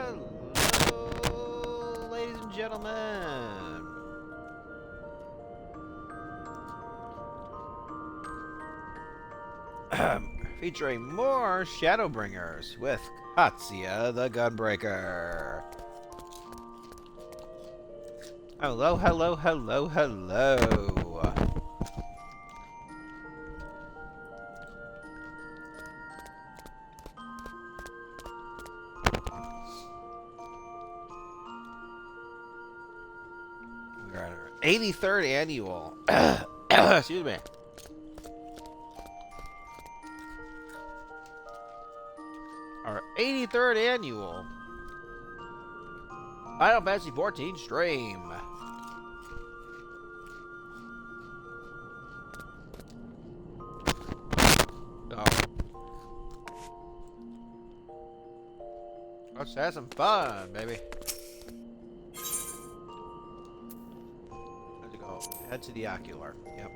Hello, ladies and gentlemen. Featuring more Shadowbringers with Katsiya the Gunbreaker. Hello, hello, hello, hello. We're at our 83rd annual. Excuse me. Our 83rd annual Final Fantasy 14 stream. Oh. Let's have some fun, baby. Have to go head to the ocular. Yep.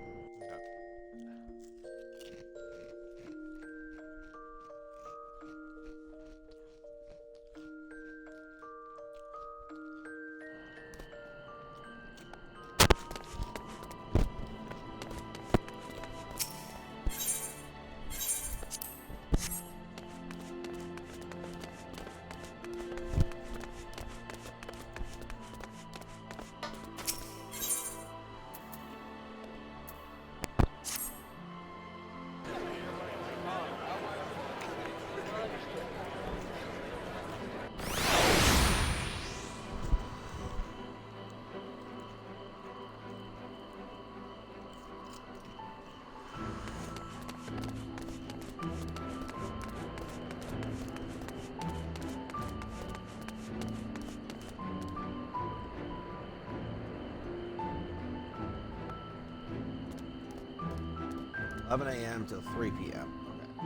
From 11 a.m. till 3 p.m.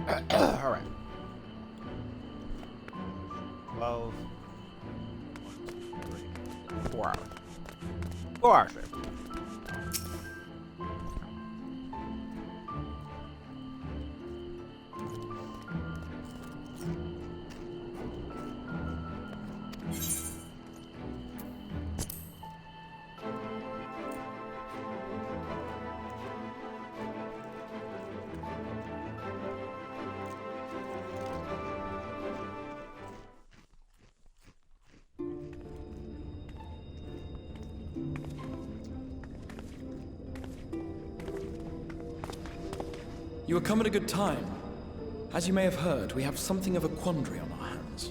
Okay. All right. 12. 4 hours. 4 hours. You have come at a good time. As you may have heard, we have something of a quandary on our hands.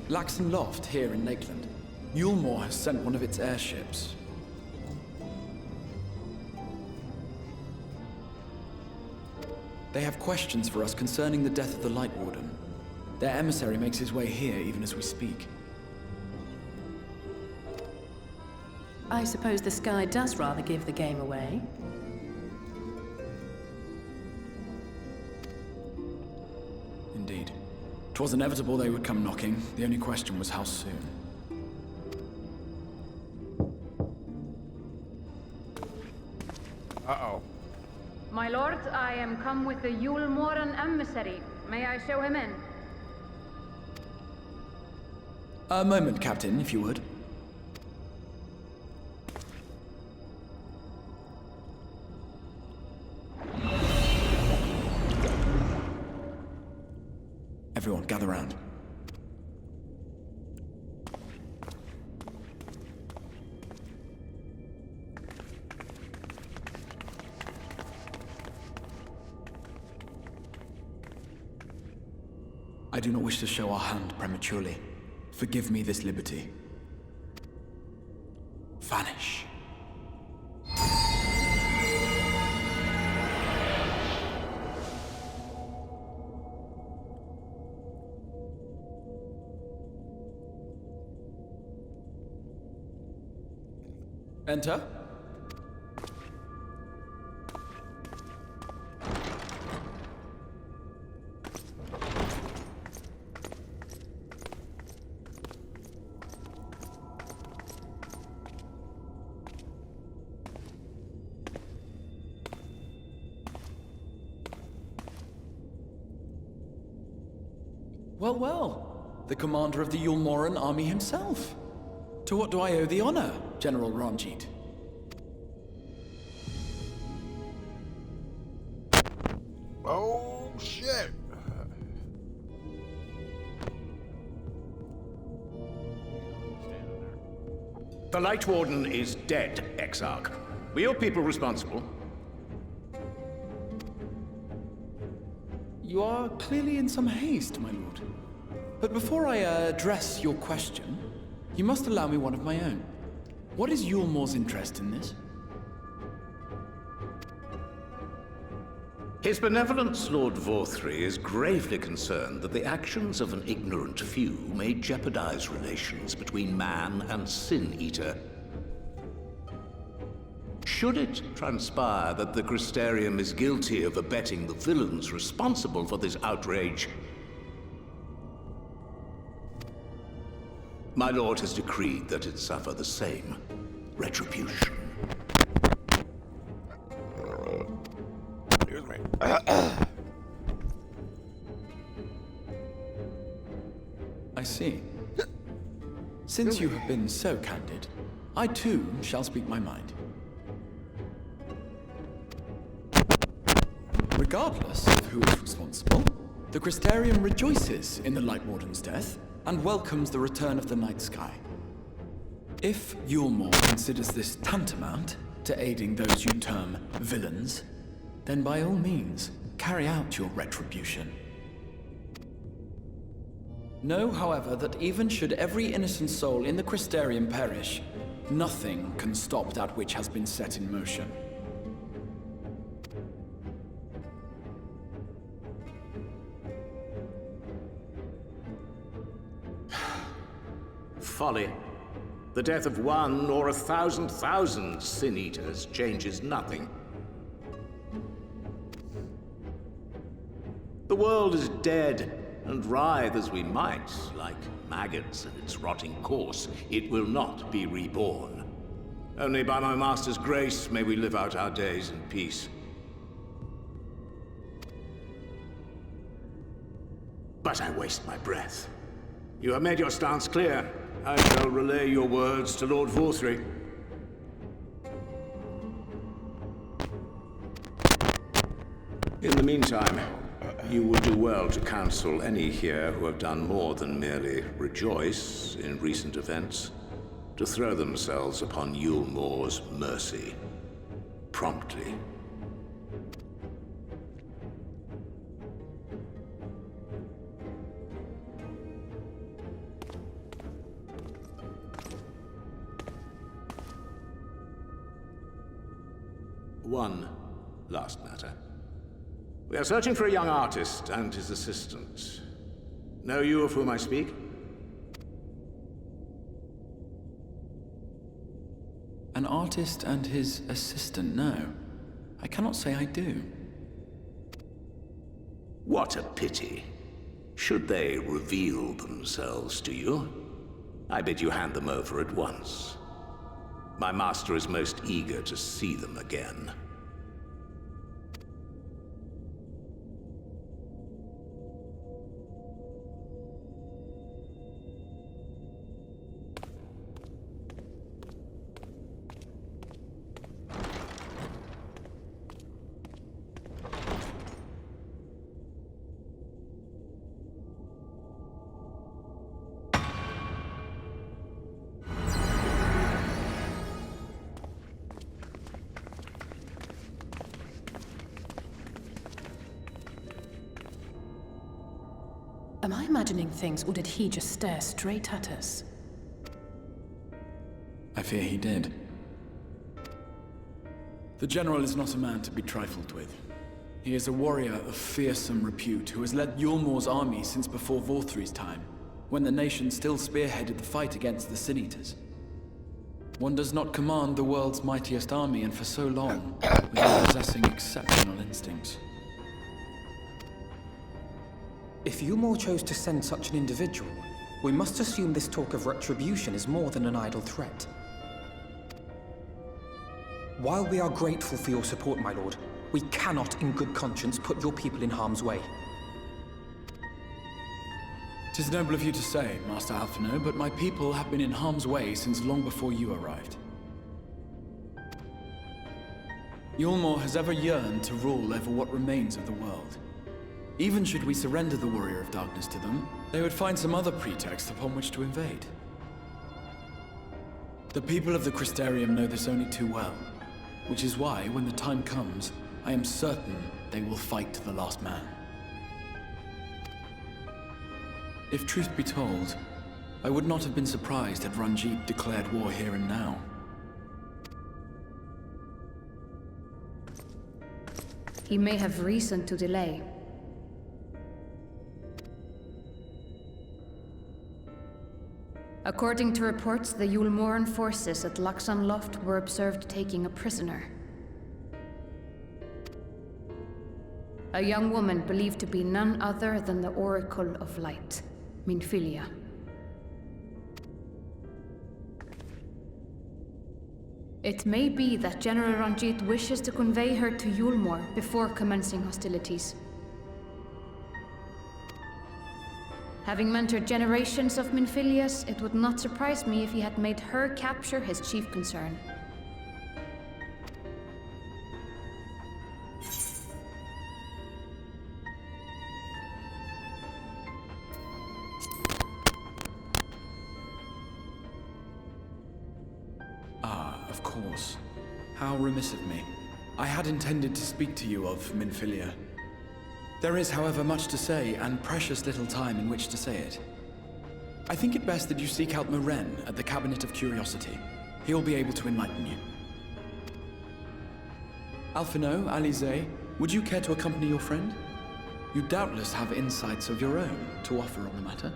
Laxon Loft, here in Lakeland. Yulmore has sent one of its airships. They have questions for us concerning the death of the Light Warden. Their emissary makes his way here even as we speak. I suppose the sky does rather give the game away. Indeed. 'Twas inevitable they would come knocking. The only question was how soon. Uh-oh. My lord, I am come with the Yulmoran emissary. May I show him in? A moment, Captain, if you would. Everyone, gather round. I do not wish to show our hand prematurely. Forgive me this liberty. Vanish. Enter. Well, well. The commander of the Yulmoran army himself. To what do I owe the honor, General Ranjit? Oh, shit. The Light Warden is dead, Exarch. Were your people responsible? You are clearly in some haste, my lord. But before I address your question, you must allow me one of my own. What is Yulmor's interest in this? His Benevolence, Lord Vorthry, is gravely concerned that the actions of an ignorant few may jeopardize relations between man and Sin-Eater. Should it transpire that the Crystarium is guilty of abetting the villains responsible for this outrage, my lord has decreed that it suffer the same retribution. Excuse me. I see. Since you have been so candid, I too shall speak my mind. Regardless of who is responsible, the Crystarium rejoices in the Light Warden's death and welcomes the return of the night sky. If Yulmor considers this tantamount to aiding those you term villains, then by all means, carry out your retribution. Know, however, that even should every innocent soul in the Crystarium perish, nothing can stop that which has been set in motion. Folly. The death of one or 1,000,000 Sin-Eaters changes nothing. The world is dead, and writhe as we might, like maggots in its rotting course, it will not be reborn. Only by my master's grace may we live out our days in peace. But I waste my breath. You have made your stance clear. I shall relay your words to Lord Vorthry. In the meantime, you would do well to counsel any here who have done more than merely rejoice in recent events, to throw themselves upon Yulmor's mercy, promptly. One last matter. We are searching for a young artist and his assistant. Know you of whom I speak? An artist and his assistant, no. I cannot say I do. What a pity. Should they reveal themselves to you, I bid you hand them over at once. My master is most eager to see them again. Am I imagining things, or did he just stare straight at us? I fear he did. The General is not a man to be trifled with. He is a warrior of fearsome repute who has led Yulmor's army since before Vorthry's time, when the nation still spearheaded the fight against the Sin-Eaters. One does not command the world's mightiest army, and for so long, without possessing exceptional instincts. If Yulmor chose to send such an individual, we must assume this talk of retribution is more than an idle threat. While we are grateful for your support, my lord, we cannot in good conscience put your people in harm's way. 'Tis noble of you to say, Master Alphino, but my people have been in harm's way since long before you arrived. Yulmore has ever yearned to rule over what remains of the world. Even should we surrender the Warrior of Darkness to them, they would find some other pretext upon which to invade. The people of the Crystarium know this only too well, which is why, when the time comes, I am certain they will fight to the last man. If truth be told, I would not have been surprised had Ranjit declared war here and now. He may have reason to delay. According to reports, the Yulmoran forces at Laxan Loft were observed taking a prisoner. A young woman believed to be none other than the Oracle of Light, Minfilia. It may be that General Ranjit wishes to convey her to Yulmore before commencing hostilities. Having mentored generations of Minfilias, it would not surprise me if he had made her capture his chief concern. Of course. How remiss of me. I had intended to speak to you of Minfilia. There is, however, much to say, and precious little time in which to say it. I think it best that you seek out Maren at the Cabinet of Curiosity. He will be able to enlighten you. Alphino, Alize, would you care to accompany your friend? You doubtless have insights of your own to offer on the matter.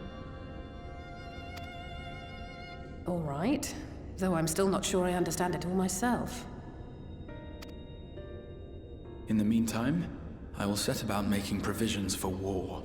All right. Though I'm still not sure I understand it all myself. In the meantime, I will set about making provisions for war.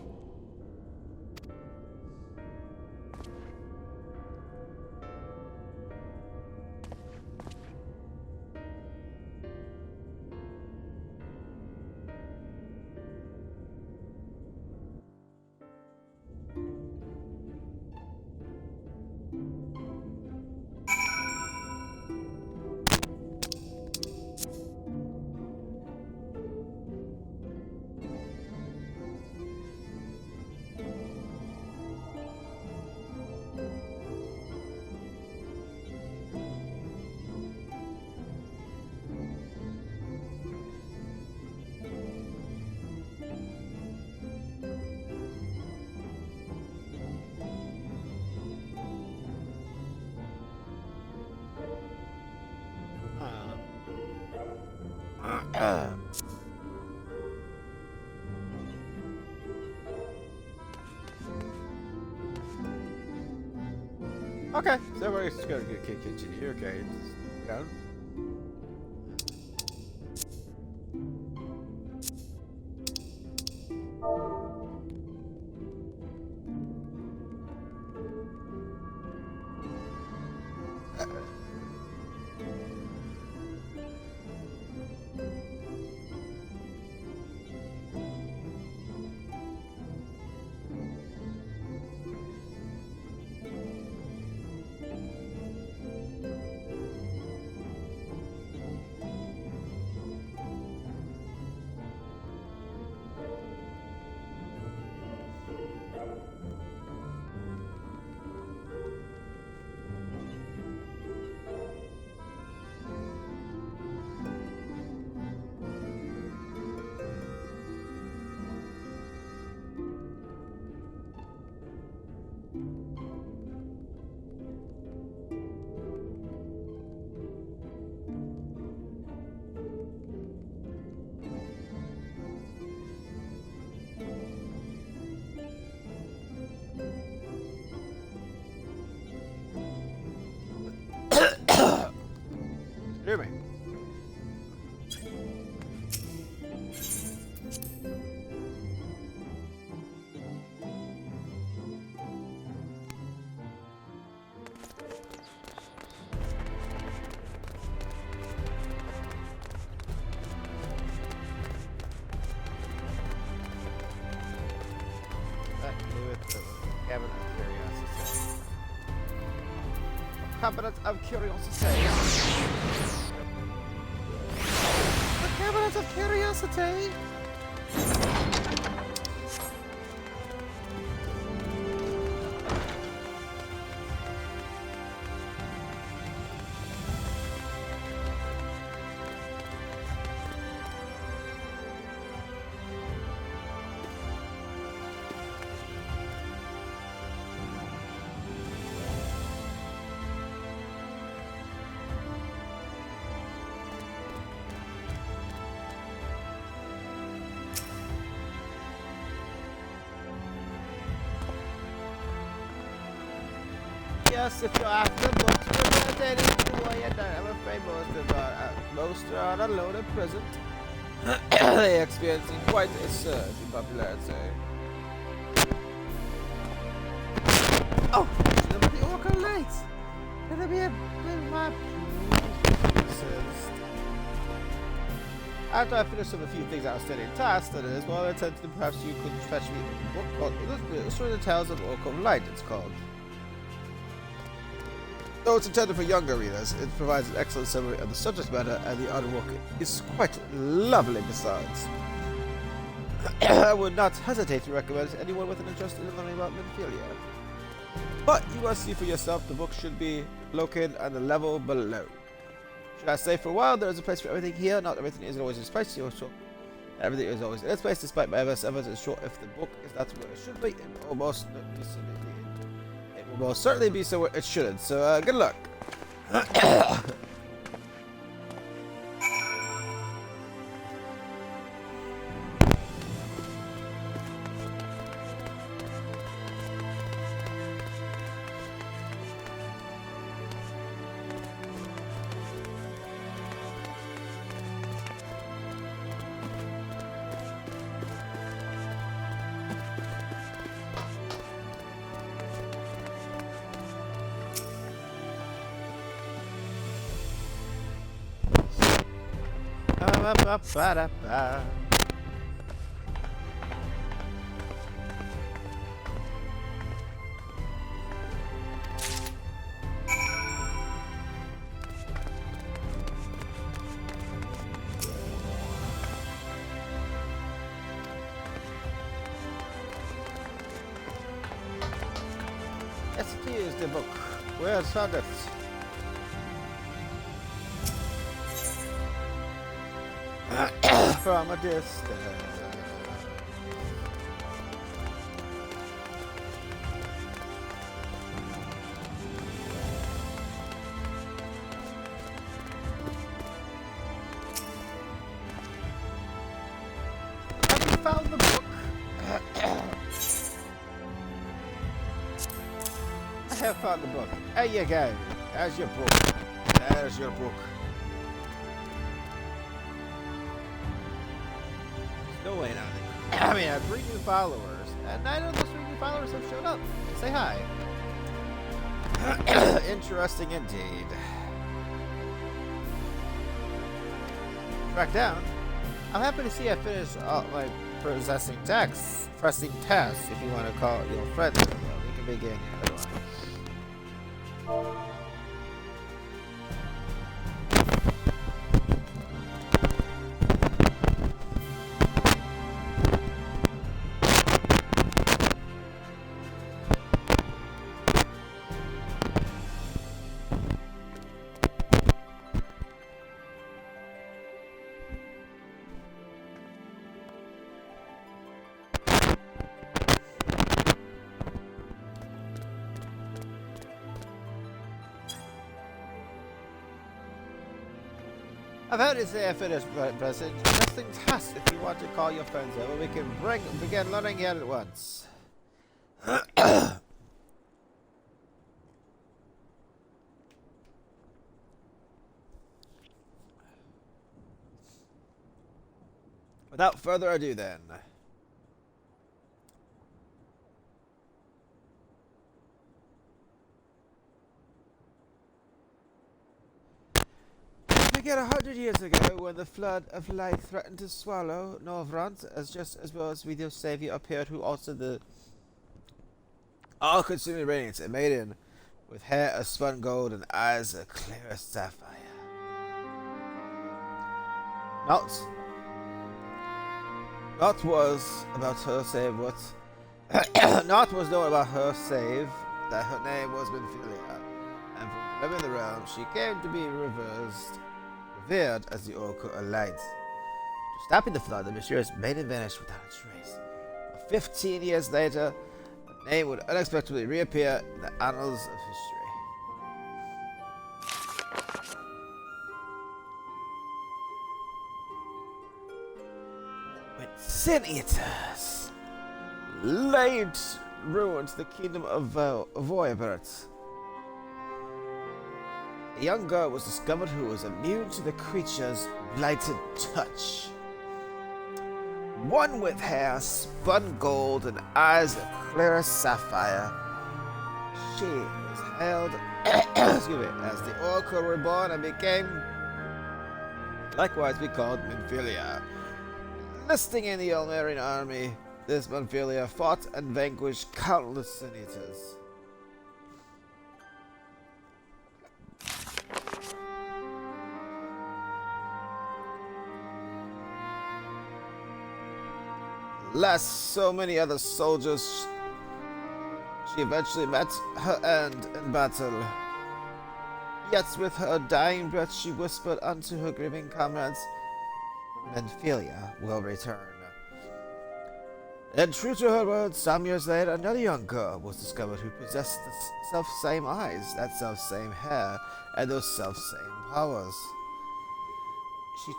Okay, so we're just gonna get kitchen here. Okay, just down. Cabinet of Curiosity. The Cabinet of Curiosity. Yes, if you're after books related to warrior, I'm afraid most are on a load at present. They're experiencing quite a surge in popularity. Oh, should there be Orca Lights? Gonna be a bit of my after I finish up a few things outstanding tasks, that is, well, I intended perhaps you could fetch me a book called Illustrated the Tales of Orca Light, it's called. Though it's intended for younger readers, it provides an excellent summary of the subject matter, and the artwork is quite lovely besides. I would not hesitate to recommend it to anyone with an interest in learning about Minfilia. But you must see for yourself, the book should be located on the level below. Should I say for a while, there is a place for everything here, not everything is always in its place, so everything is always in its place, despite my best efforts to ensure if the book is not where it should be, it will most certainly be somewhere it shouldn't, so good luck. Ba-da-ba. Excuse the book. Where's Sagat? From a distance. Have you found the book? I have found the book. There you go. There's your book. There's your book. No way now. I mean, I have 3 new followers, and 9 of those 3 new followers have showed up. Say hi. Interesting indeed. Track down. I'm happy to see I finished all my pressing tasks, if you want to call it your friend. We can begin here. I've heard it say I finished pressing tasks. If you want to call your friends over, we can begin learning here at once. Without further ado then. Again, 100 years ago, when the flood of light threatened to swallow Novrant, as well as Video's savior appeared, who altered the all-consuming radiance emitted with hair of spun gold and eyes of clear as sapphire. Naught was about her save what naught was known about her save that her name was Minfilia, and from living the realm she came to be revered as the Oracle of Light. Stopping the flood, the mysterious maiden vanished without a trace. But 15 years later, her name would unexpectedly reappear in the annals of history. When Sin Eaters laid ruin to the kingdom of Voyabert, a young girl was discovered who was immune to the creature's blighted touch. One with hair spun gold and eyes of clear as sapphire. She was hailed as the Oracle Reborn and became likewise be called Minfilia. Enlisting in the Elmerian army, this Minfilia fought and vanquished countless Sin Eaters. Last so many other soldiers, she eventually met her end in battle. Yet with her dying breath she whispered unto her grieving comrades, Minfilia will return. And true to her words, some years later, another young girl was discovered who possessed the self-same eyes, that self-same hair, and those self-same powers. She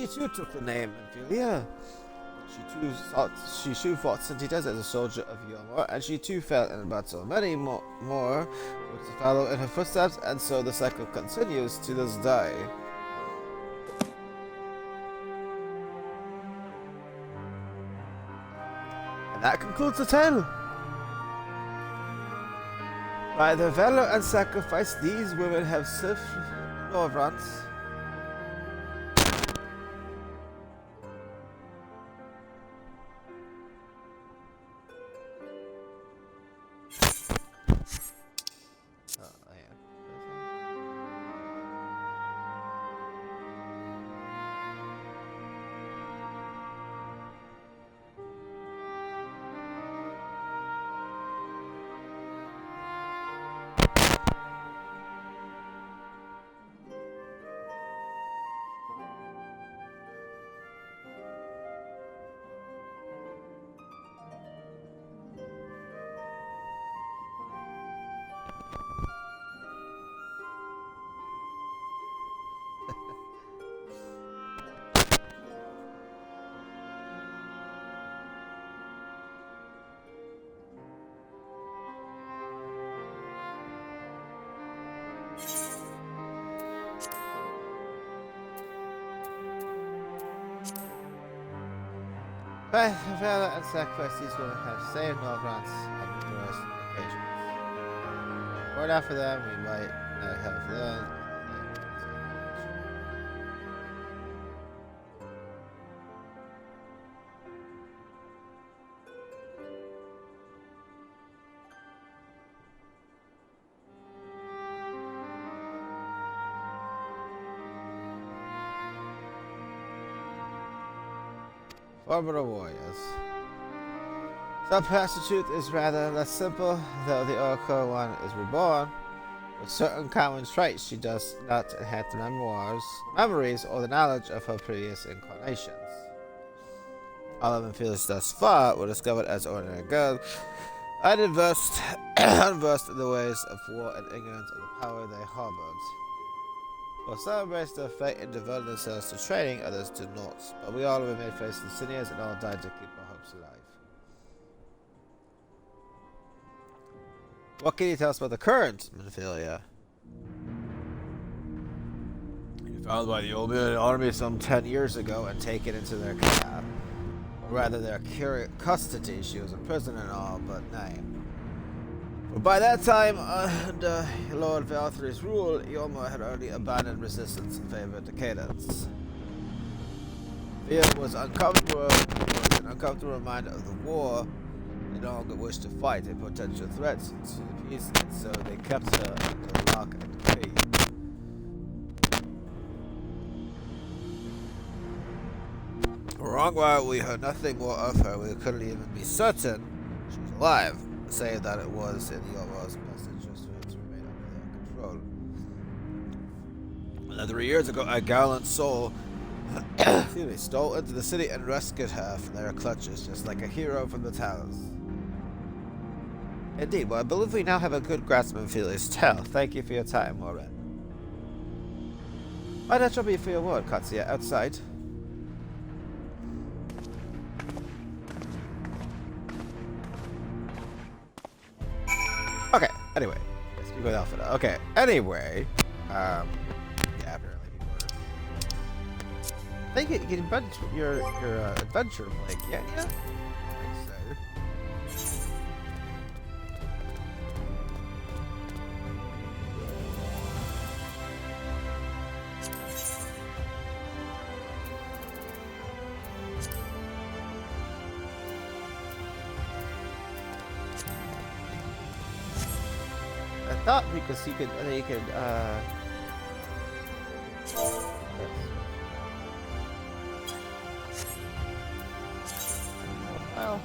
too took the name Minfilia. She too fought St. Eaters as a soldier of Yomor, and she too fell in battle. Many more were to follow in her footsteps, and so the cycle continues to this day. And that concludes the tale. By their valor and sacrifice, these women have served Norvrans. By the valor and sacrifice these women have saved Norvrans on numerous occasions. Were it not for them, we might not have learned. Formidable warriors. Some perhaps the truth is rather less simple, though the Oracle one is reborn. With certain common traits, she does not inherit the memories, or the knowledge of her previous incarnations. All of them feels thus far were discovered as ordinary girls, unversed in the ways of war and ignorant of the power they harbored. While some embraced their fate and devoted themselves to training, others did not. But we all remained faced to the seniors and all died to keep our hopes alive. What can you tell us about the current Minfilia? You found by the old army some 10 years ago and taken into their care. Or rather their custody. She was a prisoner and all but name. But by that time, under Lord Valthry's rule, Yoma had already abandoned resistance in favor of decadence. Fear was an uncomfortable reminder of the war They no longer wished to fight a potential threat to the peace, and so they kept her under lock and key. Wrong while we heard nothing more of her, we couldn't even be certain she was alive, saying that it was in the overall's best interest for her to remain under their control. And 3 years ago, a gallant soul stole into the city and rescued her from their clutches, just like a hero from the towers. Indeed, well, I believe we now have a good grasp of Phyllis' tale. Thank you for your time, Warren. Might I trouble you for your word, Katsiya, outside? Okay, anyway. Let's speak with Alpha now. Okay, anyway. Yeah, apparently people are... I think you can invent your adventure, like, yeah? I think so. I thought because you could, well.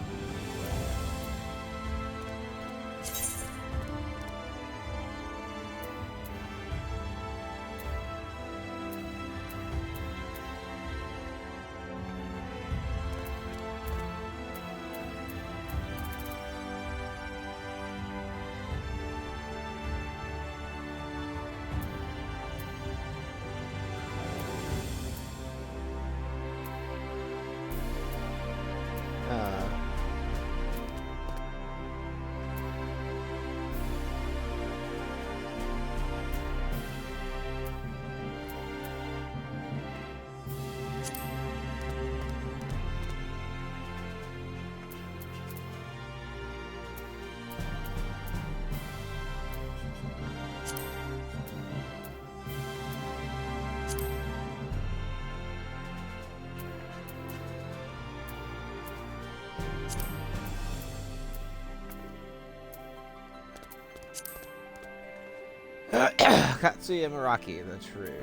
Katsiya Maraki, that's true.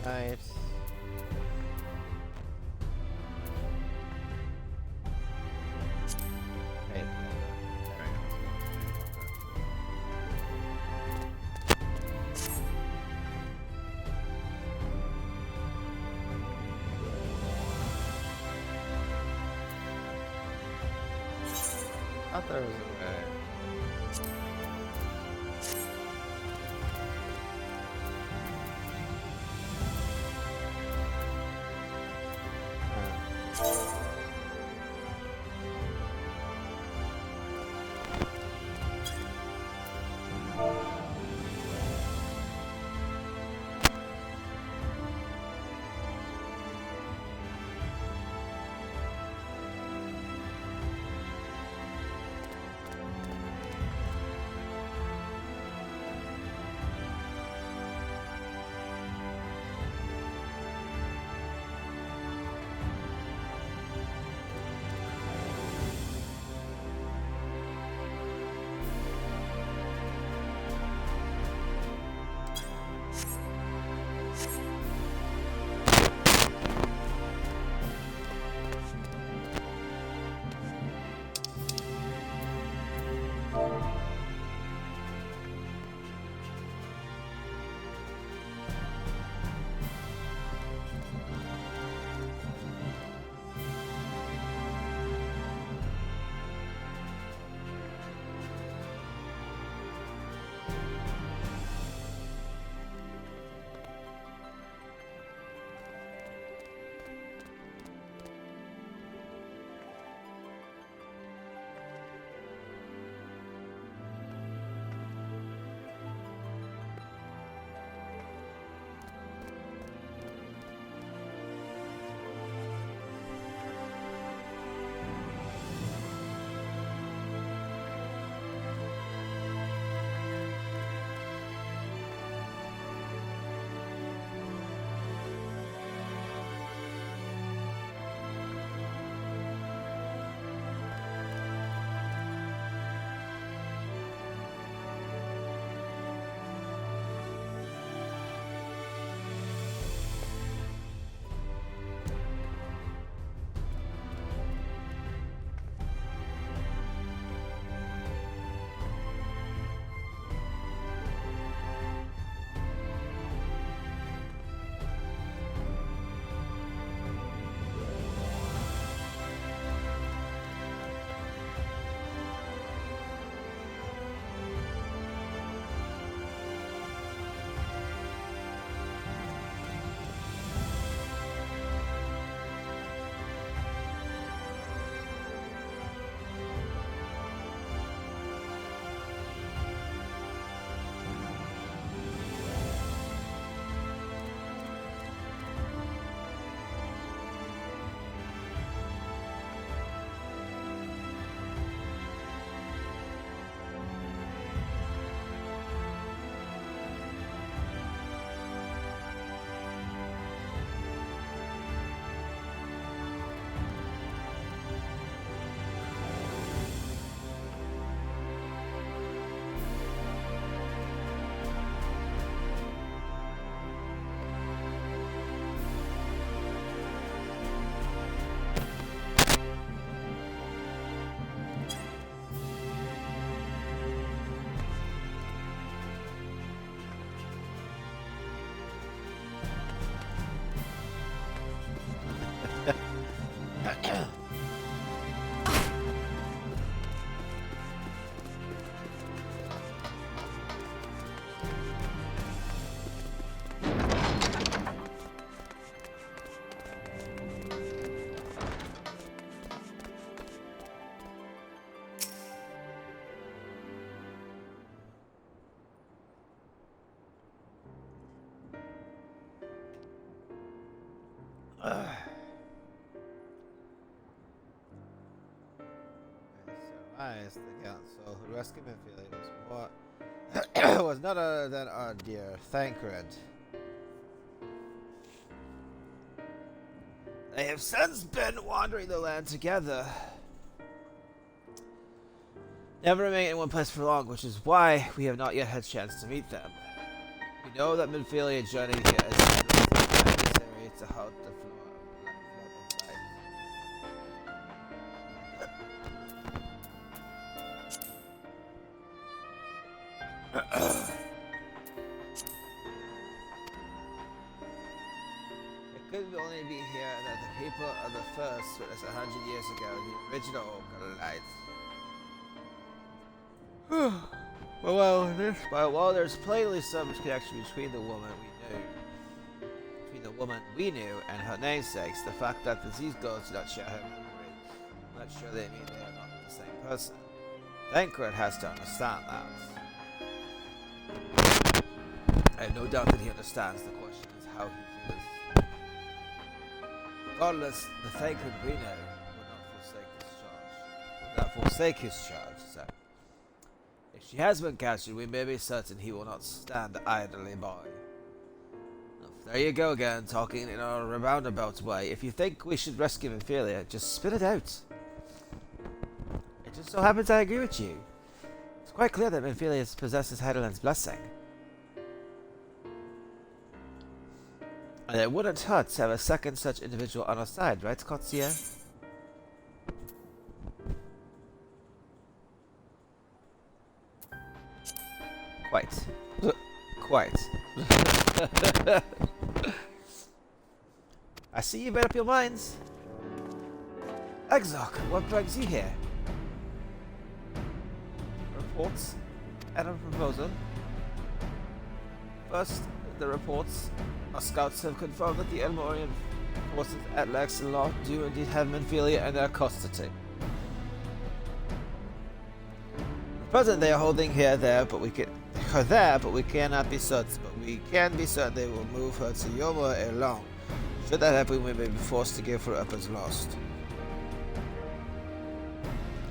Nice. Hey. I thought there was a way. Rise the council who rescued Minfield was none other than our dear Thancred. They have since been wandering the land together, never remaining in one place for long, which is why we have not yet had a chance to meet them. We know that Minfield journey here is necessary to halt the flow of life. It could only be here that the people of the first witnessed 100 years ago the original light. Well, there's plainly some connection between the woman we knew and her namesakes. The fact that these girls do not share her memory, I'm not sure they mean they are not the same person. Thancred has to understand that. I have no doubt that he understands. The question is how he feels. Regardless, the Thancred we know will not forsake his charge. So, if she has been captured, we may be certain he will not stand idly by. There you go again, talking in a roundabout way. If you think we should rescue Minfilia, just spit it out. It just so happens I agree with you. It's quite clear that Minfilia possesses Heidelland's blessing. And it wouldn't hurt to have a second such individual on our side, right, Katsiya? Quite. Quite. I see you made up your minds. Exarch, what brings you here? Reports and a proposal. First, the reports. Our scouts have confirmed that the Elmorian forces at Laxenlaw do indeed have Minfilia in their custody. At present, they are holding her there, but we cannot be certain. But we can be certain they will move her to Yoma ere long. Should that happen, we may be forced to give her up as lost.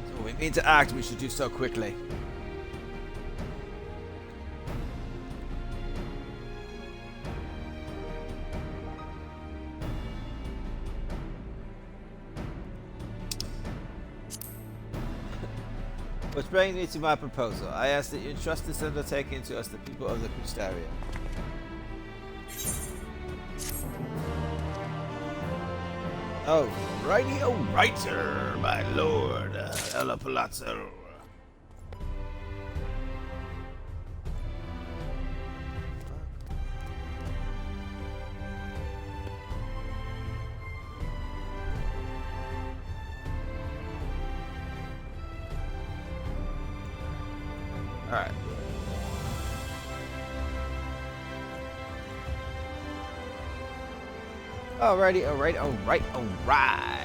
So we mean to act. We should do so quickly. Which brings me to my proposal. I ask that you entrust this undertaking to us, the people of the Custaria. Oh, righty, oh, righter, my lord, Ella Palazzo. Alright. Alrighty, alright, alright, alright.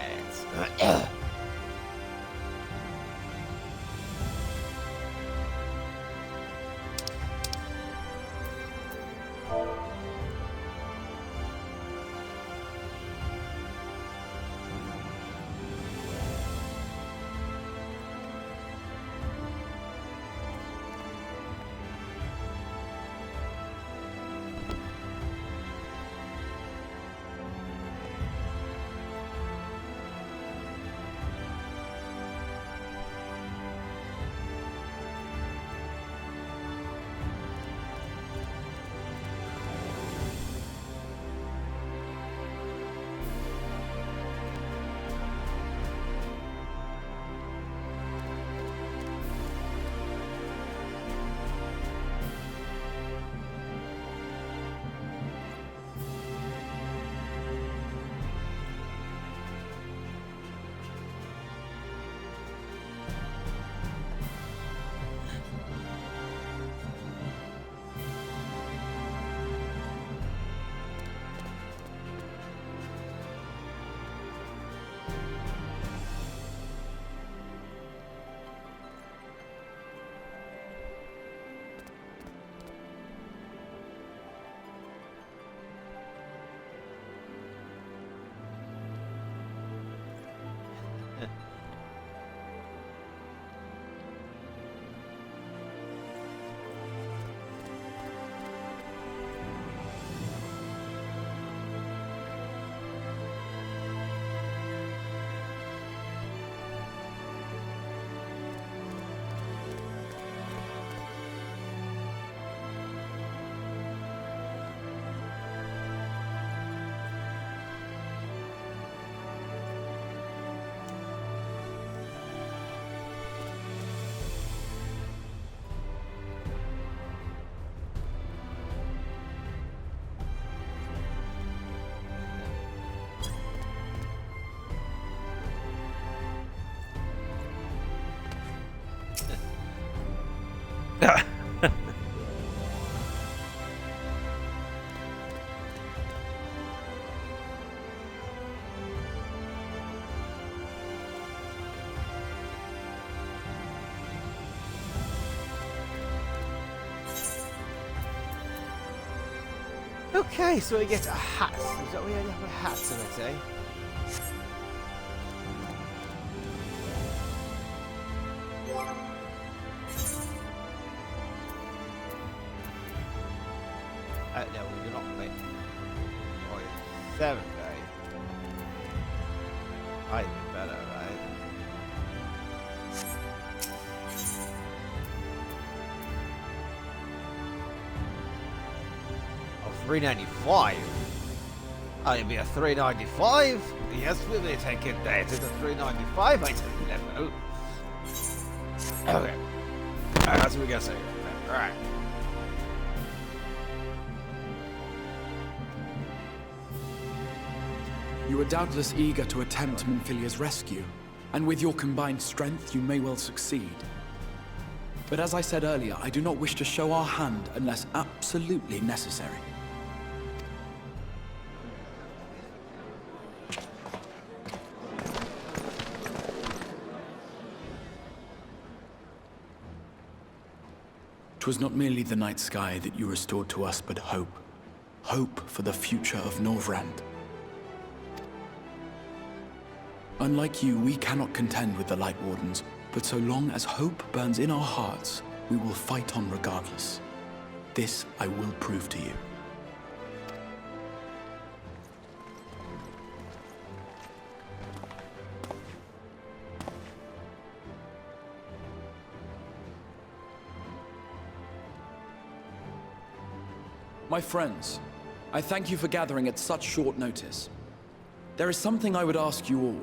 Okay, so we get a hat. Is that we only have a hat in it, eh? No, we do not play. Oh, 7 day. I'd be better, right? Oh, 395. I'd be a 395. Yes, we'll be taking that to the 395 item level. Okay. Alright, that's what we gotta say. Alright. You are doubtless eager to attempt Minfilia's rescue, and with your combined strength, you may well succeed. But as I said earlier, I do not wish to show our hand unless absolutely necessary. Twas not merely the night sky that you restored to us, but hope. Hope for the future of Norvrand. Unlike you, we cannot contend with the Light Wardens, but so long as hope burns in our hearts, we will fight on regardless. This I will prove to you. My friends, I thank you for gathering at such short notice. There is something I would ask you all.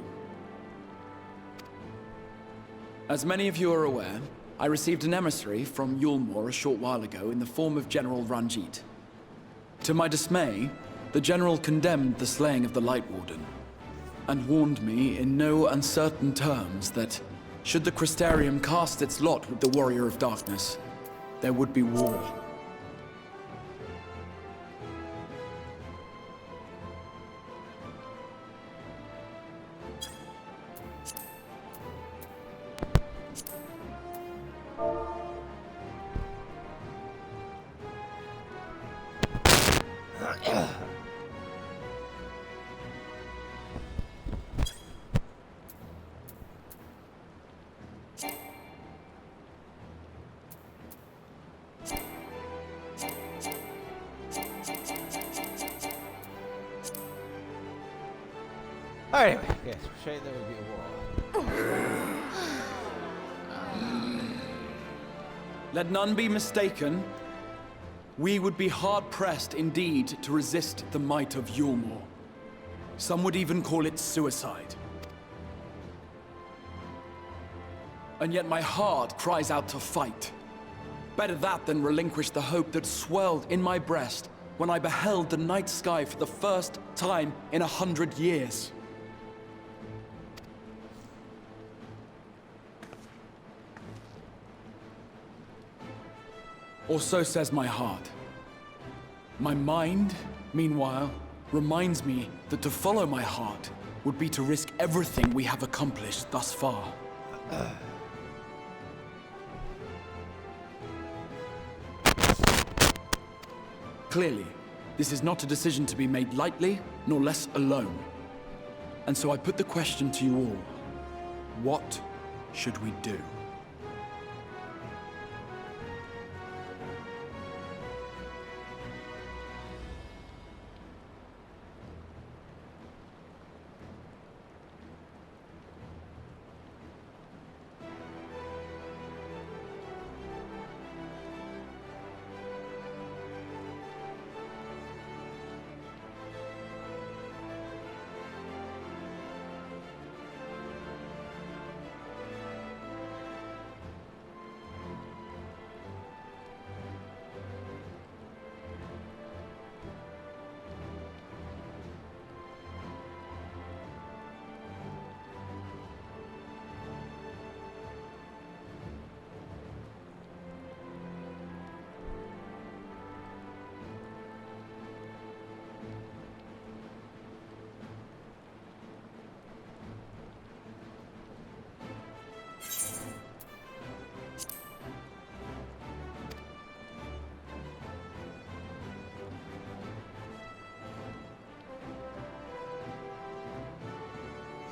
As many of you are aware, I received an emissary from Yulmore a short while ago in the form of General Ranjit. To my dismay, the General condemned the slaying of the Light Warden, and warned me in no uncertain terms that, should the Crystarium cast its lot with the Warrior of Darkness, there would be war. Anyway, yes, shame there would be a war. Let none be mistaken. We would be hard-pressed indeed to resist the might of Yulmore. Some would even call it suicide. And yet my heart cries out to fight. Better that than relinquish the hope that swelled in my breast when I beheld the night sky for the first time in 100 years. Or so says my heart. My mind, meanwhile, reminds me that to follow my heart would be to risk everything we have accomplished thus far. Clearly, this is not a decision to be made lightly, nor less alone. And so I put the question to you all. What should we do?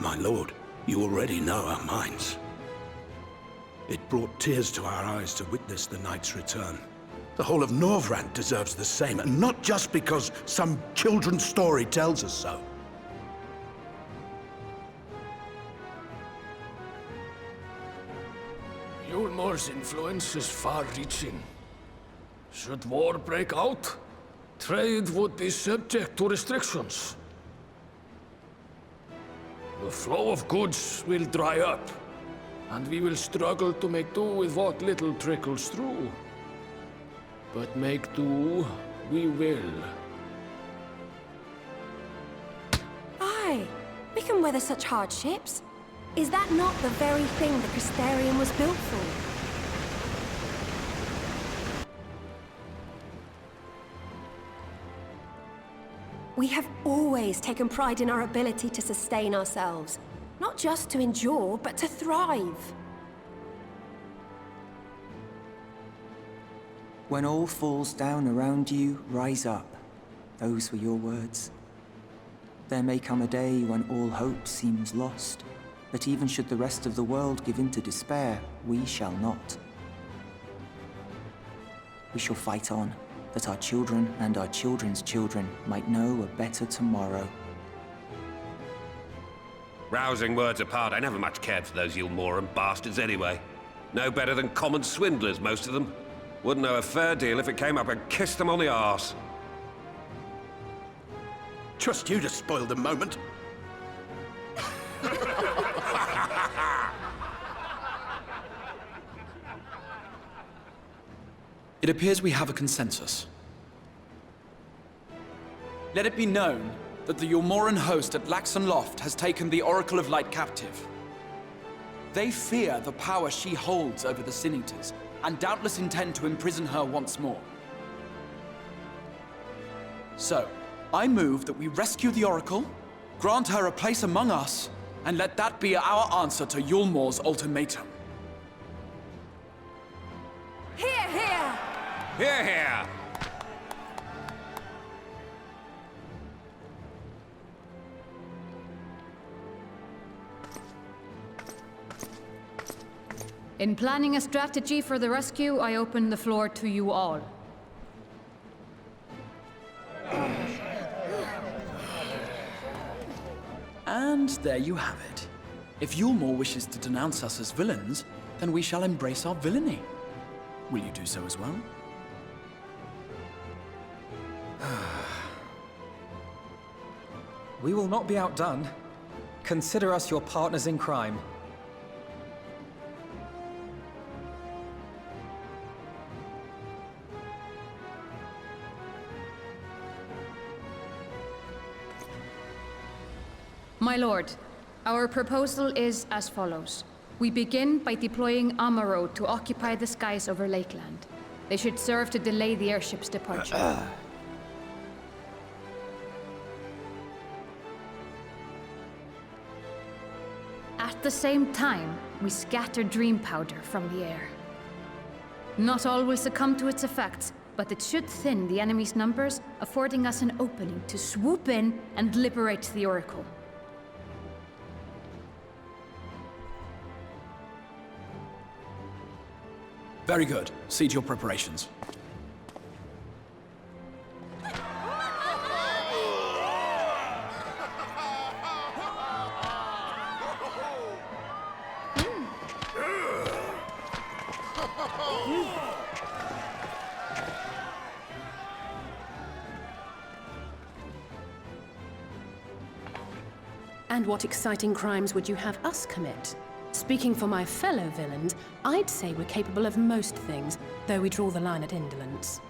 My lord, you already know our minds. It brought tears to our eyes to witness the knight's return. The whole of Norvrand deserves the same, and not just because some children's story tells us so. Yulmor's influence is far-reaching. Should war break out, trade would be subject to restrictions. The flow of goods will dry up, and we will struggle to make do with what little trickles through. But make do, we will. Aye, we can weather such hardships. Is that not the very thing the Crystarium was built for? We have always taken pride in our ability to sustain ourselves. Not just to endure, but to thrive. When all falls down around you, rise up. Those were your words. There may come a day when all hope seems lost, but even should the rest of the world give in to despair, we shall not. We shall fight on, that our children and our children's children might know a better tomorrow. Rousing words apart, I never much cared for those Yulmoran bastards anyway. No better than common swindlers, most of them. Wouldn't know a fair deal if it came up and kissed them on the arse. Trust you to spoil the moment. It appears we have a consensus. Let it be known that the Yulmoran host at Laxon Loft has taken the Oracle of Light captive. They fear the power she holds over the Sin Eaters, and doubtless intend to imprison her once more. So, I move that we rescue the Oracle, grant her a place among us, and let that be our answer to Yulmor's ultimatum. Hear, hear! Hear, hear! In planning a strategy for the rescue, I open the floor to you all. And there you have it. If Yulmor wishes to denounce us as villains, then we shall embrace our villainy. Will you do so as well? We will not be outdone. Consider us your partners in crime. My lord, our proposal is as follows. We begin by deploying Amaro to occupy the skies over Lakeland. They should serve to delay the airship's departure. At the same time, we scatter dream powder from the air. Not all will succumb to its effects, but it should thin the enemy's numbers, affording us an opening to swoop in and liberate the Oracle. Very good. See to your preparations. And what exciting crimes would you have us commit? Speaking for my fellow villains, I'd say we're capable of most things, though we draw the line at indolence.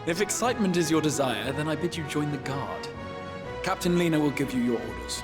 If excitement is your desire, then I bid you join the guard. Captain Lena will give you your orders.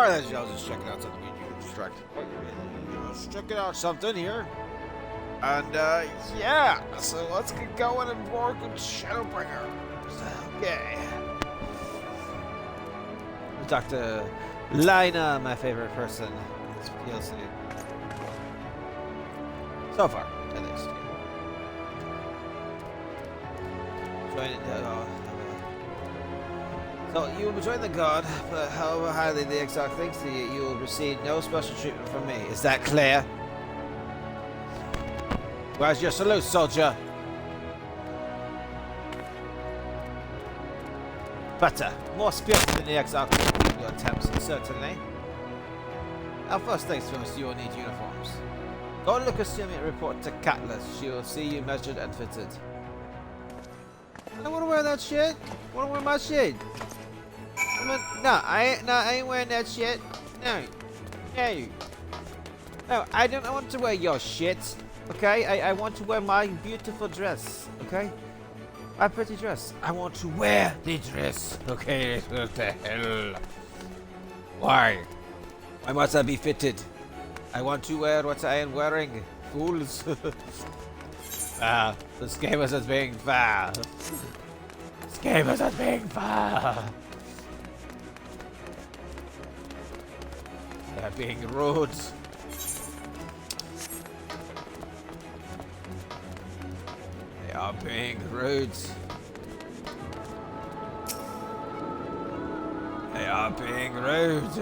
Alright then, I was just checking out something. You distracted. I was checking out something here. And, yeah. So let's get going and work with Shadowbringers. Okay. Dr. Lina, my favorite person. It's DLC. So far, at least. So you will be joining the guard, but however highly the Exarch thinks of you, you will receive no special treatment from me. Is that clear? Where's your salute, soldier? Better. More spirited than the Exarch will your attempts, certainly. Now first things first, you will need uniforms. Go and look assuming and report to Katniss. She will see you measured and fitted. I don't want to wear that shit. I want to wear my shit. I ain't wearing that shit. No. No, I don't want to wear your shit. Okay? I want to wear my beautiful dress. Okay? My pretty dress. I want to wear the dress. Okay? What the hell? Why? Why must I be fitted? I want to wear what I am wearing. Fools. This game is as being fair. This game is as being fair. They are being rude. They are being rude. They are being rude.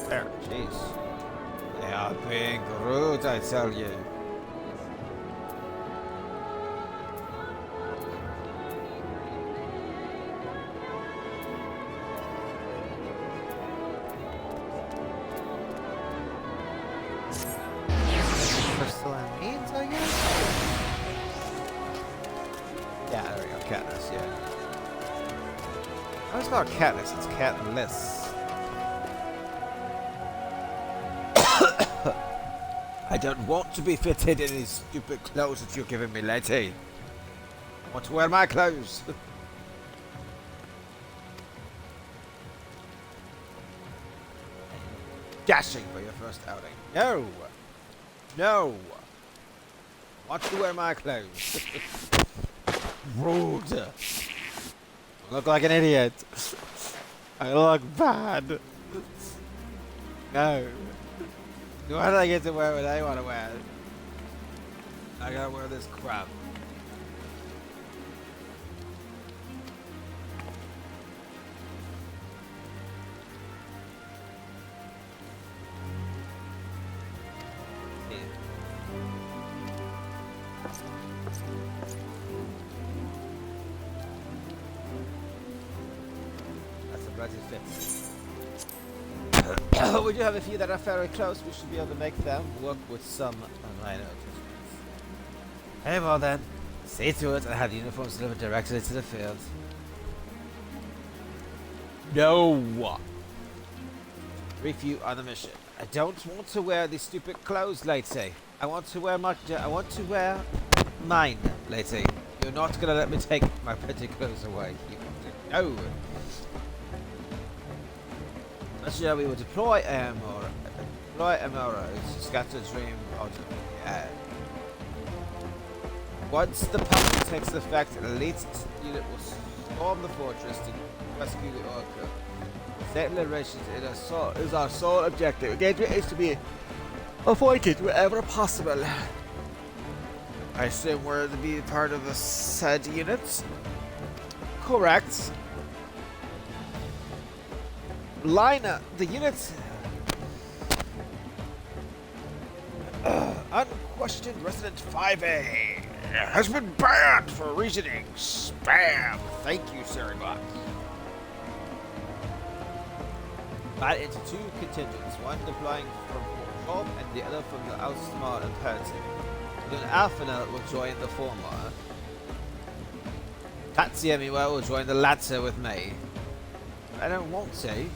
There, jeez. They are being rude, I tell you. Not Katniss, it's Katniss. I don't want to be fitted in these stupid clothes that you're giving me, lady. I want to wear my clothes. Dashing for your first outing. No! No! I want to wear my clothes. Rude. I look like an idiot. I look bad. No. Why do I get to wear what I want to wear? I gotta wear this crap. We do have a few that are very close. We should be able to make them work with some minor adjustments. Hey, well then, see to it and have the uniforms delivered directly to the field. No! Brief you on the mission. I don't want to wear these stupid clothes, lady. I want to wear mine, lady. You're not gonna let me take my pretty clothes away. No! Actually, we will deploy arrows to scatter dream object. Yeah. Once the punch takes effect, an elite unit will storm the fortress to rescue the Orca. State liberations is our sole objective. Engagement is to be avoided wherever possible. I assume we're to be part of the said units? Correct. Lina, the unit unquestioned resident 5A has been banned for reasoning spam. Thank you, Cerebot. Divided into two contingents, one deploying from Fort Hope and the other from the Alsmar Imperative. Then Alphana will join the former. Katsiya, meanwhile, will join the latter with me. I don't want to.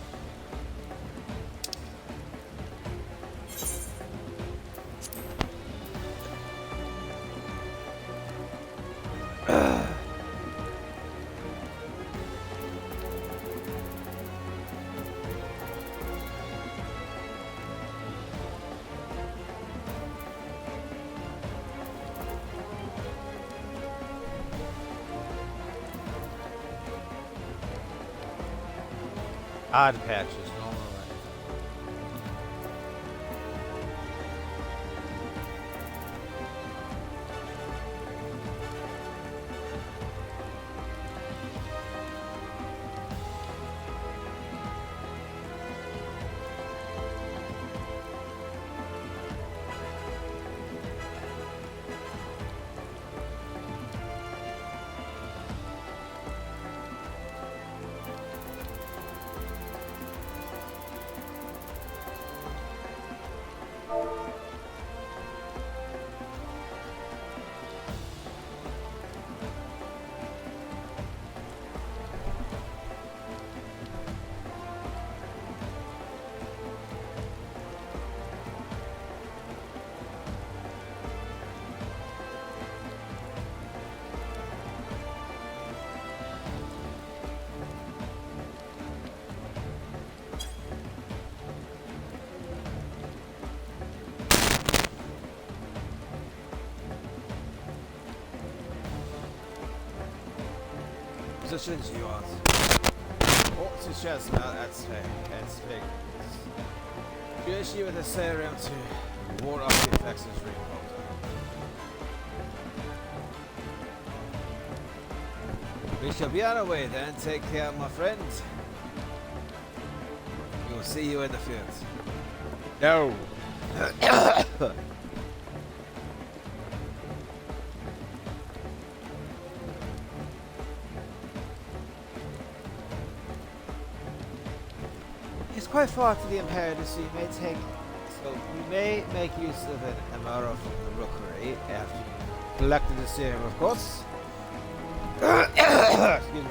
Odd patches, normal. Positions you are. Ought to chest about that's big. Finish you with a say around to ward off the effects of Dream Powder. We shall be on our way then. Take care, my friends. We will see you in the field. No. Quite far to the Imperator, so we may make use of an Amara from the rookery after you collected the serum, of course. Excuse me.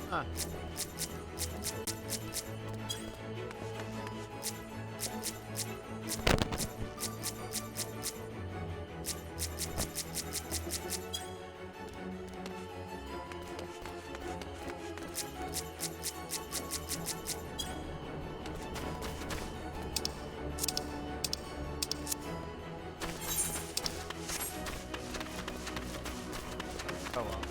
Huh. Oh well.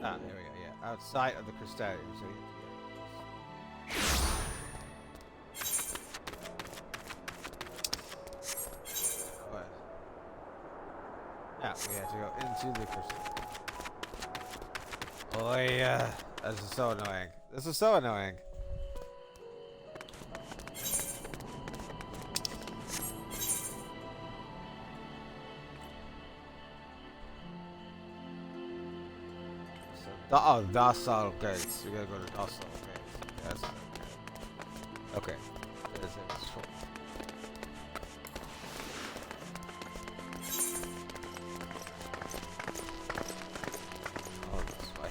Ah, here we go, yeah. Outside of the crystarium, so yeah, we have to go into the crystarium. Oh yeah, this is so annoying. This is so annoying. Oh, docile gates. We gotta go to docile gates. Yes. Okay. There's it. Sure. Oh, this way.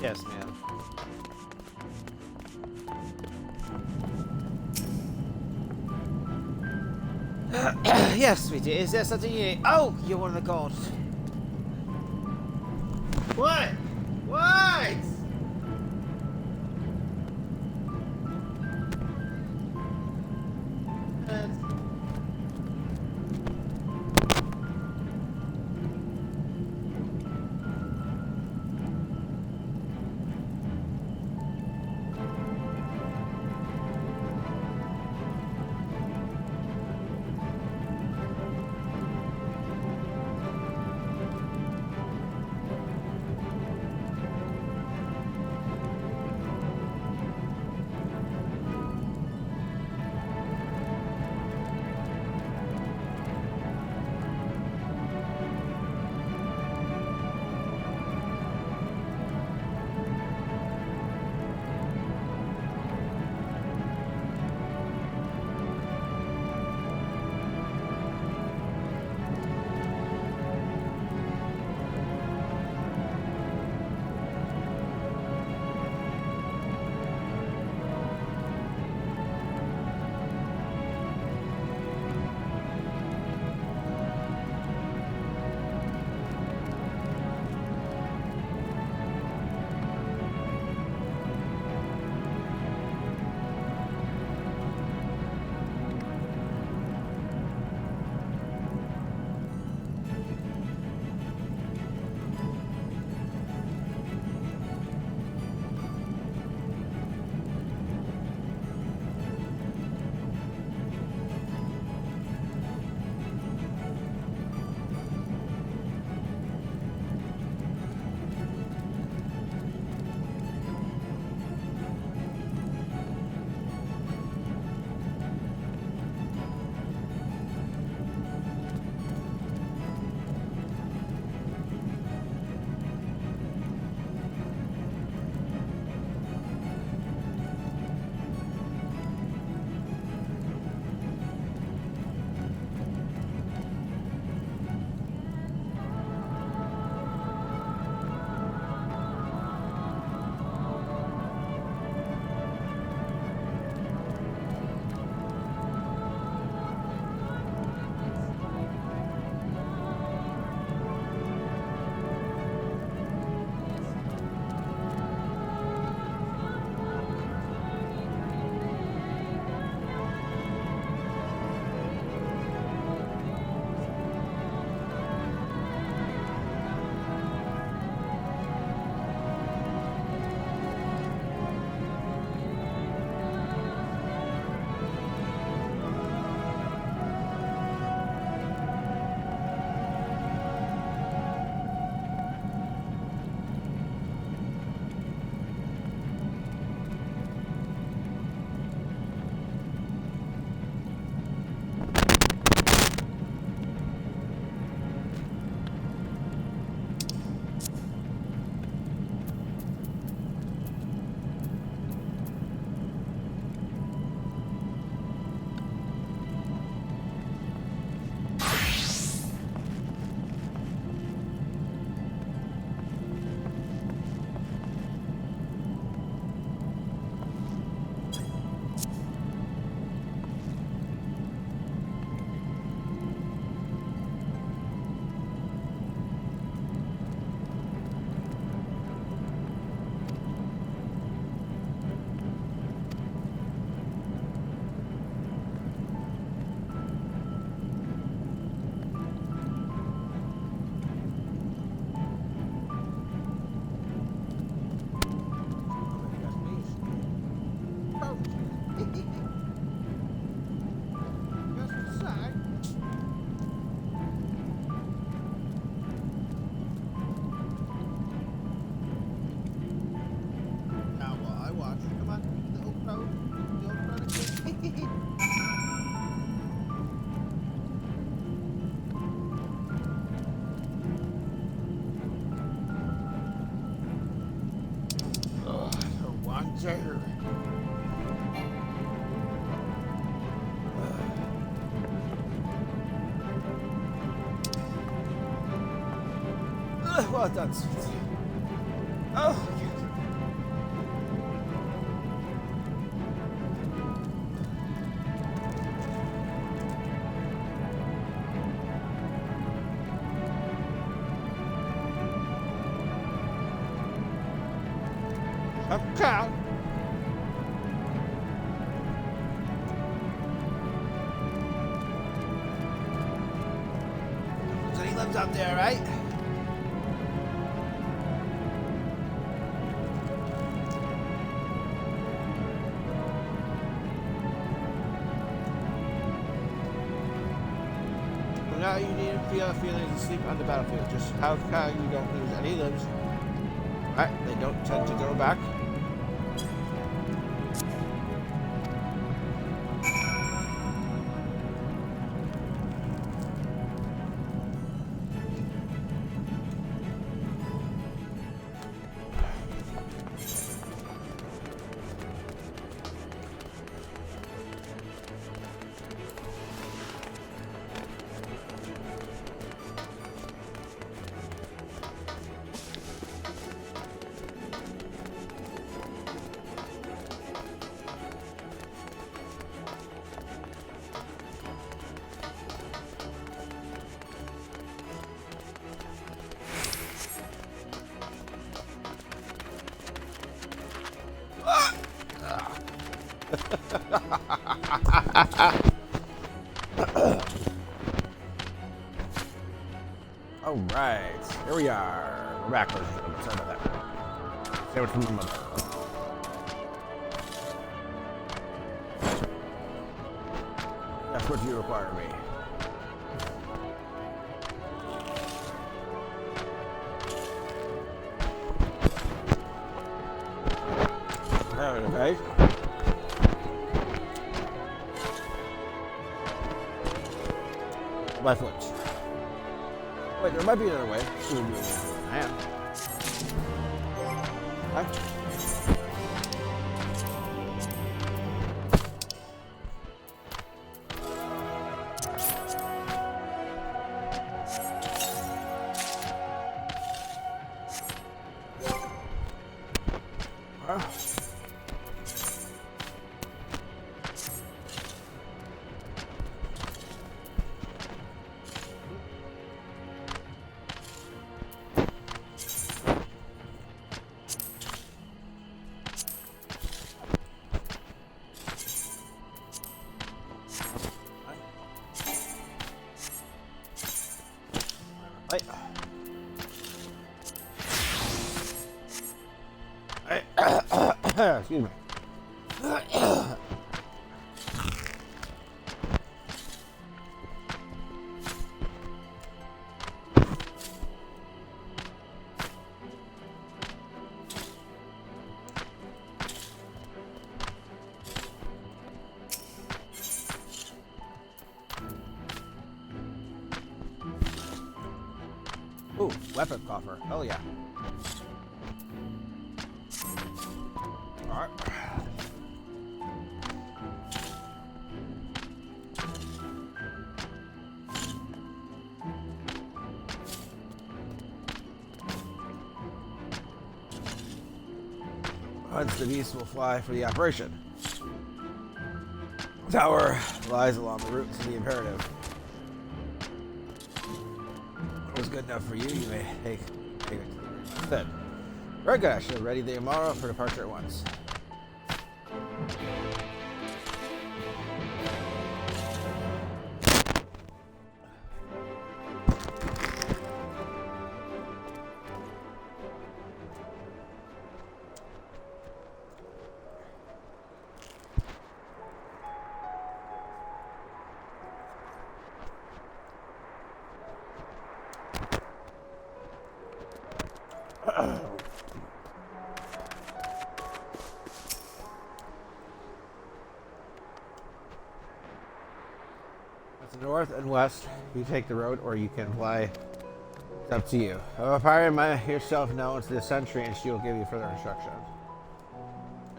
Yes, man. Yes, sweetie. Is there something you need? Oh, you're one of the gods. What? What? Sure. Well done, sweet. Oh, a cow. So he lives up there, right? Now you need to feel feelings of sleep on the battlefield. Just how you don't lose any limbs. Right? They don't tend to grow back. All right, here we are. We're back. Sorry about that. Say what's from the mother. That's what you require of me. Okay. By flinch. Wait, there might be another way. I am. Hi. Excuse me. Ooh, weapon coffer. Hell yeah. Alright. Once the beast will fly for the operation. The tower lies along the route to the imperative. What was good enough for you, you may take it instead. Very good, I should have ready there tomorrow for departure at once. North and west, you take the road, or you can fly. It's up to you. Fire yourself now into the sentry, and she will give you further instructions.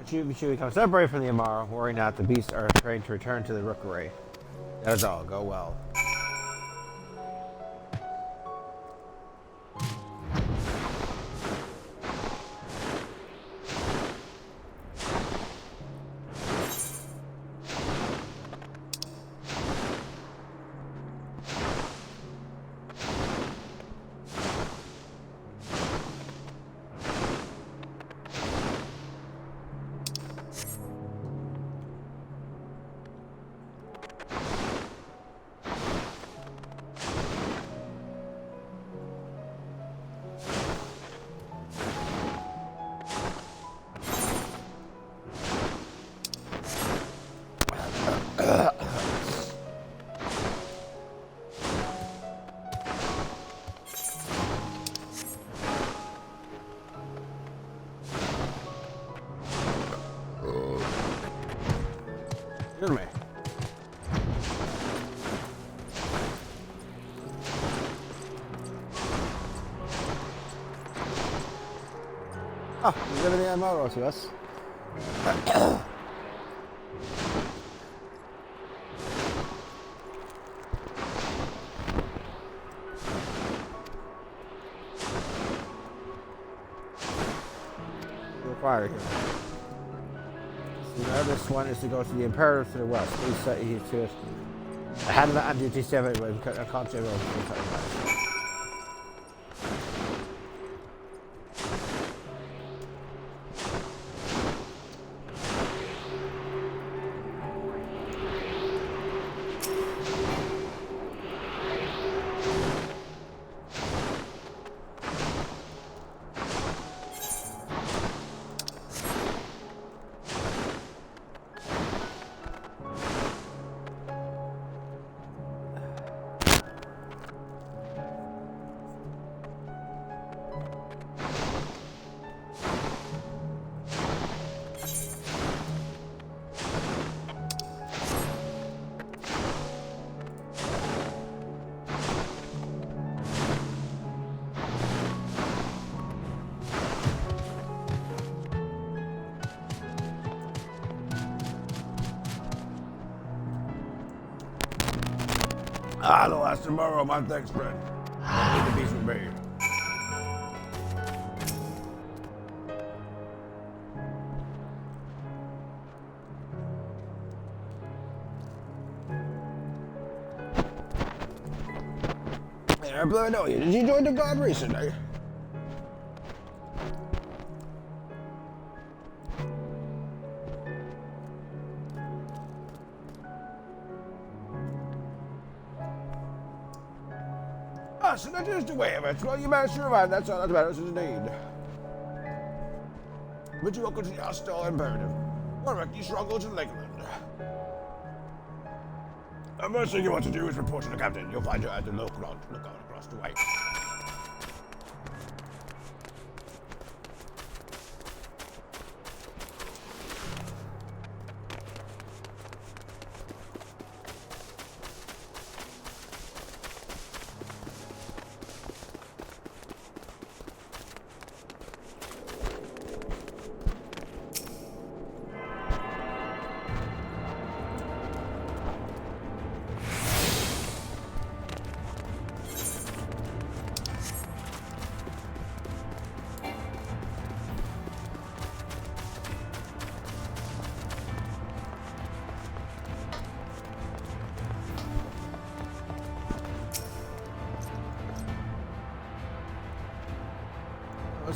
Chewie comes separated from the Amara, worrying not the beasts are trained to return to the rookery. That is all. Go well. Excuse me. Oh, he's giving the Amara to us. Required here. So now this one is to go to the Imperator to the west. Please set heed to it. I had an anti-T7 with a Katsiya road. Hello, that's tomorrow, my thanks, friend. Need to be some beer. Hey, I blow know you. Did you join the guard recently? So that is the way of it. Well, you managed to revive that, so that matters indeed. But you will continue our still imperative. Correct, you struggle to Lakeland. The first thing you want to do is report to the captain. You'll find her at the local lookout across the way.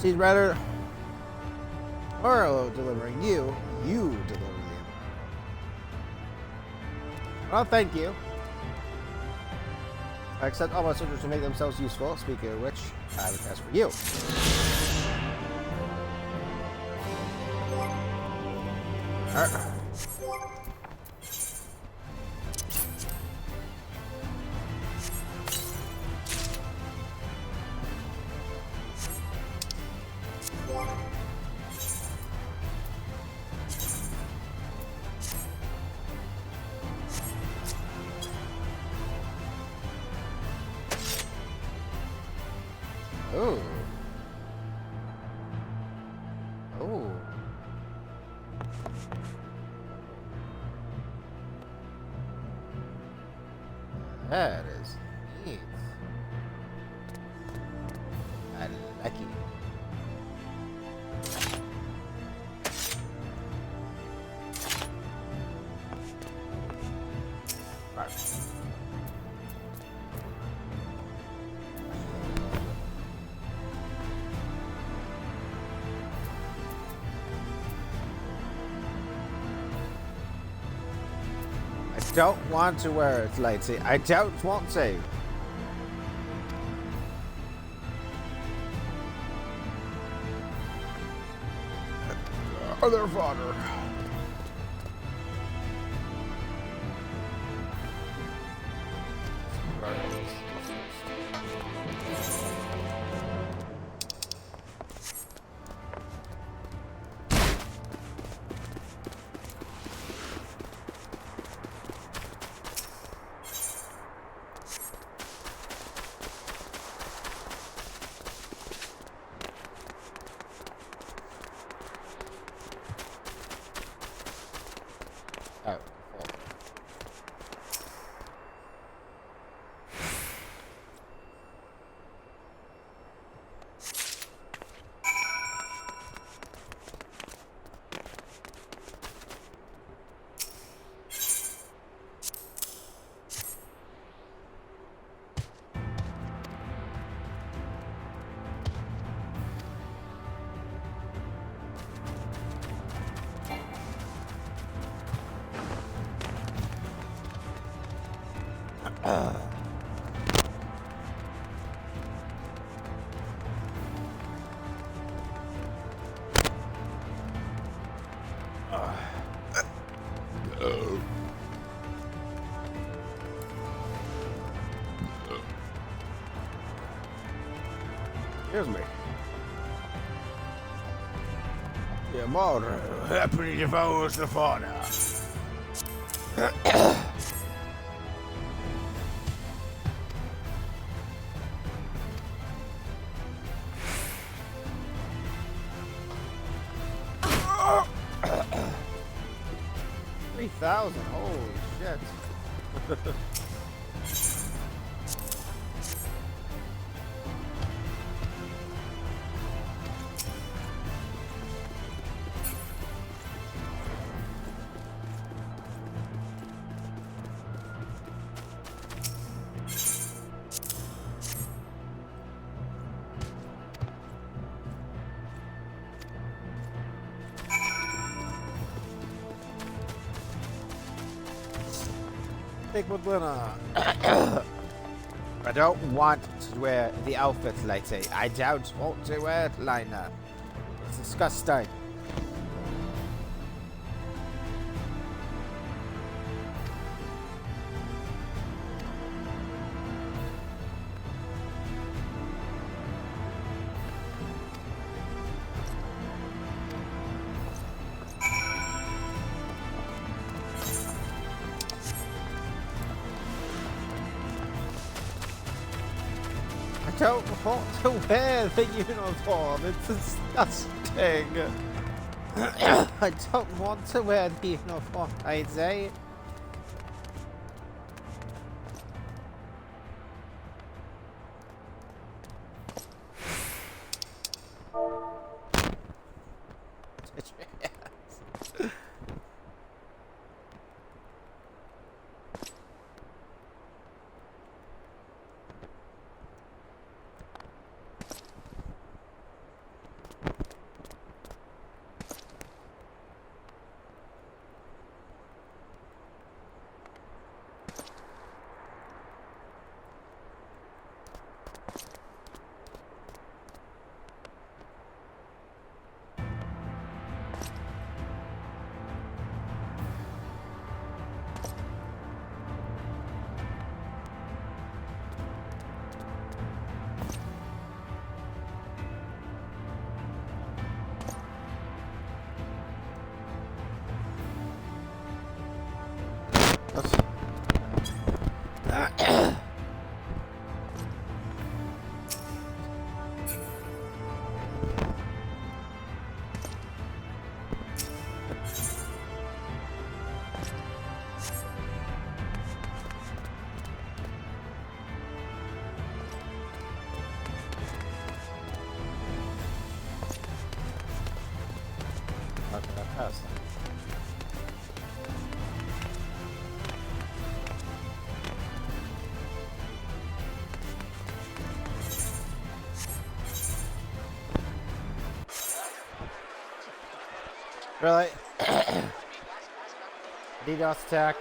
He's rather Orlo delivering you deliver them. Well, thank you. I accept all my soldiers to make themselves useful. Speaking of which, I have a task for you. Oh. Oh. That is neat. I like it. Right. I don't want to wear it, Lacey. I don't want to. Other father. Oh, fuck. Excuse me. Yeah, more happily devours the fauna. 3,000, holy shit. Big winner. I don't want to wear the outfit, Lacey. I don't want to wear it, Lina. It's disgusting. I don't want to wear the uniform. It's disgusting. I don't want to wear the uniform, I'd say. Really? DDoS attack.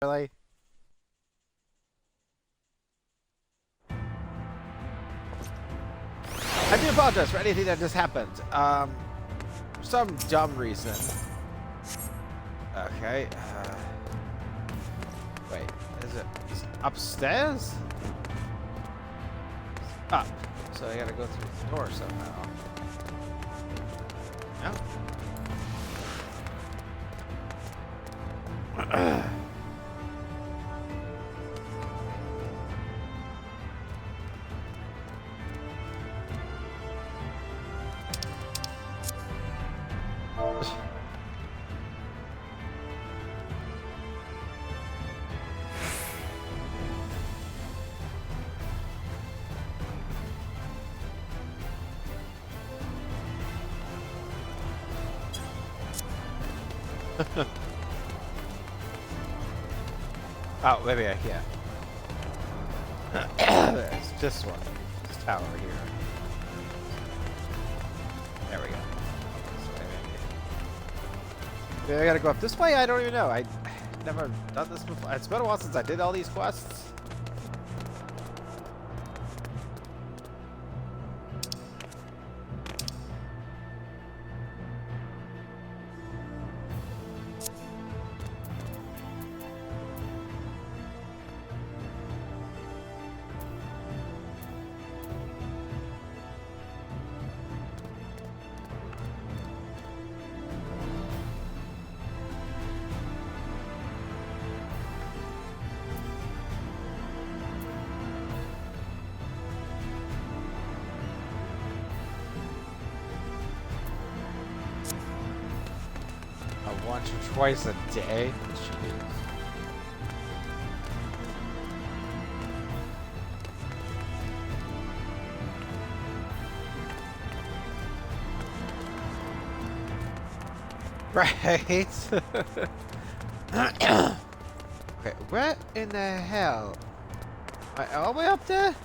Really? I do apologize for anything that just happened. For some dumb reason. Okay. Wait, is it upstairs? It's up. So I gotta go through the door somehow. No? Oh, maybe I can. It's this one. This tower here. There we go. Maybe I gotta go up this way? I don't even know. I've never done this before. It's been a while since I did all these quests. Once or twice a day? Jeez. Right? Okay, where in the hell? Am I all the way up there?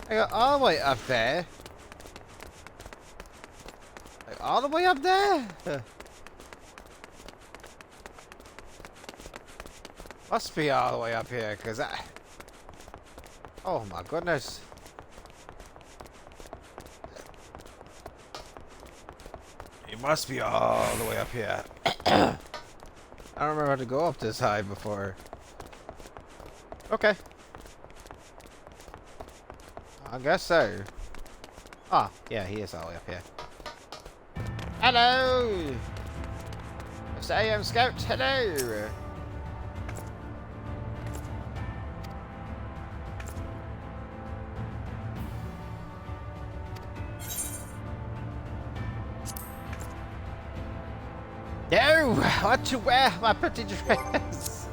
I got all the way up there. Like, all the way up there? Must be all the way up here, because I... Oh my goodness. It must be all the way up here. I don't remember how to go up this high before. Okay. I guess so. Ah, yeah, he is all the way up here. Hello! Mr. AM Scout, hello! No! I want to wear my pretty dress!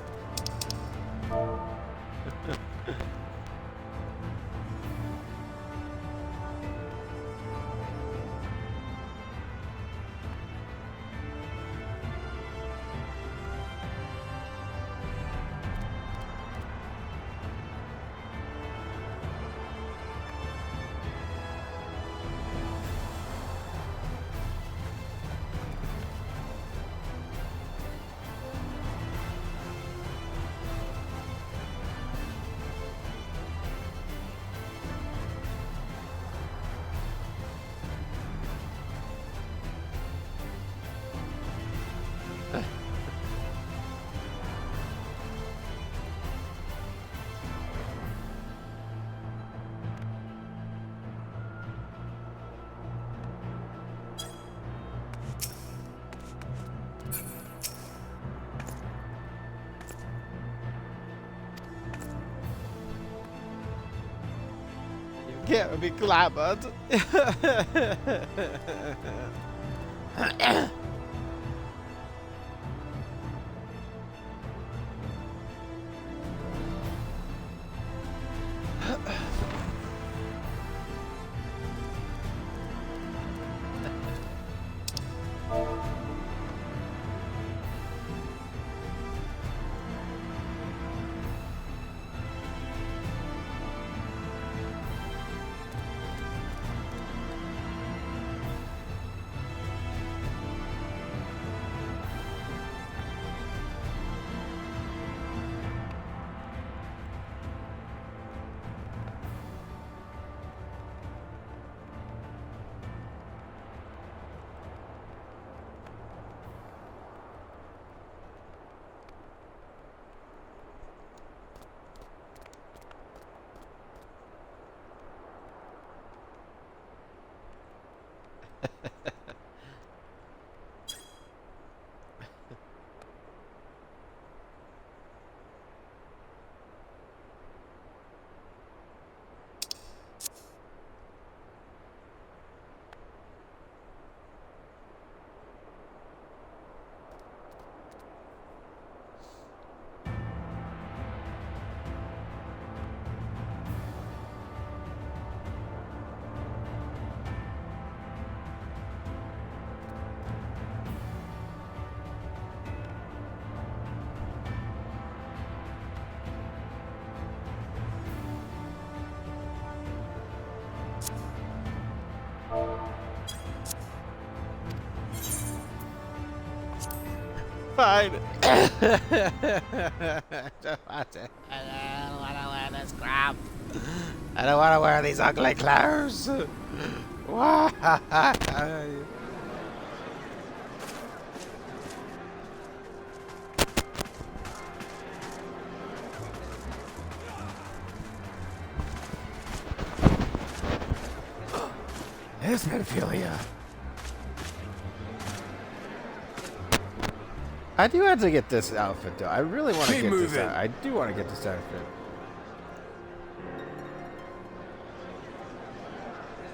Can't be clamoured. Fine. I don't want to wear this crap. I don't want to wear these ugly clothes. Why? There's pedophilia. I do have to get this outfit, though. I really want to get this out. I do want to get this outfit.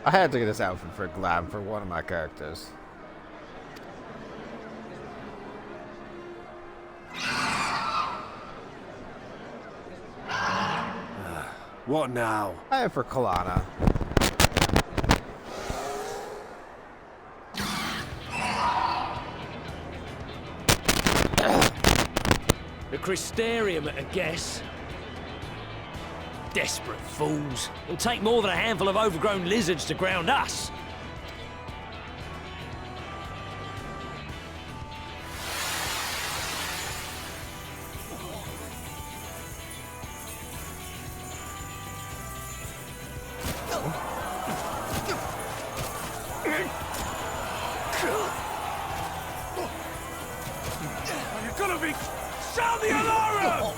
I had to get this outfit for glam for one of my characters. What now? I have for Kalana. The Crystarium, I guess. Desperate fools. It'll take more than a handful of overgrown lizards to ground us. You're gonna be... Sound the alarm!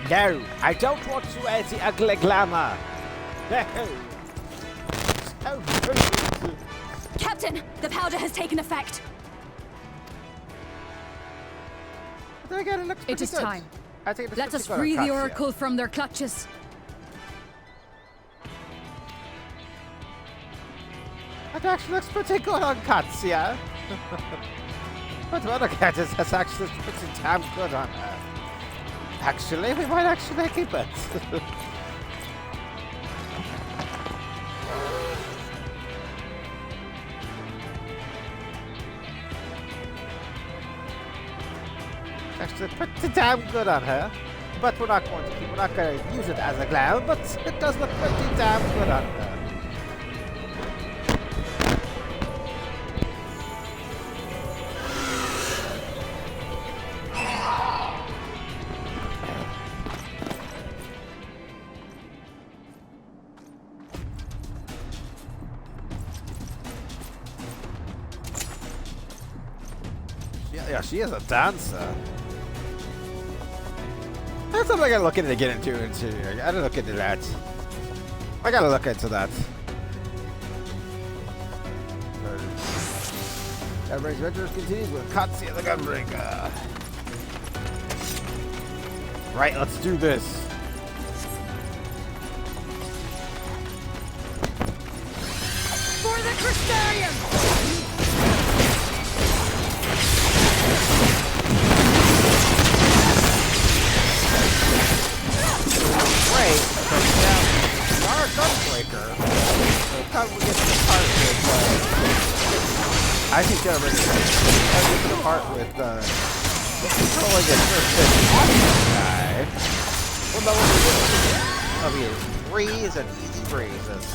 No, I don't want to wear the ugly glamour. No. So rude. Captain, the powder has taken effect. I think it looks It pretty is good. time. I think it looks Let us pretty free good on the Katsiya. Oracle from their clutches. That actually looks pretty good on Katsiya. But the other characters, that's actually pretty damn good on her. Actually, we might actually keep it. Actually, pretty damn good on her. But we're not going to keep. We're not going to use it as a glam. But it does look pretty damn good on her. Yeah, she is a dancer. That's something I gotta look into to get into. I gotta look into that. I gotta look into that. Gunbreaker's Adventures continues with Katsiya the Gunbreaker. Right, let's do this. For the Crystarium! Great, so now our Gunbreaker. So time we get to the part with I think Gunbreaker get to the part with controlling his first guy. What level is it? Freeze and easy freezes.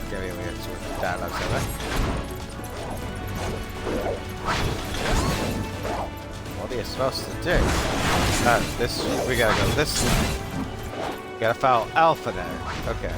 Okay, we have to switch dialogue, what are you supposed to do? This we gotta go this way. We gotta follow Alpha now. Okay.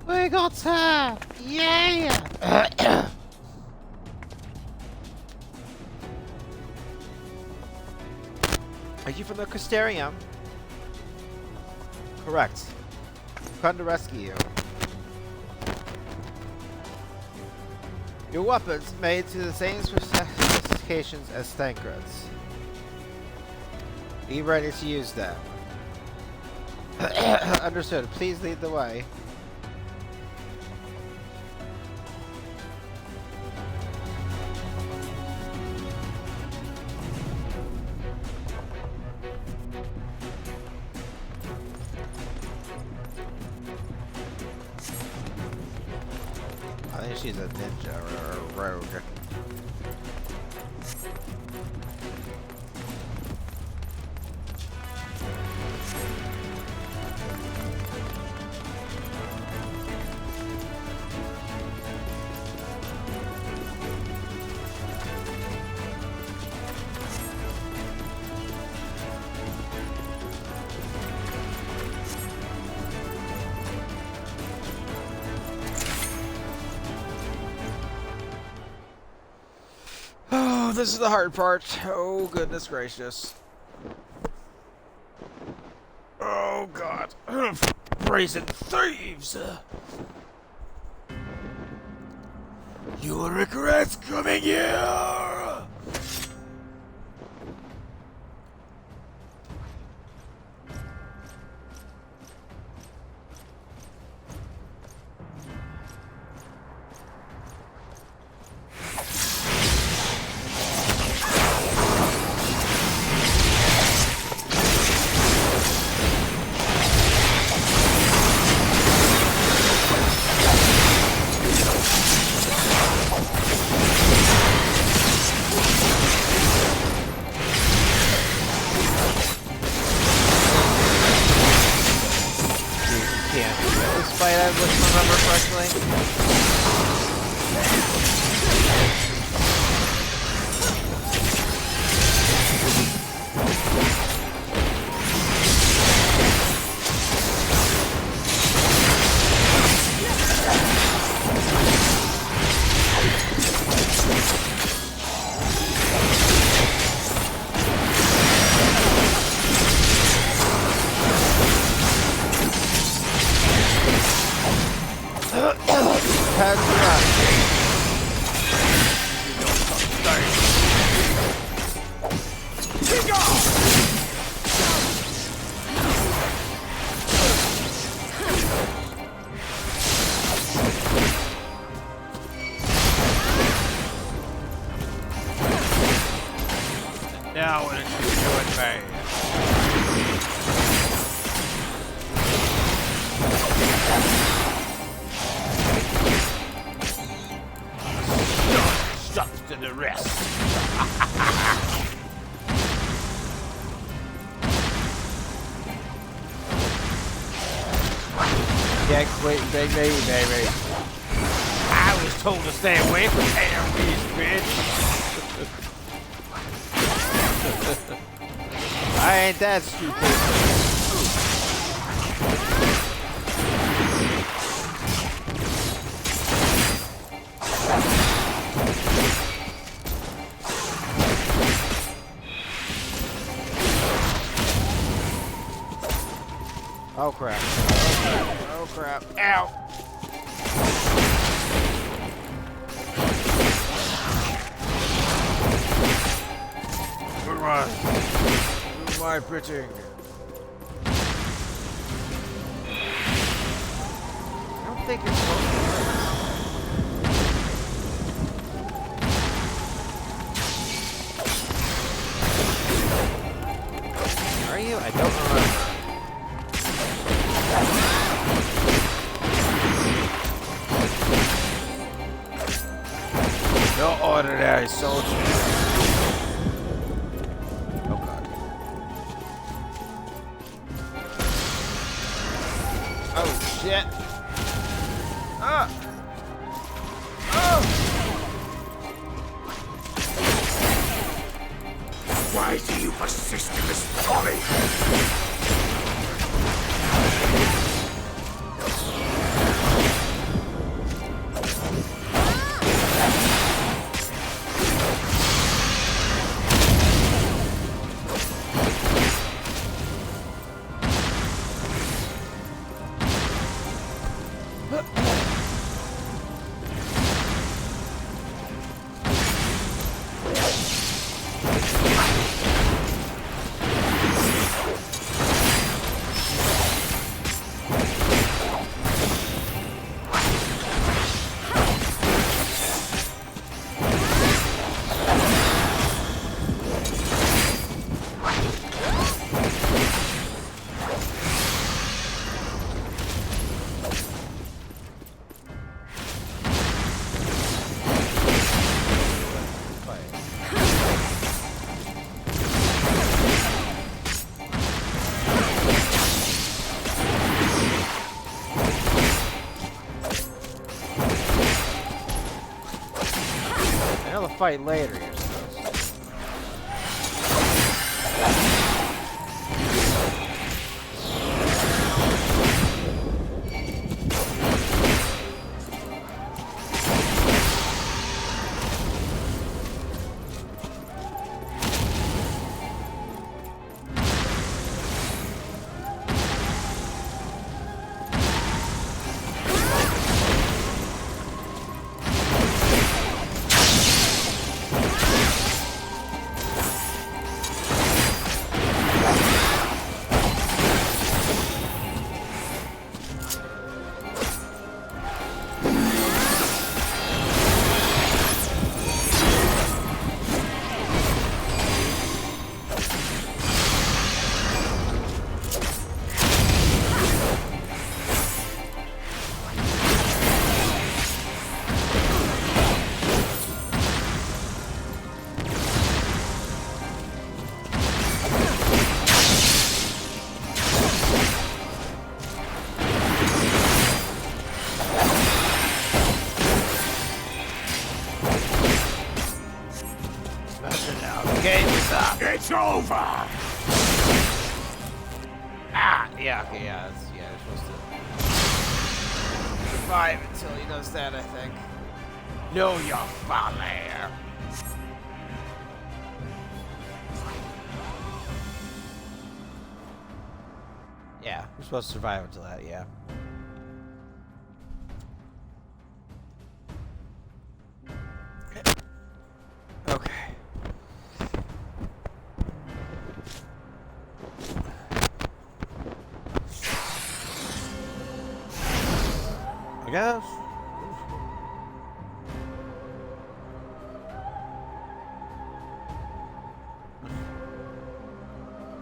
We got her! Yeah! Are you from the Crystarium? Correct. Come to rescue you. Your weapons made to the same specifications as Stankards. Be ready to use them. Understood. Please lead the way. I think she's a ninja or a rogue. this is the hard part. Oh, goodness gracious. Oh, God. Brazen thieves! You will regret coming here! Now what did you do with me? Stuff to the rest. Get quick, baby. I was told to stay away from enemies, bitch. I ain't that stupid. Oh crap. Oh crap. Ow! Run. Who am I pitching? I don't think it's Are you? I don't remember. No ordinary soldier. Shit. Ah. Oh. Why do you persist in this folly? Fight later. It's over! Ah, yeah, okay, yeah, you're supposed to survive until he does that, I think. Know your folly. Yeah, you're supposed to survive until that, yeah. Okay. I guess.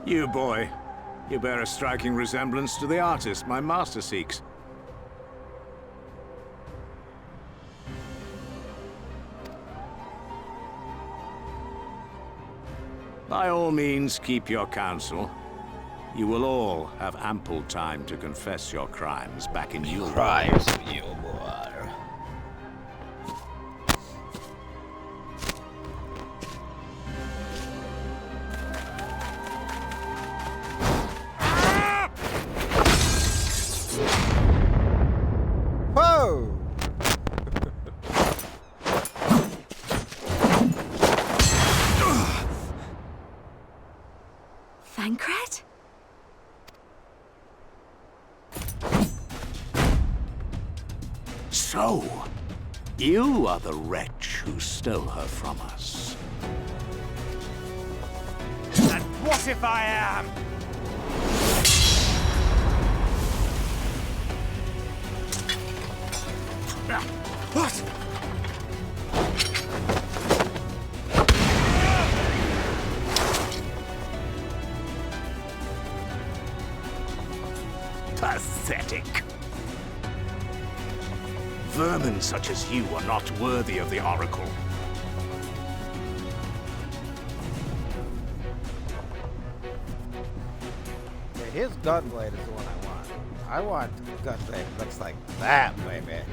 You boy, you bear a striking resemblance to the artist my master seeks. By all means, keep your counsel. You will all have ample time to confess your crimes back in Yule. Crimes of Yulmore. Whoa! Thancred? So, you are the wretch who stole her from us. And what if I am? What? Pathetic. Vermin such as you are not worthy of the Oracle. Okay, his gunblade is the one I want. I want gunblade that looks like that, baby.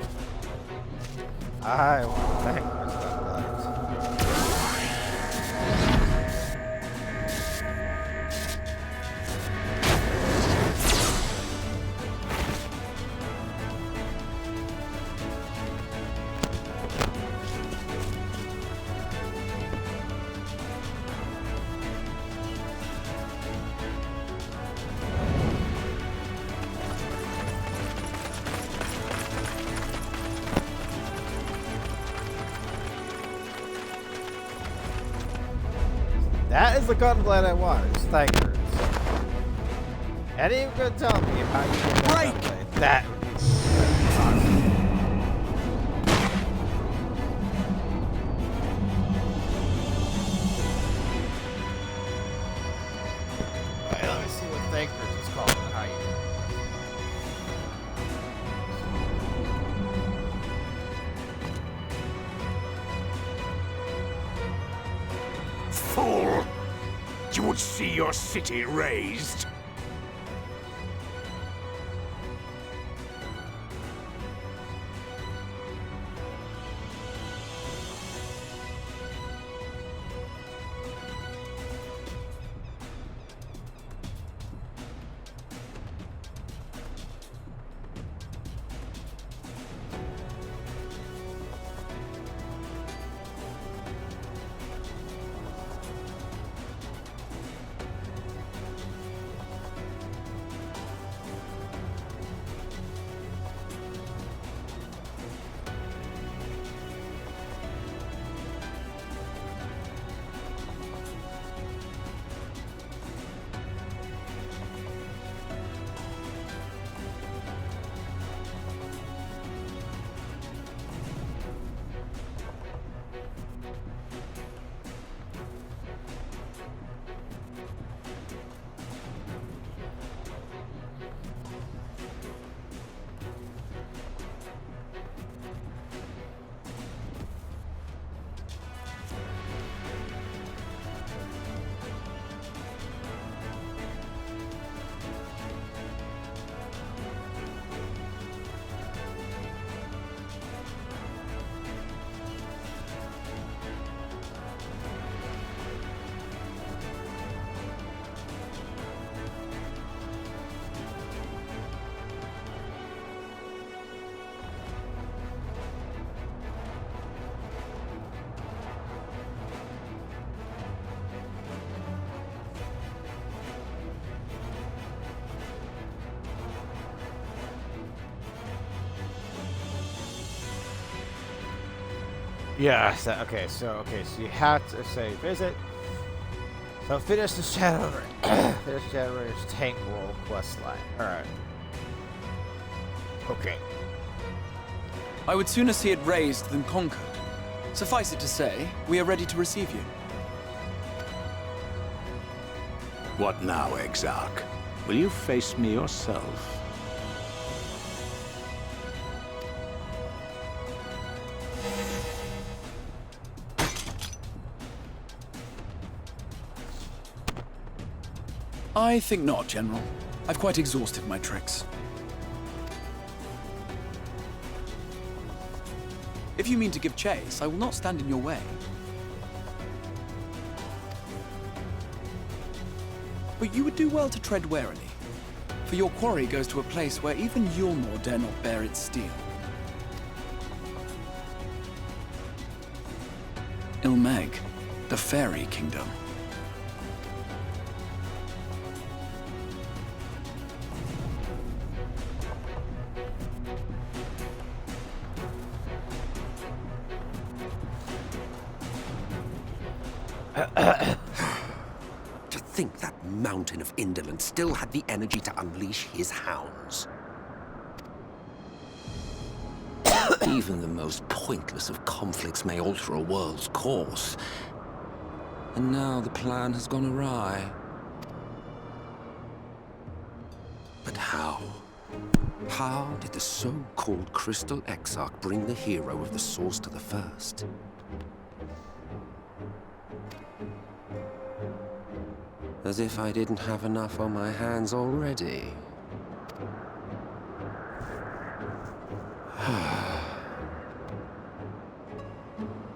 I want Thancred's gunblade. That is the gunblade I want. It's Thancred's. And you could tell me how you get that gunblade. That would be Alright, let me see what Thancred's is called and how you do it. Fool! You would see your city razed. Yeah, okay, so you had to say visit. So finish the Shadowbringers tank roll quest line. Alright. Okay. I would sooner see it razed than conquered. Suffice it to say, we are ready to receive you. What now, Exarch? Will you face me yourself? I think not, General. I've quite exhausted my tricks. If you mean to give chase, I will not stand in your way. But you would do well to tread warily, for your quarry goes to a place where even Yulmore dare not bear its steel. Ilmeg, the Fairy Kingdom. To think that mountain of indolence still had the energy to unleash his hounds. Even the most pointless of conflicts may alter a world's course. And now the plan has gone awry. But how? How did the so-called Crystal Exarch bring the hero of the Source to the First? As if I didn't have enough on my hands already.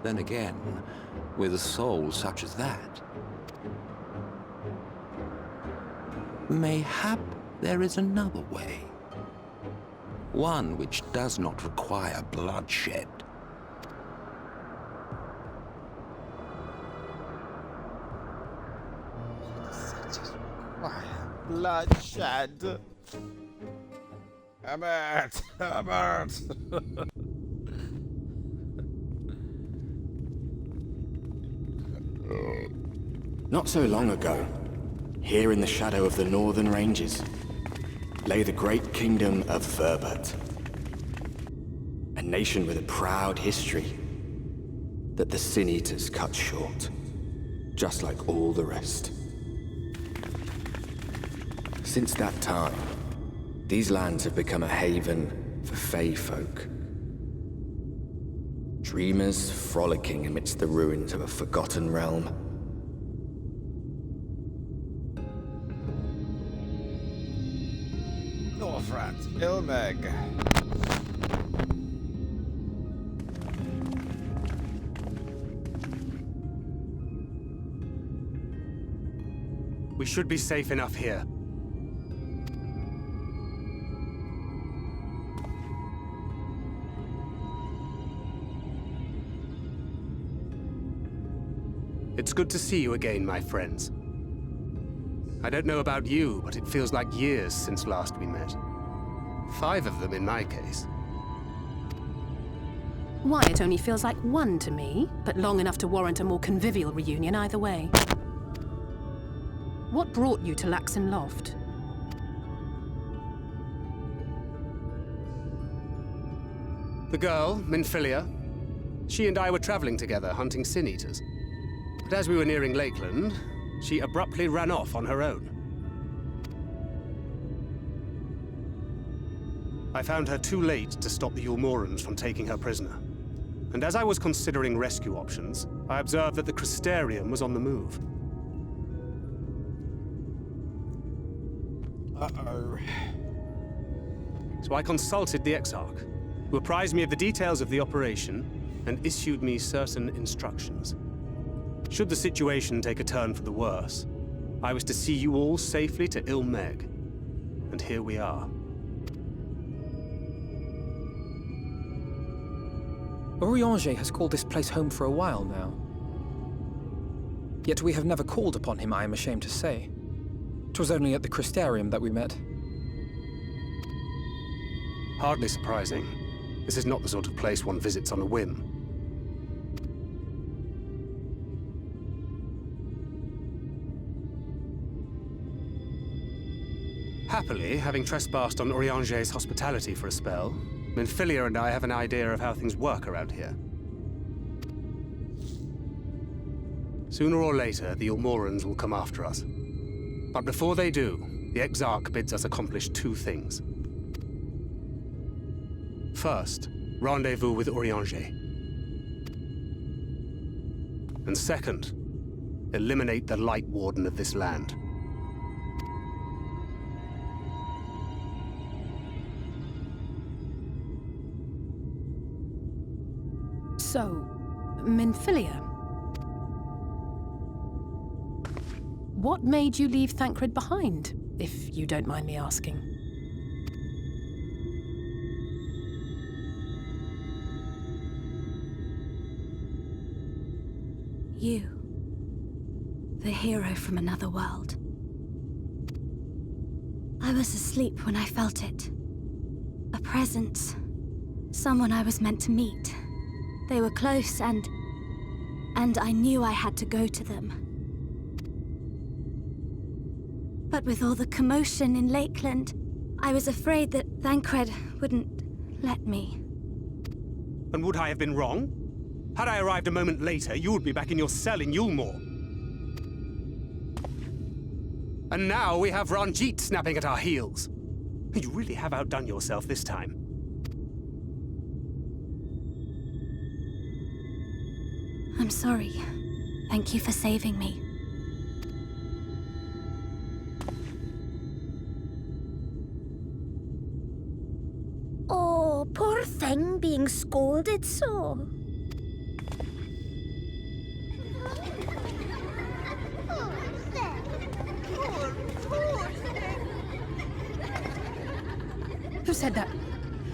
Then again, with a soul such as that, mayhap there is another way. One which does not require bloodshed. Bloodshed. Abbott! Abbott! Not so long ago, here in the shadow of the northern ranges, lay the great kingdom of Verbert. A nation with a proud history that the Sin Eaters cut short, just like all the rest. Since that time, these lands have become a haven for Fey folk. Dreamers frolicking amidst the ruins of a forgotten realm. Northrend, Ilmeg. We should be safe enough here. It's good to see you again, my friends. I don't know about you, but it feels like years since last we met. 5 of them in my case. Why, it only feels like 1 to me, but long enough to warrant a more convivial reunion either way. What brought you to Laxon Loft? The girl, Minfilia, she and I were traveling together, hunting Sin Eaters. But as we were nearing Lakeland, she abruptly ran off on her own. I found her too late to stop the Yulmorans from taking her prisoner. And as I was considering rescue options, I observed that the Crystarium was on the move. Uh-oh. So I consulted the Exarch, who apprised me of the details of the operation and issued me certain instructions. Should the situation take a turn for the worse, I was to see you all safely to Ilmeg. And here we are. Urianger has called this place home for a while now. Yet we have never called upon him, I am ashamed to say. 'Twas only at the Crystarium that we met. Hardly surprising. This is not the sort of place one visits on a whim. Happily, having trespassed on Urianger's hospitality for a spell, Minfilia and I have an idea of how things work around here. Sooner or later, the Ulmorans will come after us. But before they do, the Exarch bids us accomplish two things. First, rendezvous with Urianger. And second, eliminate the Light Warden of this land. So, Minfilia. What made you leave Thancred behind, if you don't mind me asking? You. The hero from another world. I was asleep when I felt it. A presence. Someone I was meant to meet. They were close, and I knew I had to go to them. But with all the commotion in Lakeland, I was afraid that Thancred wouldn't let me. And would I have been wrong? Had I arrived a moment later, you would be back in your cell in Yulmore. And now we have Ranjit snapping at our heels. You really have outdone yourself this time. I'm sorry. Thank you for saving me. Oh, poor thing being scolded so. Who said that?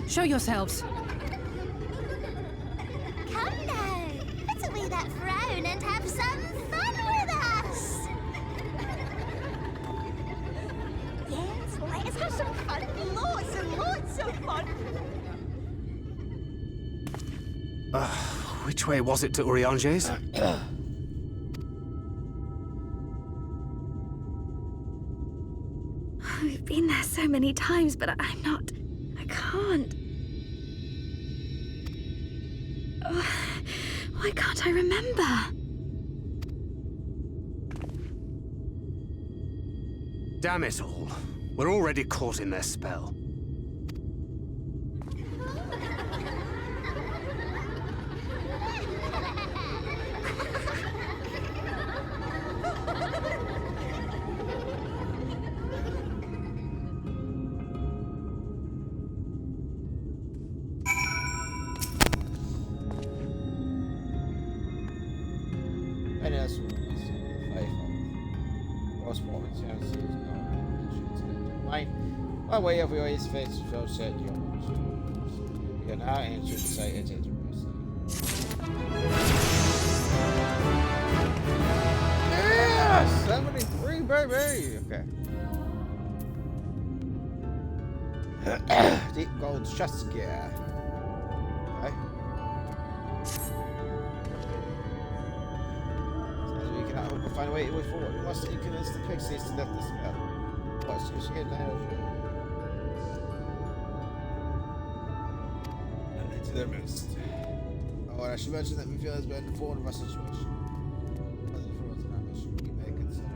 Show yourselves. Come now, put away that frown and have some fun with us. Yes, let us have some fun. Lots and lots of fun. Which way was it to Urianger's? We've been there so many times, but I can't. Oh, why can't I remember? Damn it all. We're already caught in their spell. By way of your his face, so said you. We are now entering the site at Yeah! 73, baby! Okay. Deep gold chest gear. Okay. As we cannot hope to find a way forward, we must convince the pixies to let this spell. What's your skin now? Their midst. Oh, and I should mention that we feel has been informed of our situation. As for us in our mission, we may consider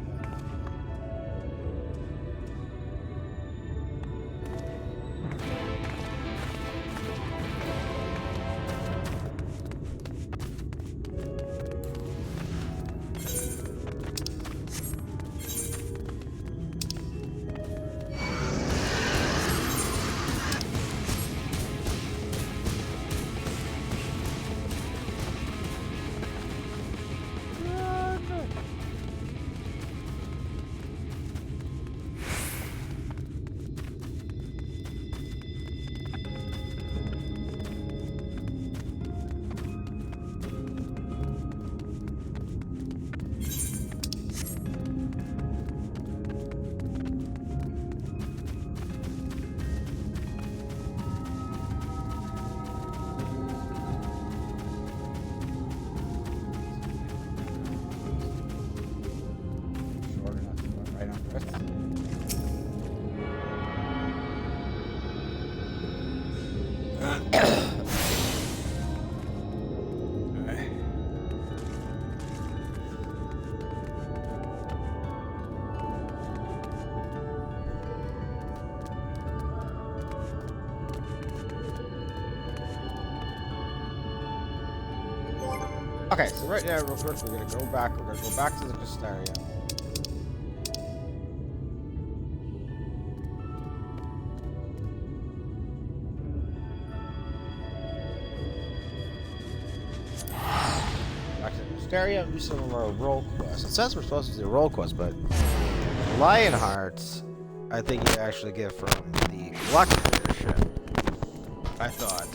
Okay, so right now, real quick, we're gonna go back. We're gonna go back to the Katsiya. Back to the Katsiya and do some of our role quests. It says we're supposed to do role quests, but Lionheart, I think you actually get from the Gunbreaker ship. I thought.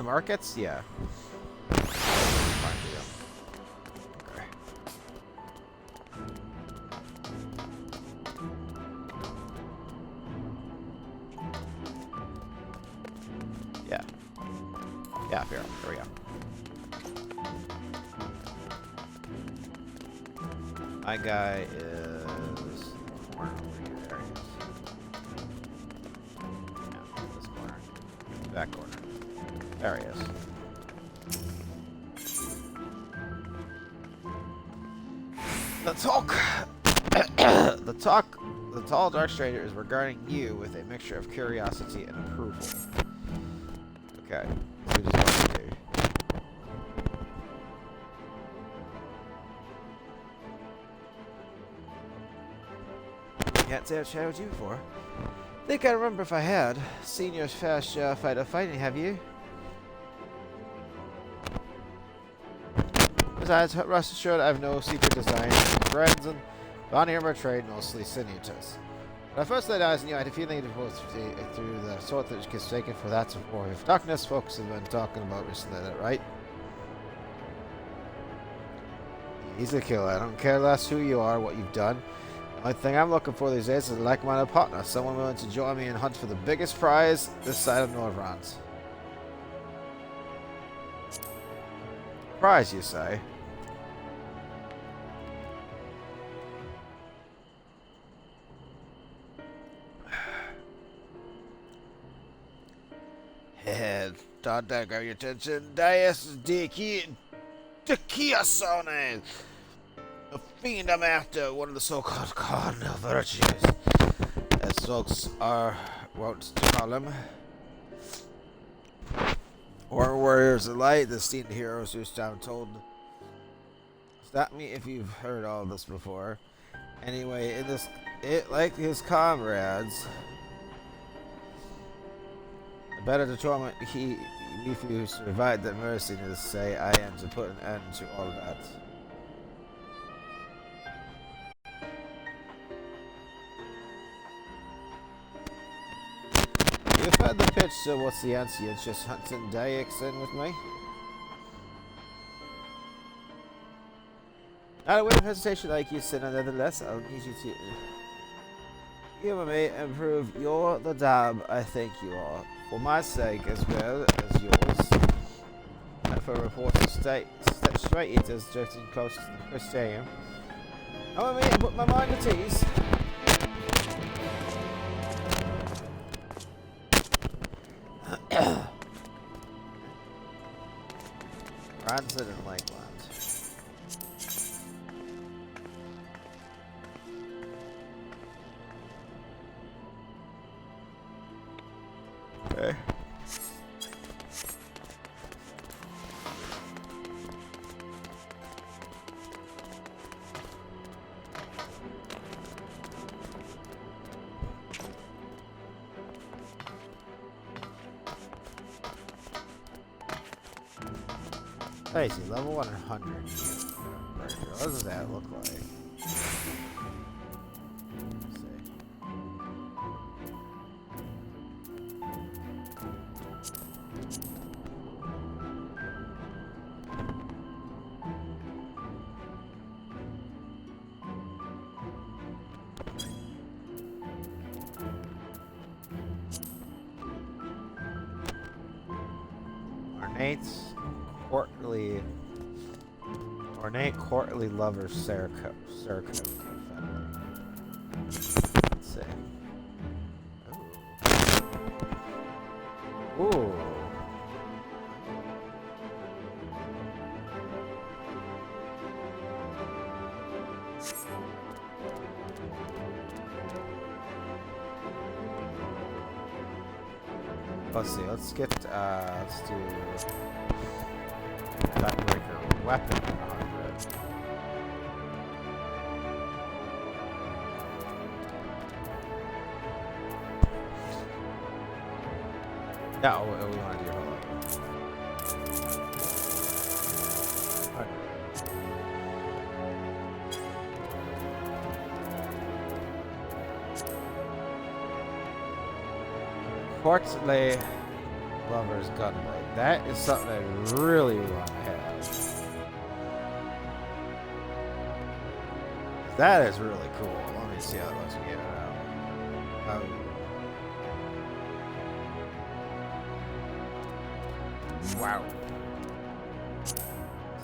Markets? Yeah. Yeah. Yeah, here we go. My guy is... Where there he is. Yeah, this corner. That corner. There he is. The tall dark stranger is regarding you with a mixture of curiosity and approval. Okay, so just what to do. Can't say I've shadowed you before. Think I remember if I had. Seen your fair share of fighting, have you? Besides, rest assured I have no secret designs and friends, and bounty armor trade mostly Sinutus. When I first laid eyes on you, I had a feeling it was through the sort that gets taken for that of warrior of darkness folks have been talking about recently, that right? He's a killer. I don't care less who you are, what you've done. The only thing I'm looking for these days is a like-minded partner, someone willing to join me and hunt for the biggest prize this side of Norvrand. Prize, you say? Don't grab your attention. Dias Dekiasone. The fiend I'm after, one of the so-called cardinal virtues, as folks are wont to call them. Or warriors of light, the esteemed heroes whose time told. Stop me if you've heard all this before. Anyway, like his comrades, better to torment if you survive that mercy to say I am to put an end to all that. You've heard the pitch, so what's the answer? You're just hunting Daix in with me? Not a way of hesitation like you said, nevertheless, I'll need you to humor me and prove you're the dab I think you are. For my sake as well as yours. And for reports of straight eaters drifting close to the Christian. Come with me and put my mind at ease. Rancid and Lakeland. Okay. Crazy, level 100. What does that look like? ornate courtly lover Serco. Let's see. Ooh. Let's see, let's do Gunbreaker weapon 100. Yeah, we want to do hold on. Quartzley Lover's Gunblade. That is something I really want to have. That is really cool. Let me see how it looks when we get it out. Wow.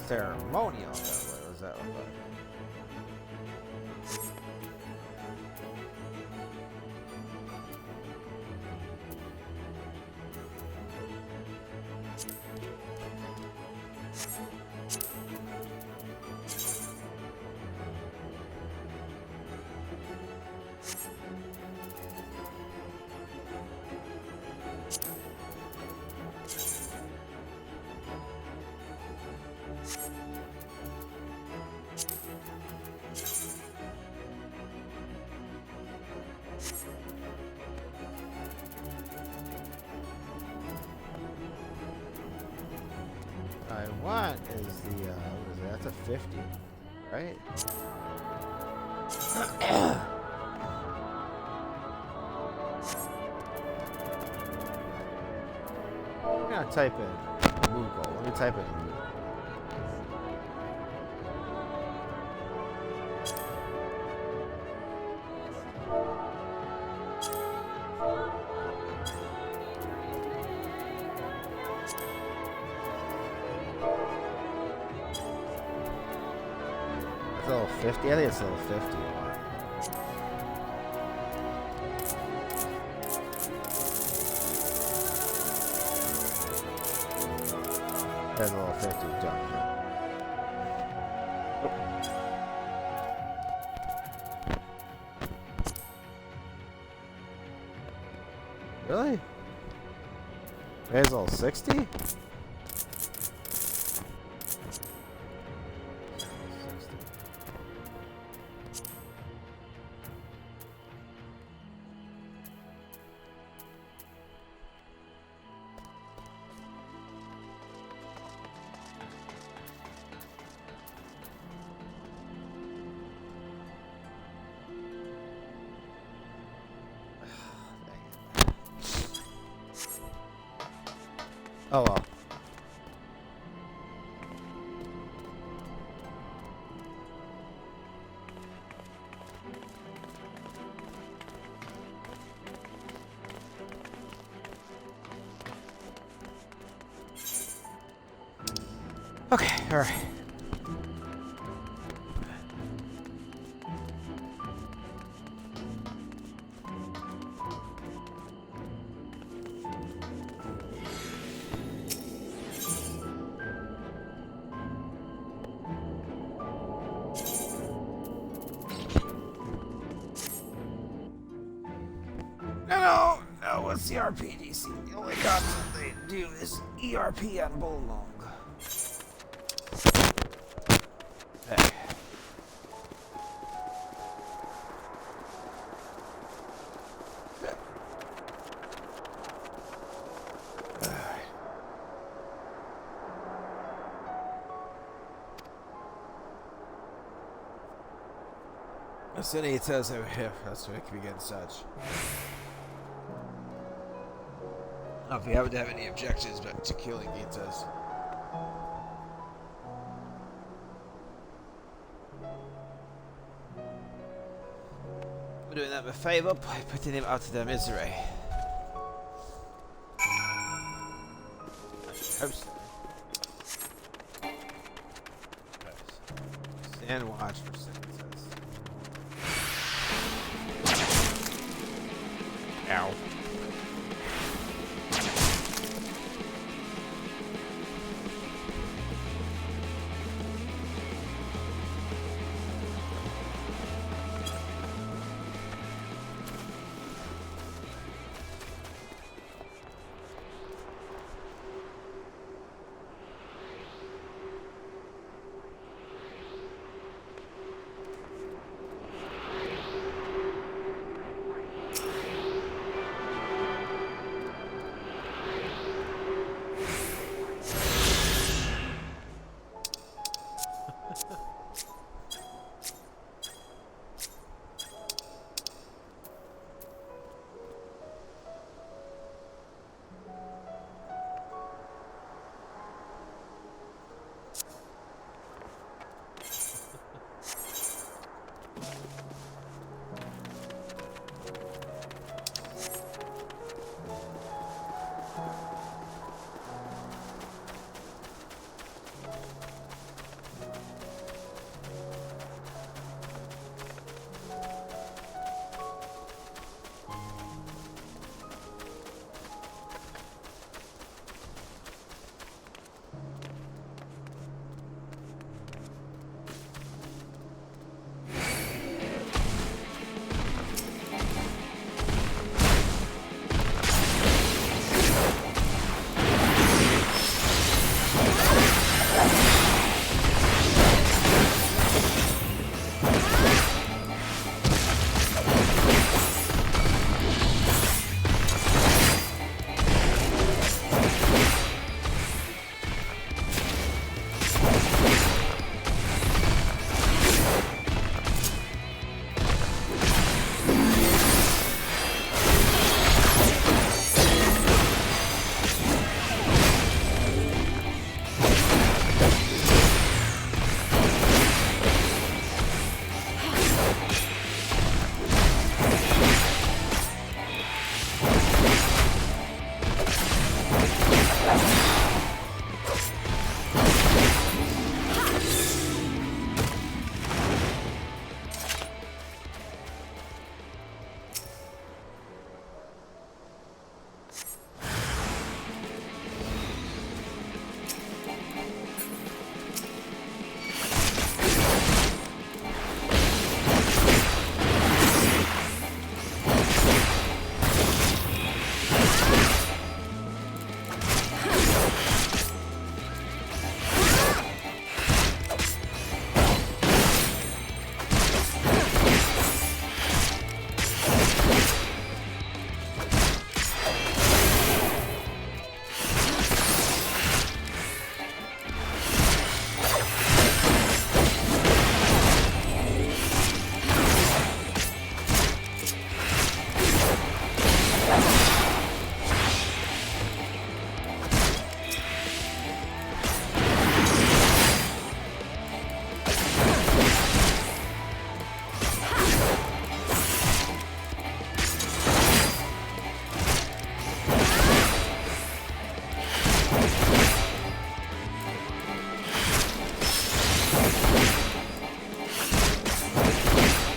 Ceremonial Gunblade. What does that look like? I want is the, what is that? That's a 50, right? I'm gonna type in Google. Let me type in Google. It's a little 50. I think it's a little 50. There's a little 50 jump. Really? There's a little 60? Oh well. Okay, all right. No, what's the RPDC? The only content they do is ERP on Bullong. Hey. As it says over here, that's where it can begin such. If we happen to have any objections but to killing Gitas. We're doing them a favor by putting him out of their misery. I hope so. And watch for sentences. Ow.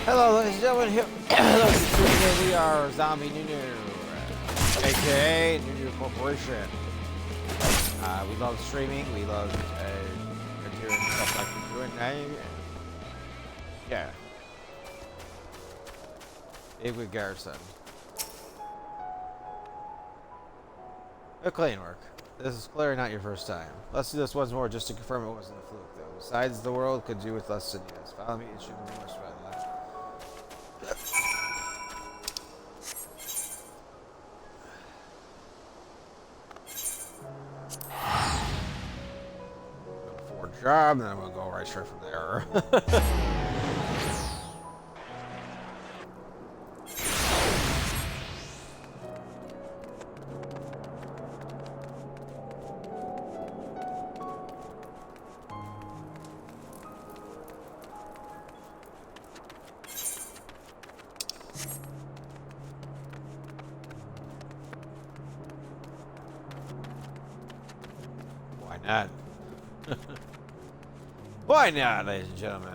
Hello, ladies and gentlemen. Here we are Zombie Nunu, aka Nunu Corporation. We love streaming. We love doing stuff like we're doing now. Yeah. Bigwig Garrison. A clean work. This is clearly not your first time. Let's do this once more just to confirm it wasn't a fluke, though. Besides, the world could do with less than yes. Follow me, it shouldn't be much rather. Job, then I'm gonna go right straight from there. Why not? Why not, ladies and gentlemen?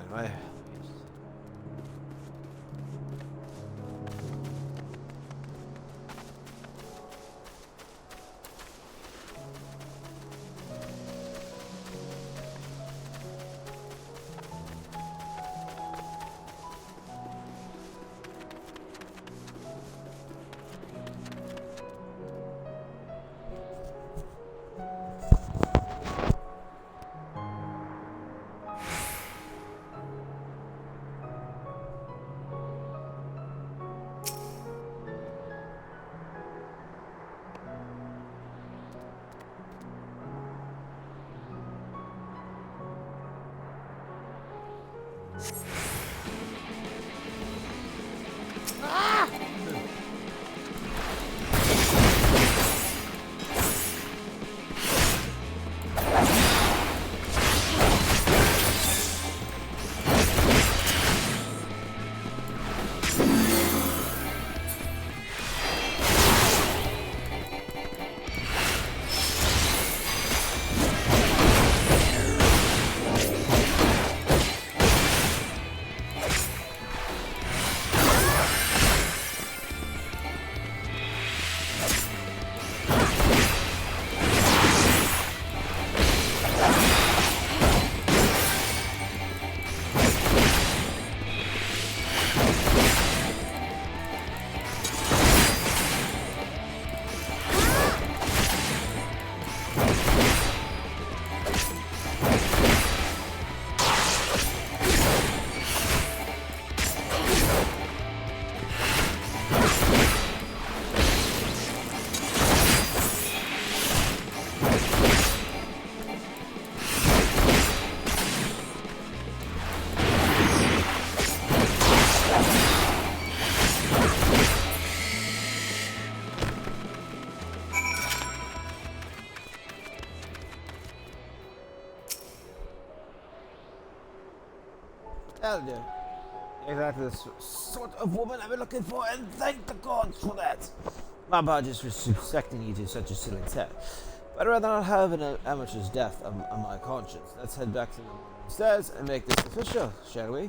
That'll do. Exactly the sort of woman I've been looking for, and thank the gods for that. My apologies for subjecting you to such a silly test, but I'd rather not have an amateur's death on my conscience. Let's head back to the stairs and make this official, shall we?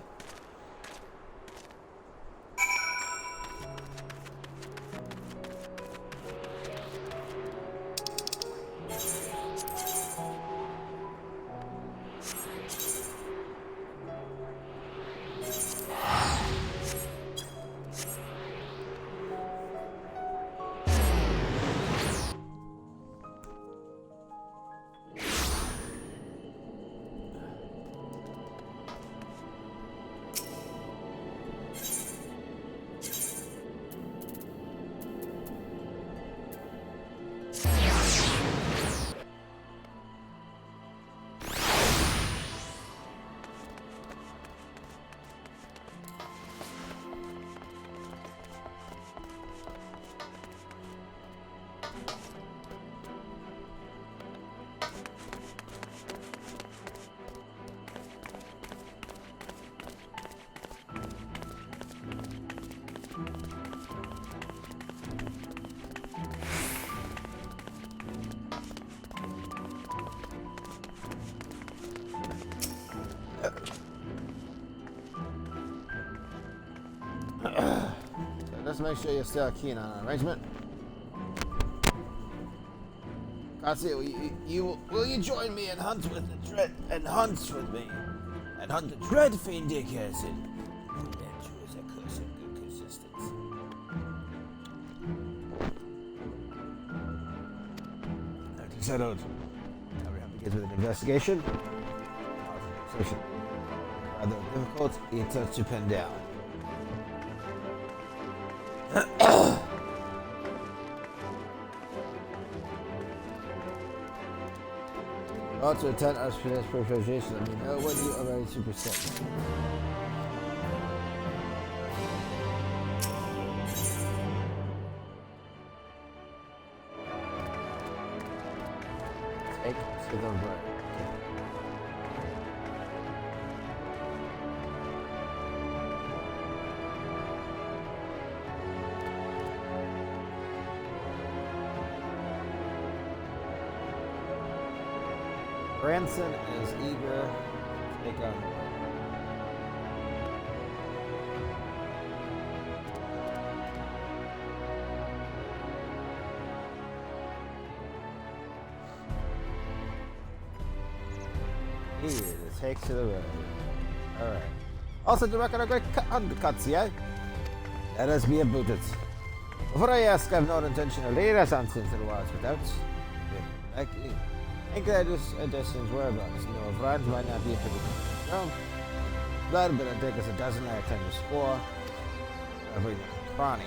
Let's make sure you're still keen on an arrangement. Katsiya, will you join me and hunt with the dread and hunt with me and hunt the dread fiend Dick Acid? That shows a curse of good consistency. Everything settled. Now we have to get with an investigation. Rather difficult, it's to pin down. Also attend our special preparation. Let me know when you are ready to proceed. Take to the right. Branson is eager Take it takes to the road. Alright. Also to record a great Katsiya. Let us be about it. Before I ask, I've no intention of leading us on since it was without. Likely. Incredus distance whereabouts. No, Vrans might not be a pretty no. Blood, but it'll take us a dozen lifetimes to score. Every crawny.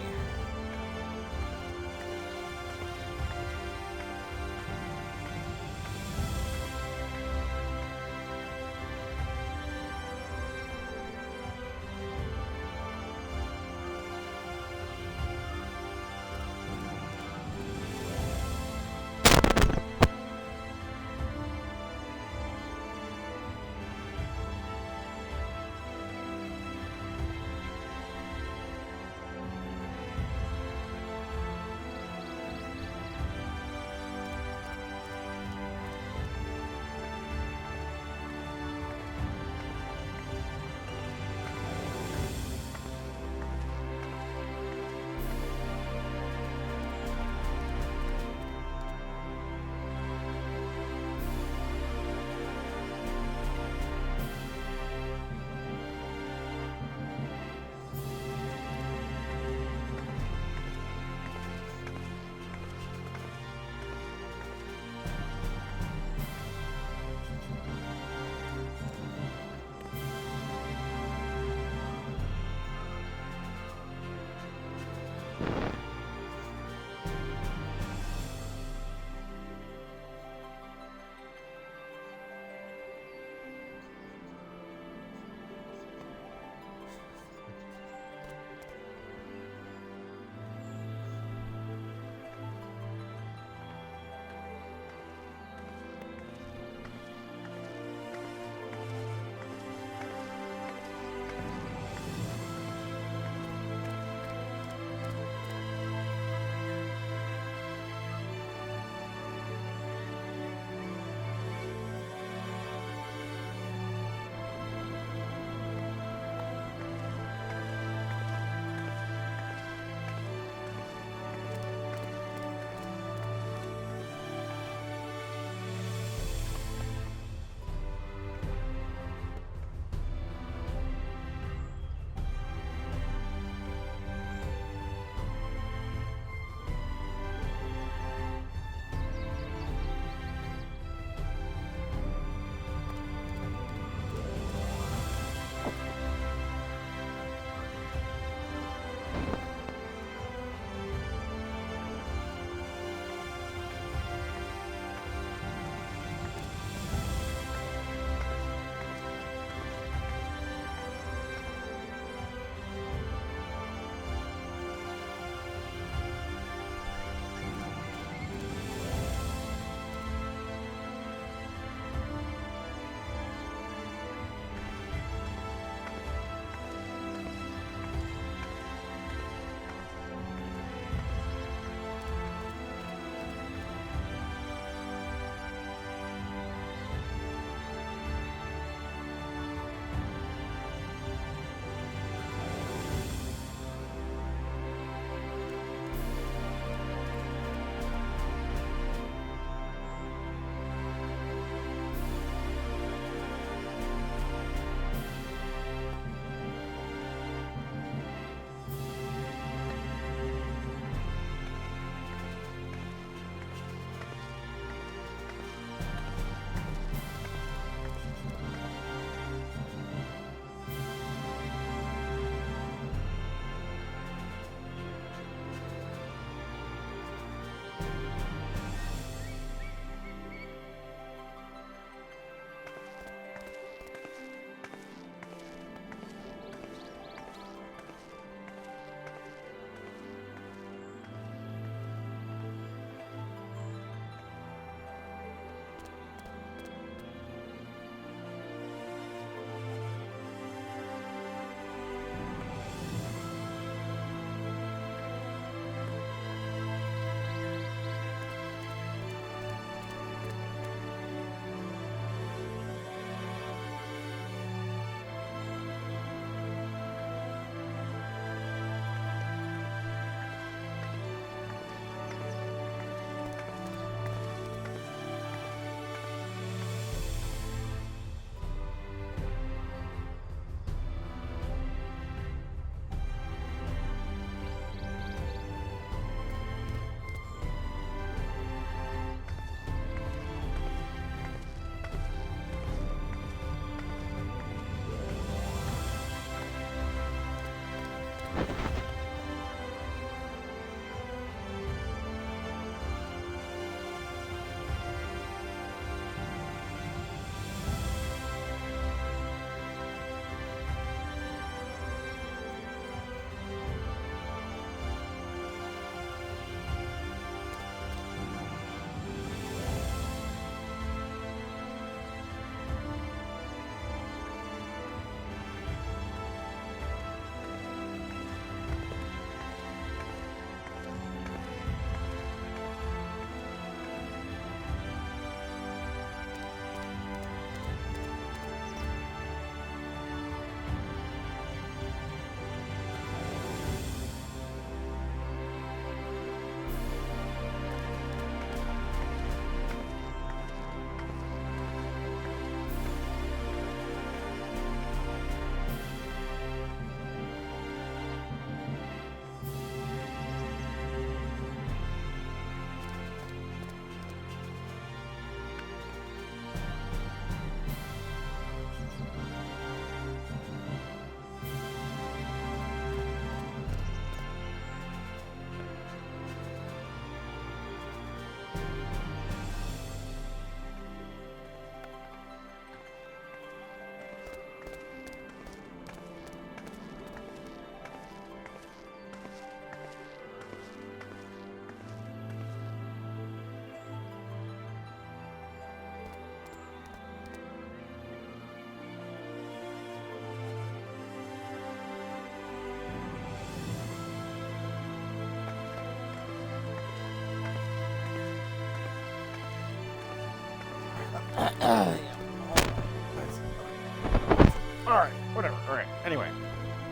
Alright, whatever. Alright, anyway.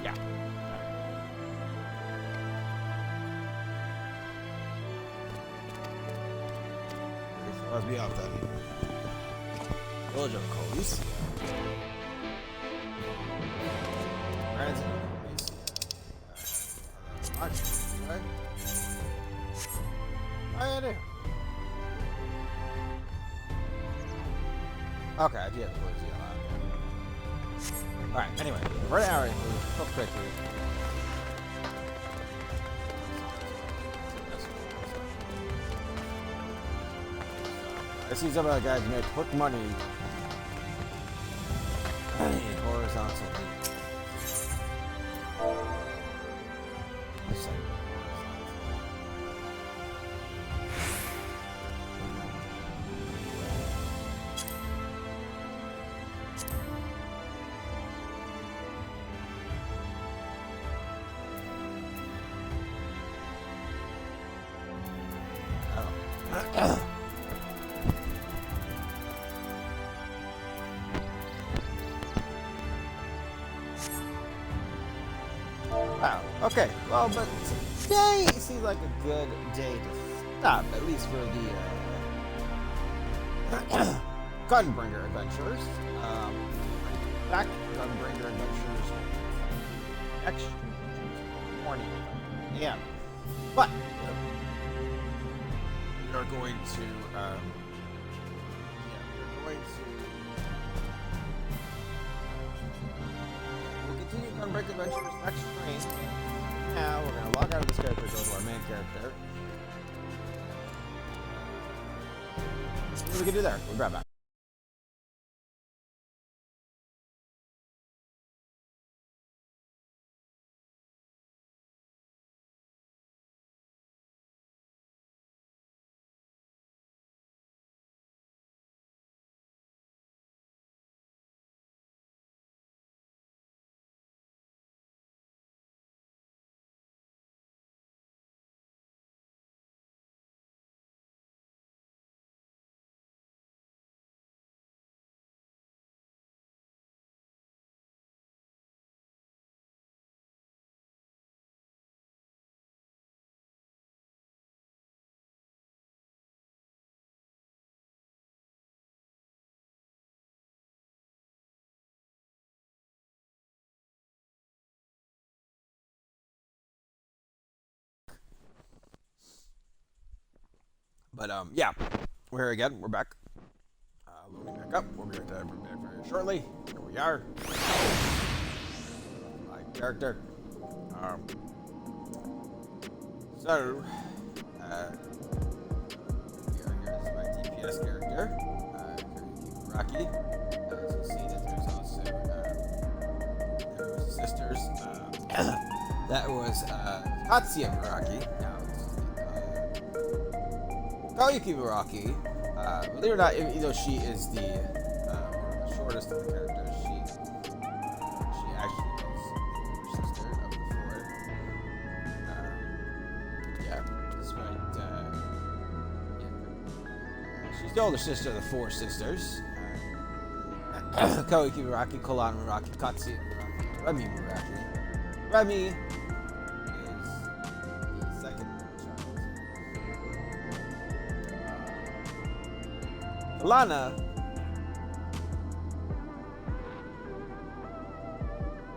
Yeah. Let's be off then. Village of Katsiya. Friends and enemies. Right? I do. Okay, I do have to close the alright, anyway, right now, real quickly. I see some of the guys make quick money horizontally. Wow. Okay. Well, but today seems like a good day to stop, at least for the Gunbreaker adventures. Back Gunbreaker adventures next morning. Yeah. But we are going to we'll continue Gunbreaker adventures next stream. Now we're gonna log out of this character, go to our main character. See what we can do there. We'll grab that. But yeah, we're here again. We're back. Loading back up. We'll be back very shortly. Here we are. My character. So, here's my DPS character. Rocky. As you've seen it, there's also there was sisters. That was Katsiya Rocky. Katsiya Rocky, believe it or not, even though she is the shortest of the characters, she actually is the sister of the four. Yeah, despite she's the older sister of the four sisters. Katsiya Muraki, Kolan Muraki, Katsiya Muraki, Remy Muraki. Remy is the second child. Lana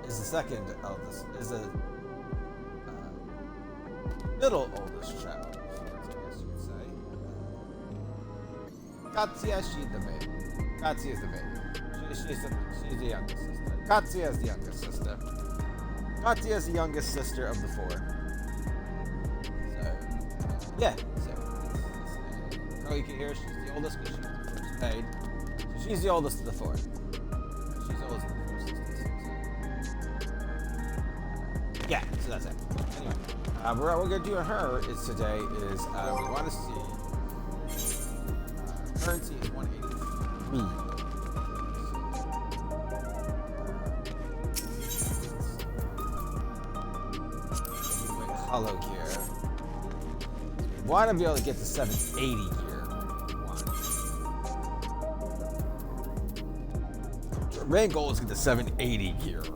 is the second eldest, is the middle oldest child, I guess you would say. Katsiya, she's the baby. Katsiya is the baby. She's the youngest sister. Katsiya is the youngest sister. Katsiya is the youngest sister of the four. So, yeah. So, Koiki here, she's the oldest because she was the first paid. So she's the oldest of the four. She's the oldest of the four sisters. So. Yeah, so that's it. Anyway, what we're going to do on her is today is we want to see currency is 183. Hollow gear. We want to be able to get to 780 gear. main goal is to get the 780 gear. So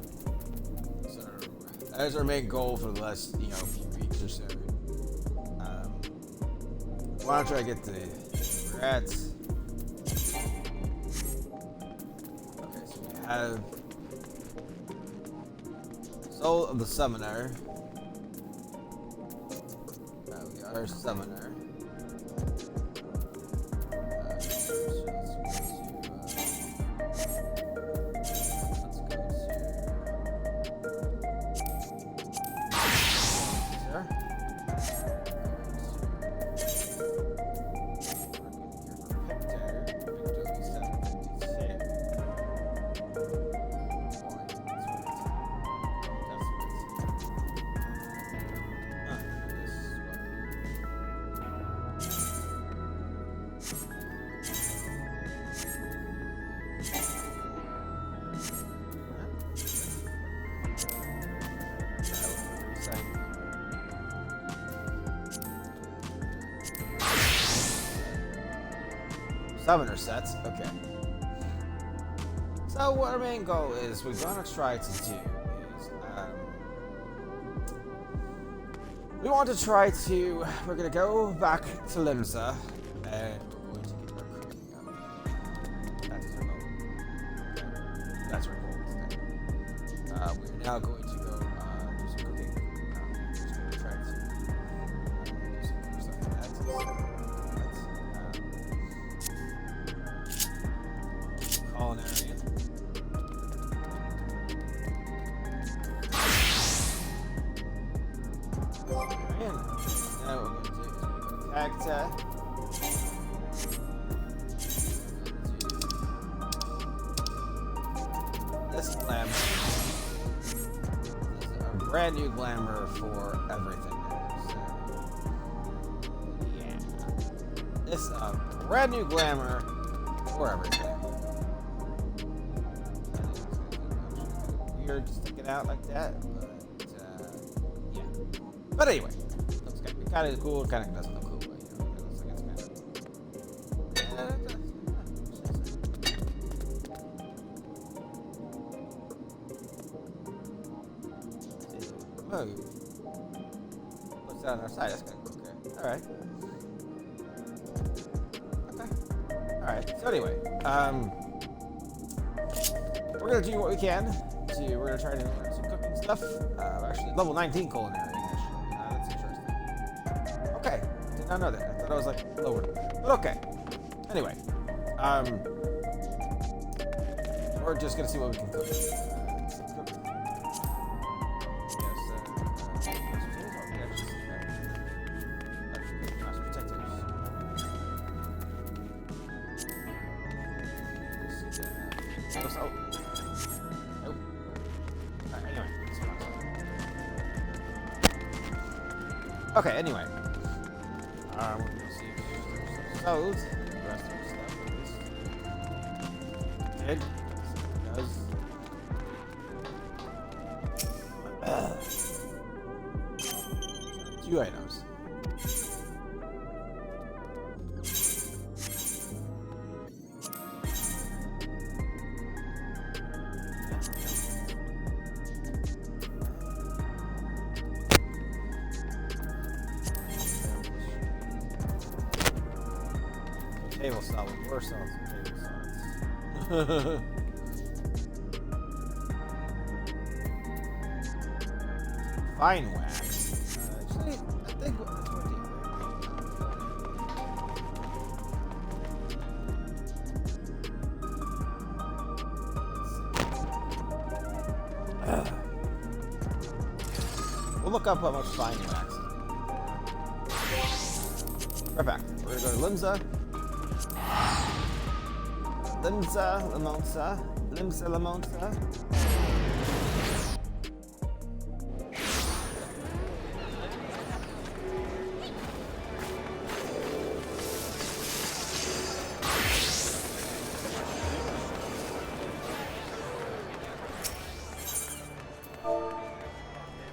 that is our main goal for the last, few weeks or so. Want to try to get the rats. Okay, so we have Soul of the Summoner. We got our Summoner. Summoner sets, okay. So what our main goal is, we're gonna try to do is, we're gonna go back to Limsa, and we're going to get our cooking up. That is our goal. Okay. That's our goal today. We're now going to go do some cooking. We're just gonna try to do some more stuff like that. Culinarian. Now what we're going to do is we're going to Katsiya. This glamour. This is a brand new glamour for everything now. So, yeah. This is a brand new glamour for everything. Weird to stick it out like that, but yeah. But anyway, looks kind of cool. Kind of doesn't look cool, but it looks like it's kind of. Move. What's that on our side? That's kind of cool. Okay. All right. Okay. All right. So anyway, we're gonna do what we can. We're gonna try to learn some cooking stuff. Actually, level 19 culinary. That's interesting. Okay, did not know that. I thought I was like lower. But okay. Anyway, we're just gonna see what we can cook. Okay, anyway. We're gonna see if there's sold. The rest of the stuff at least. Did. 2 items. Table saw with worse table saws. Fine wax. Actually, I think that's what we'll look up how much fine wax is. Right back. We're gonna go to Limsa. Limsa.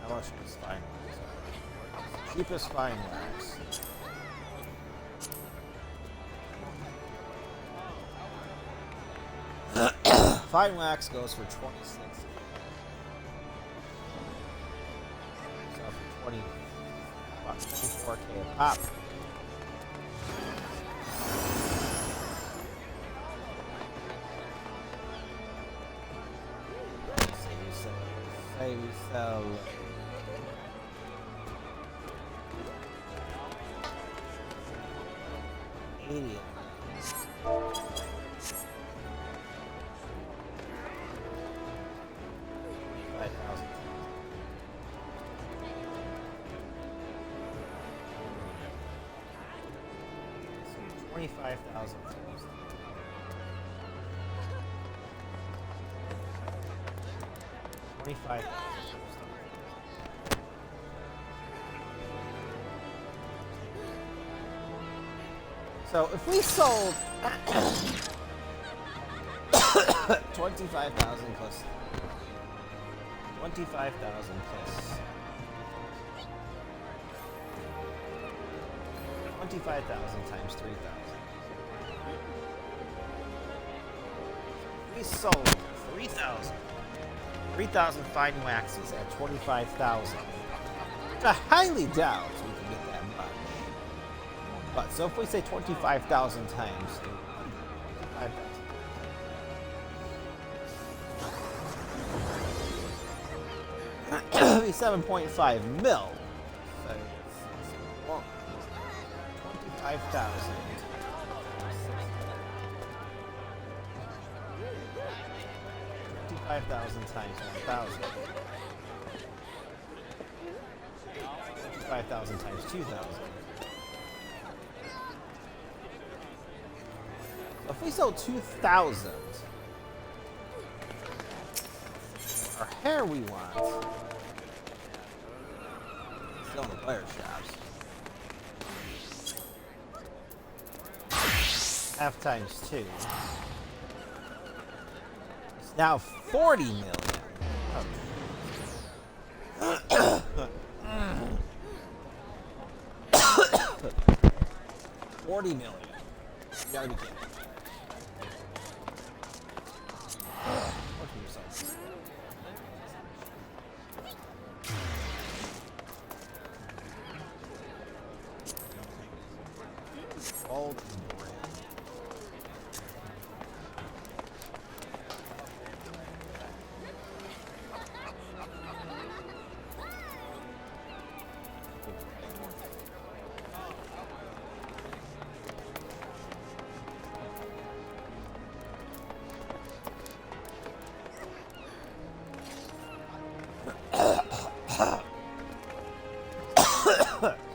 How much is fine wax? Cheapest fine wax. Fine wax goes for 26. So for 20, about 24k a pop. Say we sell 80. $25,000. So if we sold 25,000 plus 25,000 plus 25,000 times 3,000. We sold 3,000 fine waxes at 25,000. Which I highly doubt we can get that much. But so if we say 25,000 times 5,000. 7.5 mil. So it's 25,000. 25,000 times 1,000. 25,000 times 2,000. So if we sell 2,000, our hair we want. Still in the player shops. Half times 2. It's now 40 million. Oh. 40 million. You gotta be kidding. Gold and bread.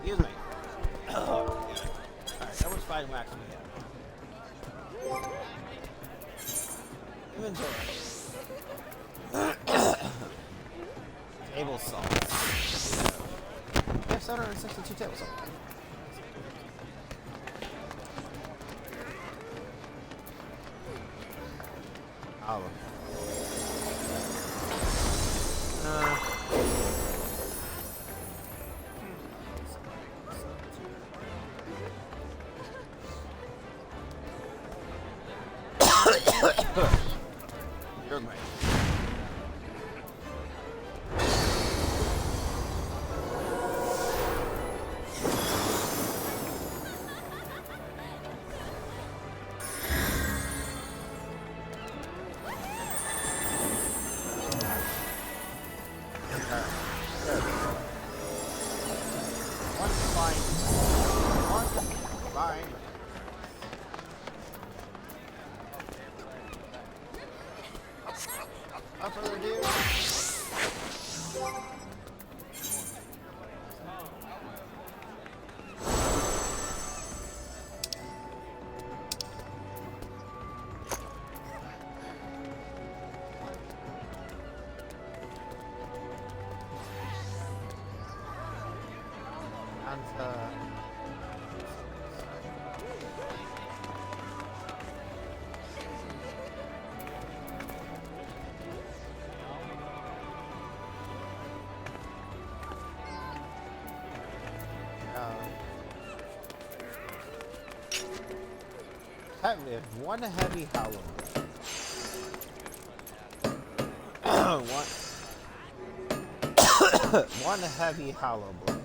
Excuse me. Alright, how much fine wax do we have? Inventory. Table salt. We have 762 table salt. Olive. You're great. Without further ado. We have one heavy hollow. One heavy hollow blade.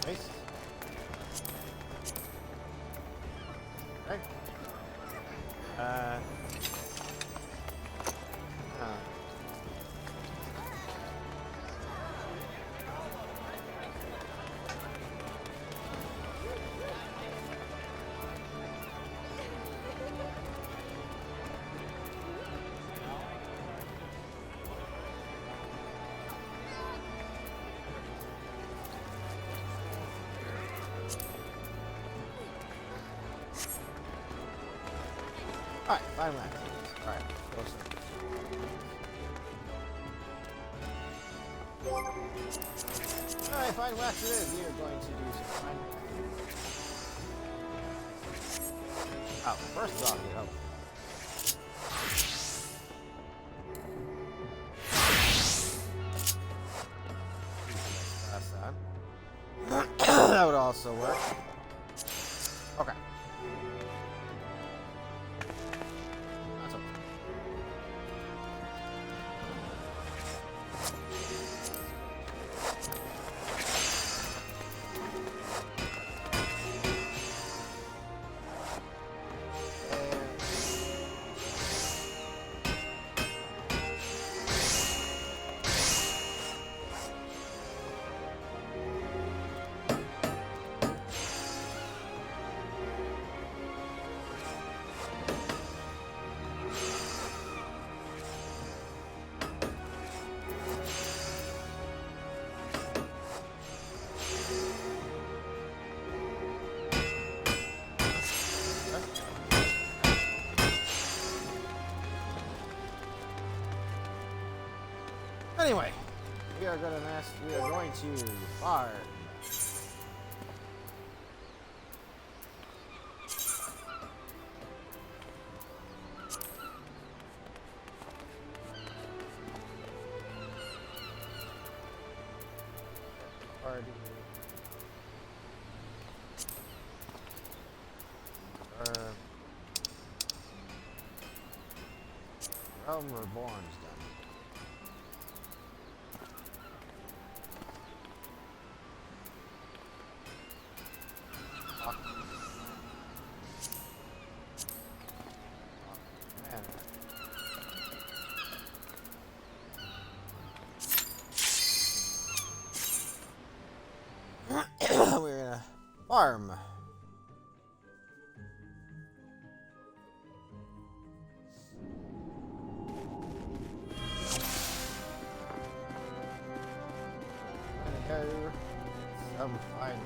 Nice. Okay. Alright, fine wax. Alright, closer. Alright, fine wax it is. We are going to do some fine wax. Oh, first off, you know. That's that. That would also work. Okay. Anyway, we are going to fire. Realm Reborn's done. We're gonna farm. Some fine.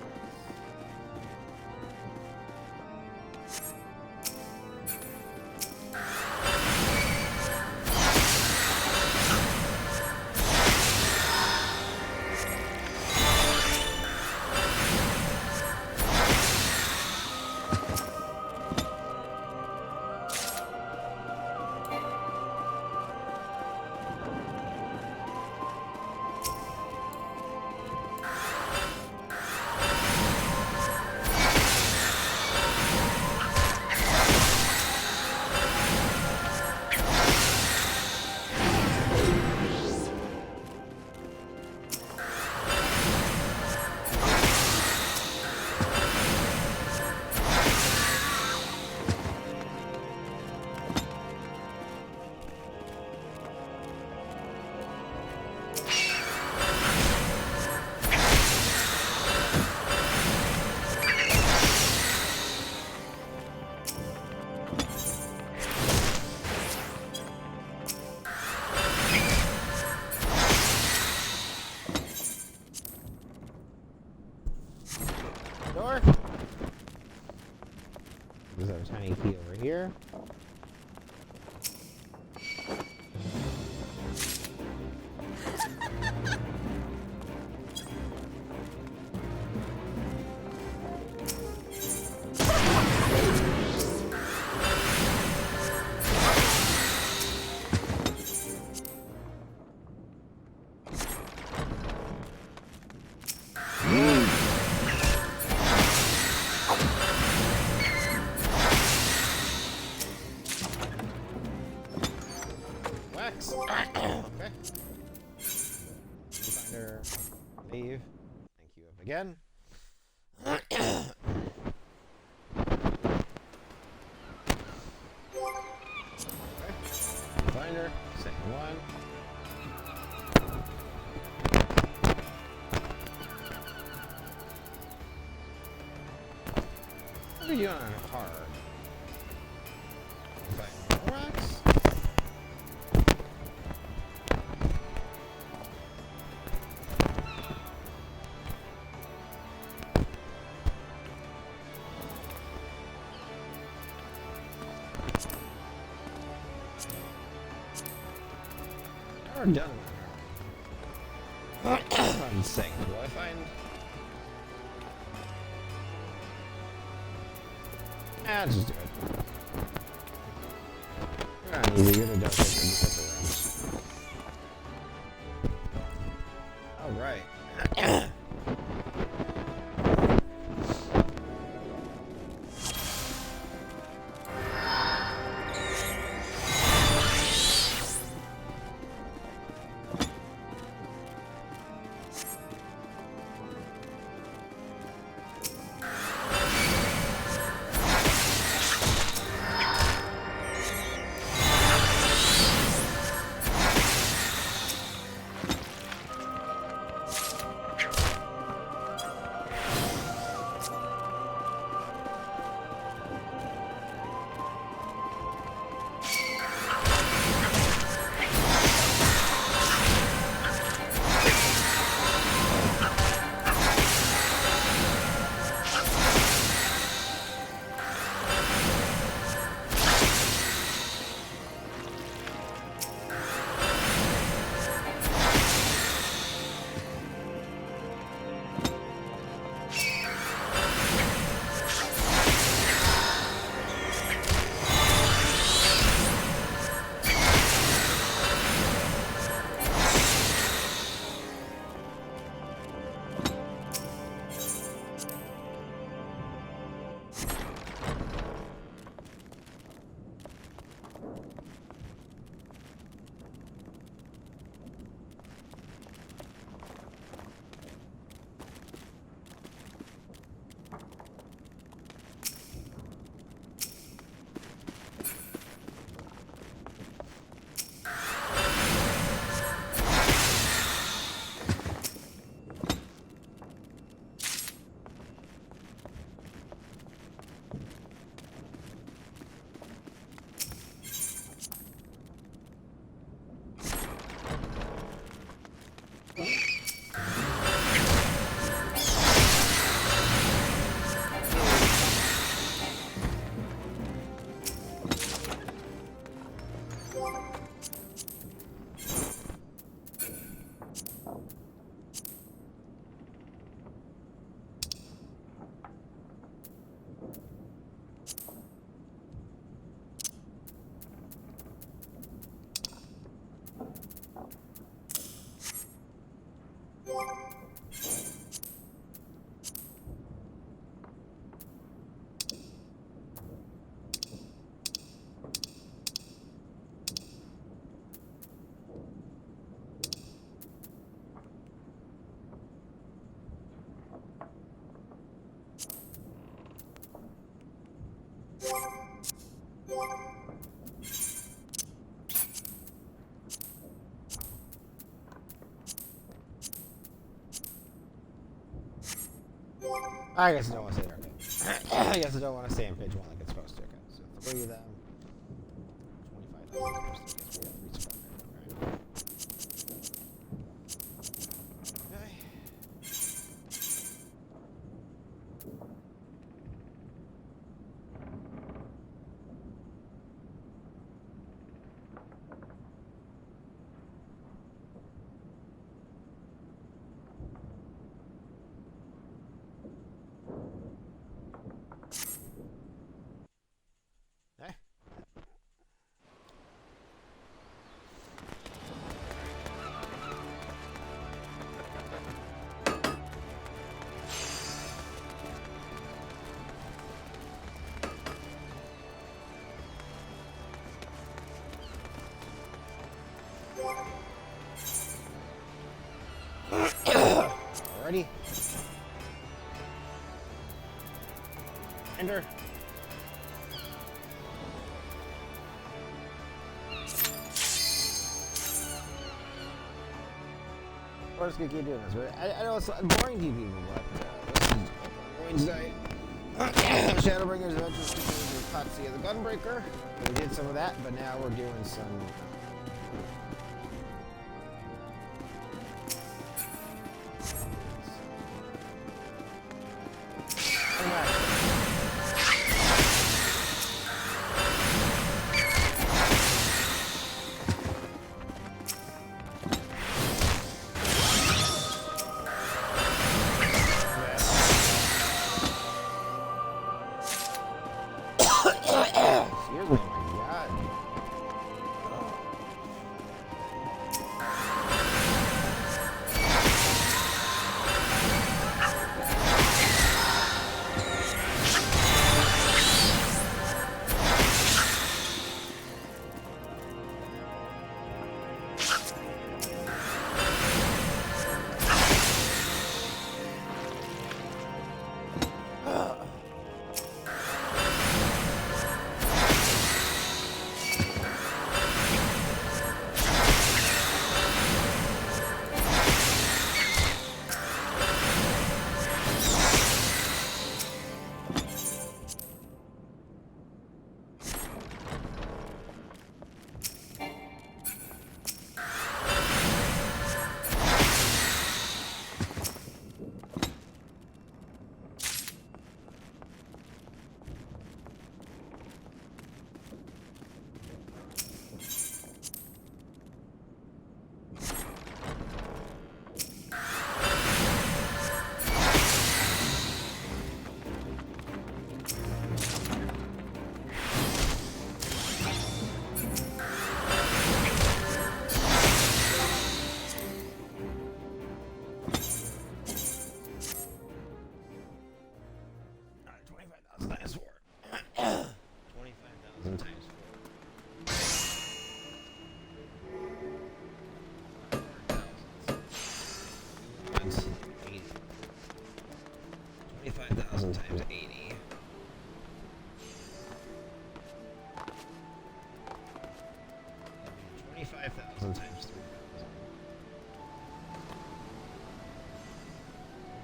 here. Okay. Finder, leave. Thank you again. Finder, second one. What are you doing on hard? Find rocks. We're done. I'm saying, will I find? Let's just do it. You're not easy, you're the don't get the Alright. I guess I don't want to say that. I guess I don't want to stay on page 1 like it's supposed to. Okay, so 3 of them. 25,000. Alrighty. Enter. We're just gonna keep doing this, right? I know it's boring to you people, but this is Wednesday. Shadowbringers Adventures with Katsiya the Gunbreaker. We did some of that, but now we're doing some. Times 80. $25,000 times 3,000.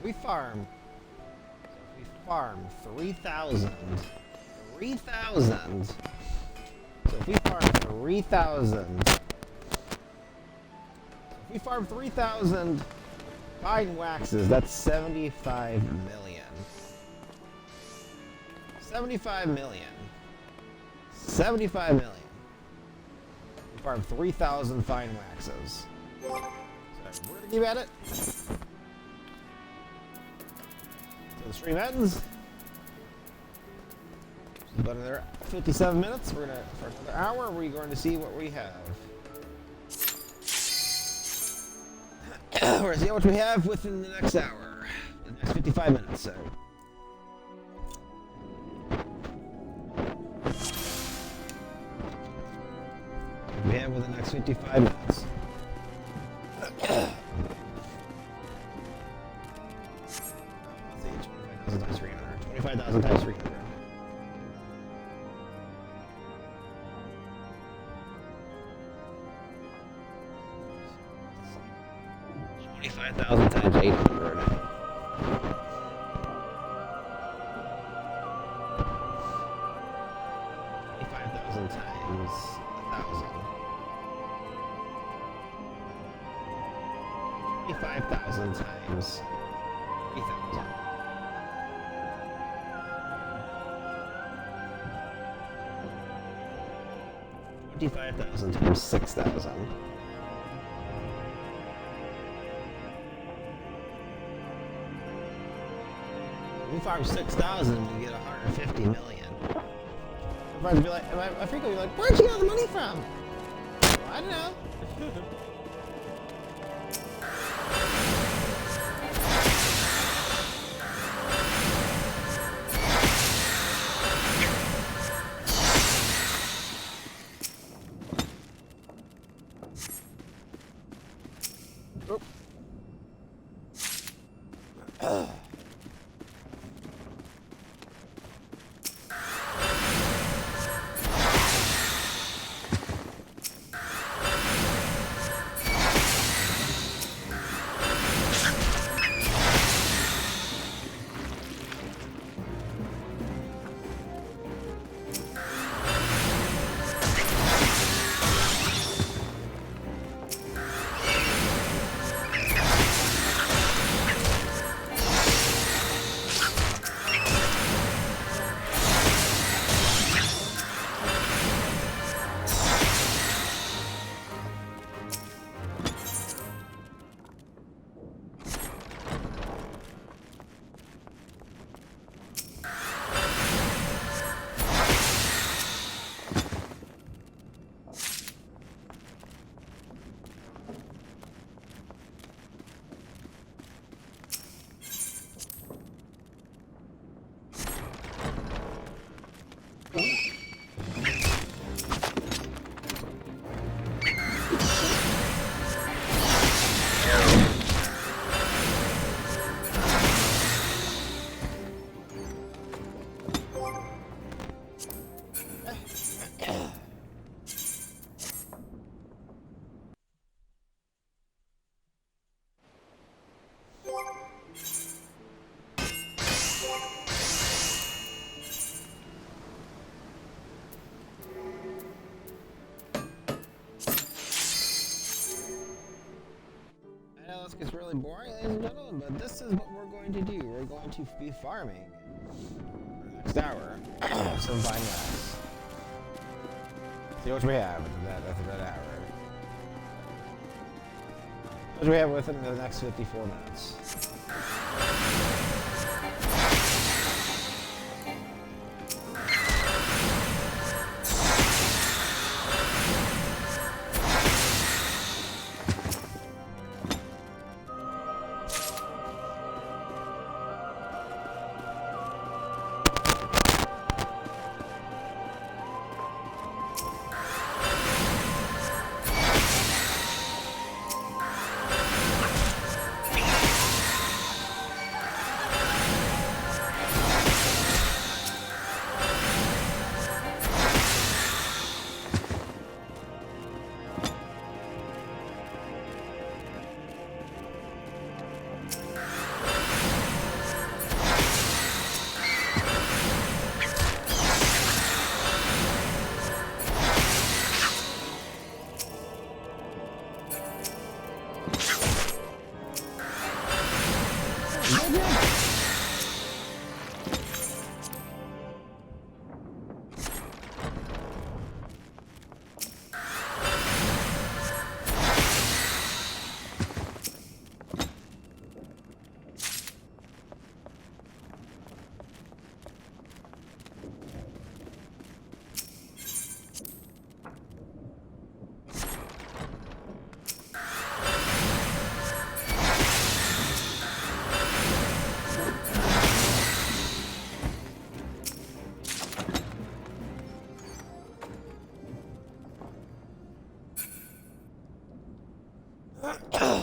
We farm 3,000. 3,000. So if we farm 3,000. If we farm 3,000 fine waxes, that's 75 million. 75 million. 75 million. We farm 3,000 fine waxes. So we're gonna keep at it. So the stream ends. About another 57 minutes. We're gonna, for another hour, we're going to see what we have. We're gonna see how much we have within the next hour. The next 55 minutes, so. We have within the next 55 minutes. 25,000 times 300. 25,000 times 300. 25,000 times 800. 25,000 times 1,000. 25,000 times 3,000. 25,000 times 6,000. We farm 6,000, we get 150 million. My friends be like, my freak will be like, where'd you get all the money from? Well, I don't know. This gets really boring, ladies and gentlemen, but this is what we're going to do. We're going to be farming for the next hour some fine grass. See what we have after that hour. What we have within the next 54 minutes.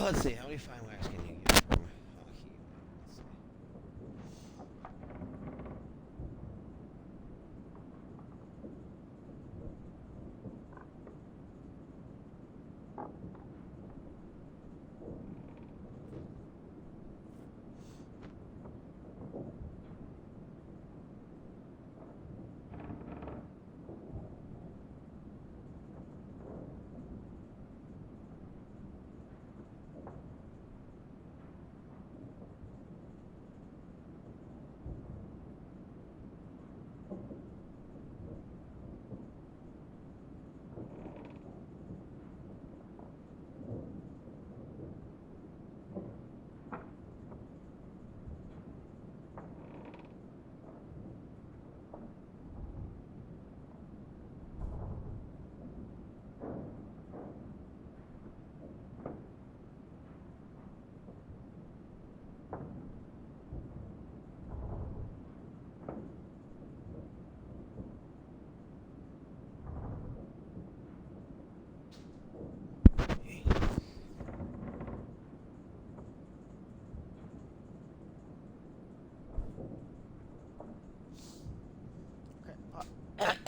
Let's see, how many fine wax can you get from here? Let's see.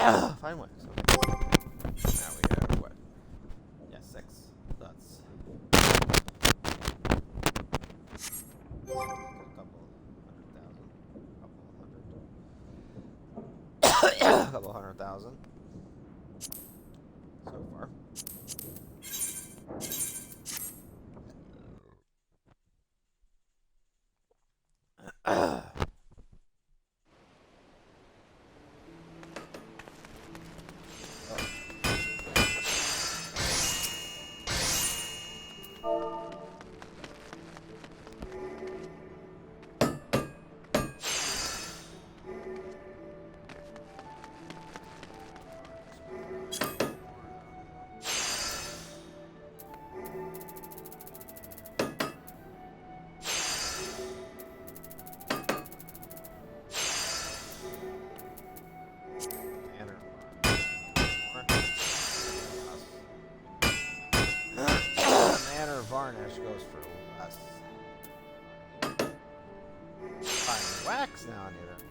Fine wax. Okay. Now we have what? Yeah, 6. That's a couple hundred thousand so far. Varnish goes for less. Fine wax now on the other.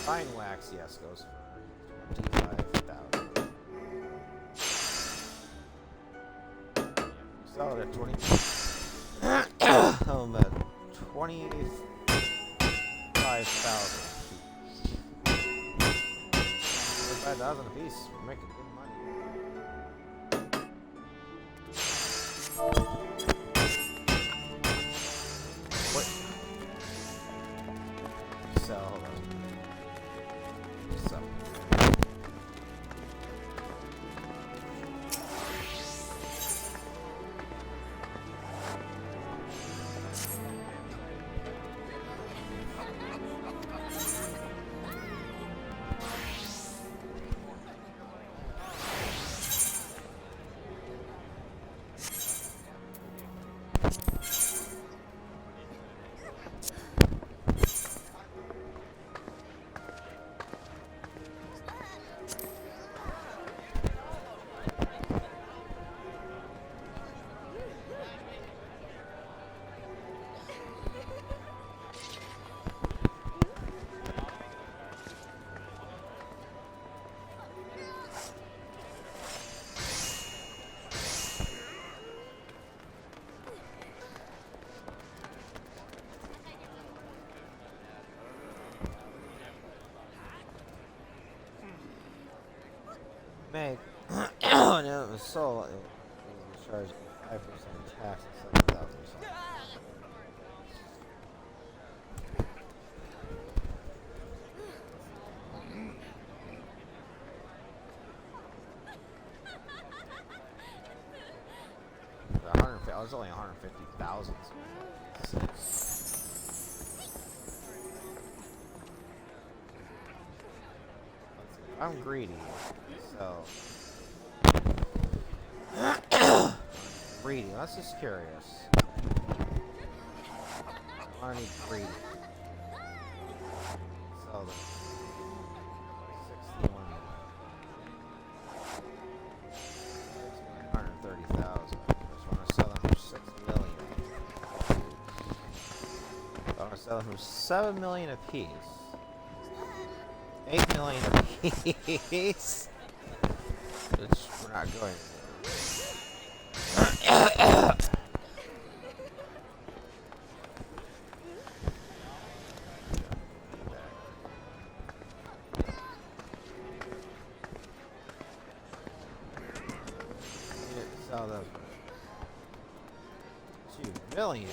Fine wax, yes, goes for 25,000. Sell it at 20. I'm at 25,000. 25,000 a piece. We're making good money. What? Sell them. Sell. Make no, it was sold. It was charged 5% tax and 7,000 or something. I was only 150,000. I'm greedy, so greedy. That's just curious. I need greedy. Sell them. 61. 130,000. Just want to sell them for 6 million. I want to sell them for 7 million a piece. 8 million a piece. Which we're not going for. Sell them 2 million.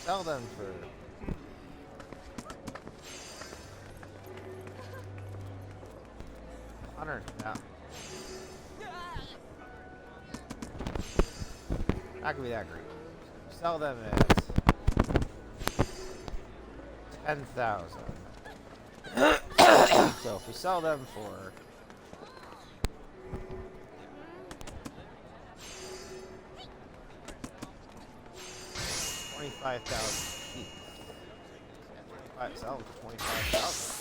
Sell them for 100,000. Not gonna be that great. Sell them at 10,000. So if we sell them for 25,000 each. Alright, sell them for 25,000.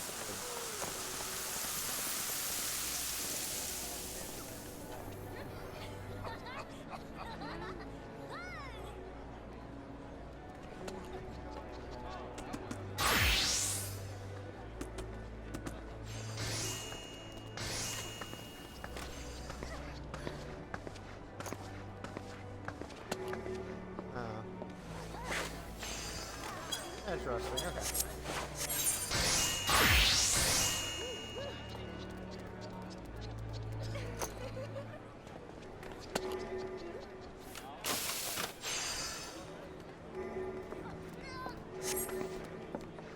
Interesting, okay.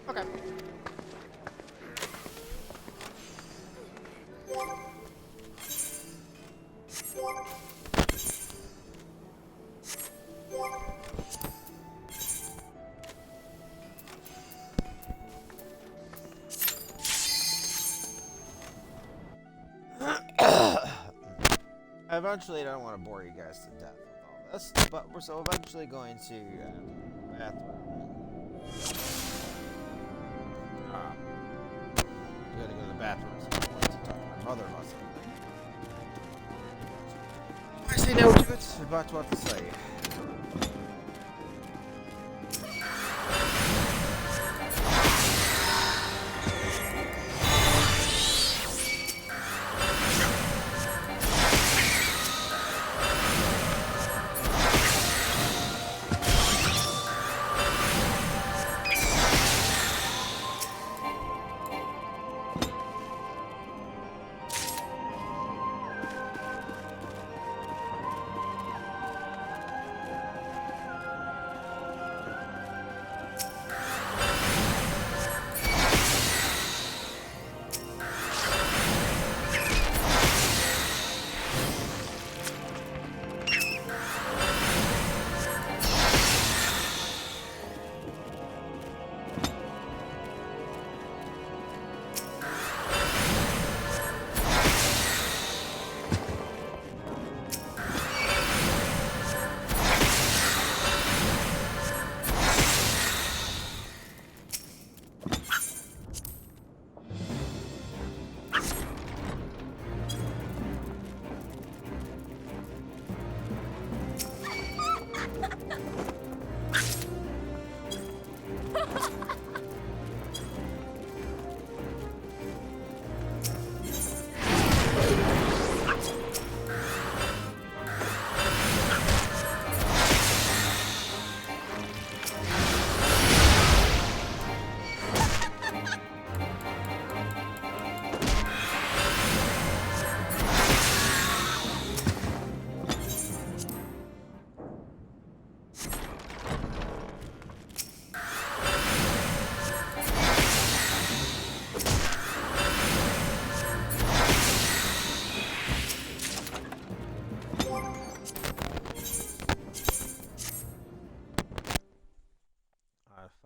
Okay. Eventually, I don't want to bore you guys to death with all this, but we're so eventually going to bathroom. You gotta go to the bathroom at some point to talk to my mother about something. I say no to it, but what to say.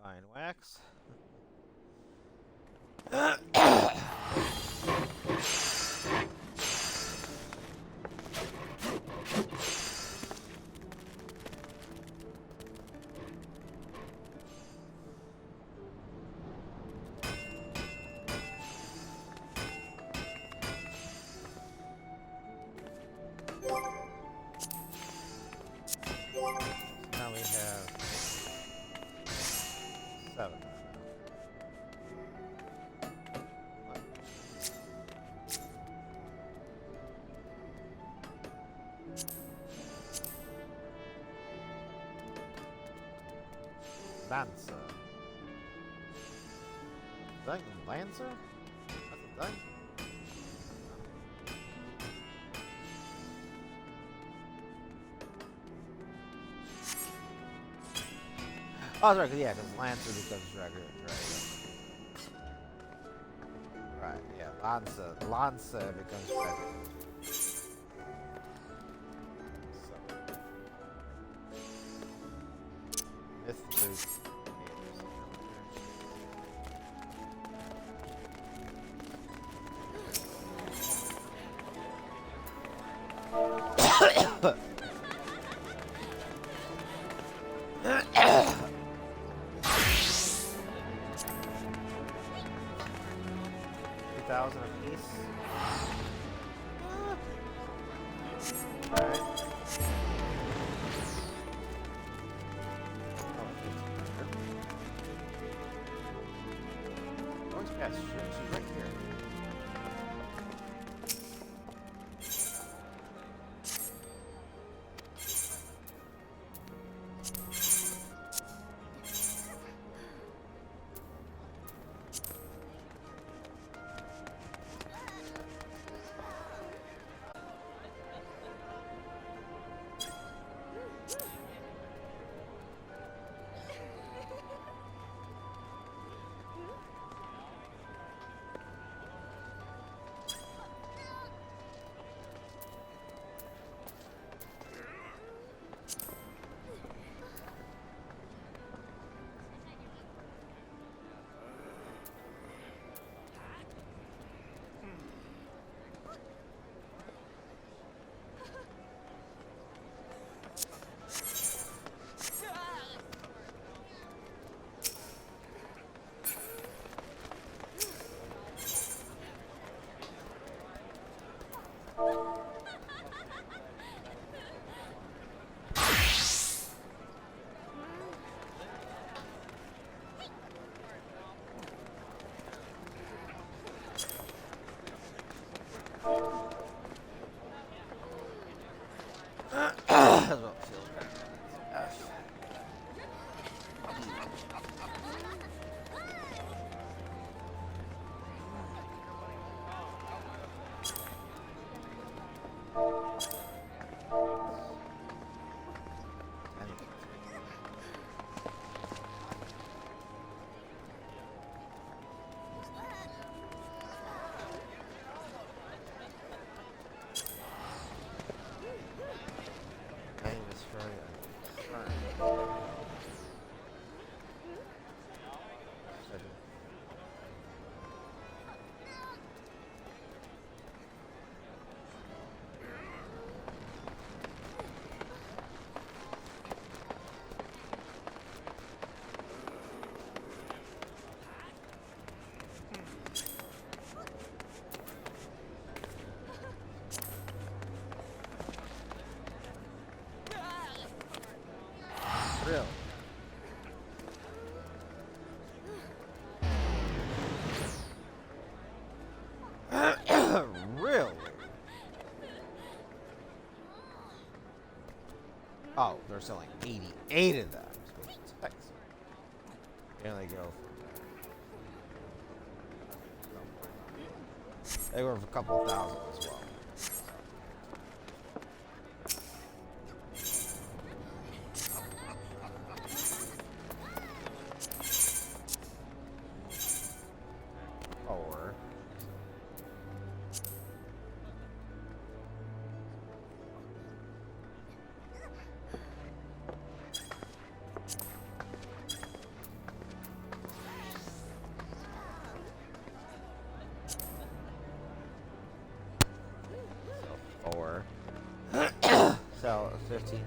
Fine wax. Now we have 7. Lancer. Thing? Lancer? That's a thing? Oh, that's right, yeah, because Lancer becomes Dragon. Right, yeah, Lancer becomes Dragon. Myth Loop. Really? Really? Oh, they're selling 88 of them. Here they go. They were for a couple thousand as well. Sell 15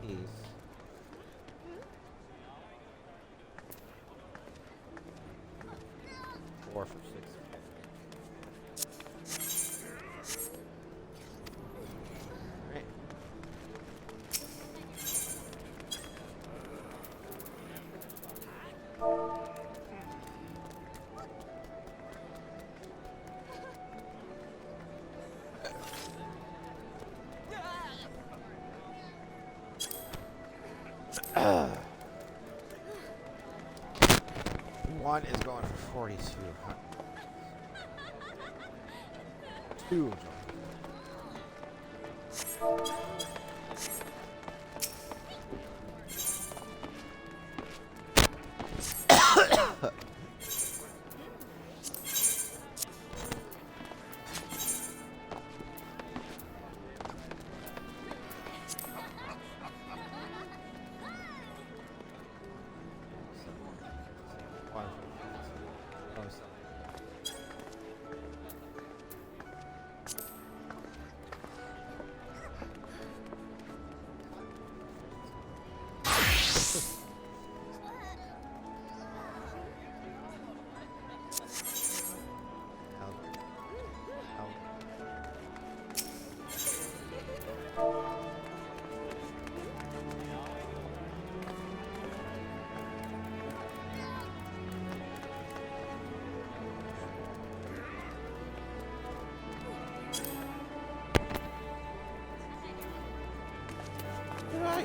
piece. Four for 6. Right. One is going for 4,200. Two of them.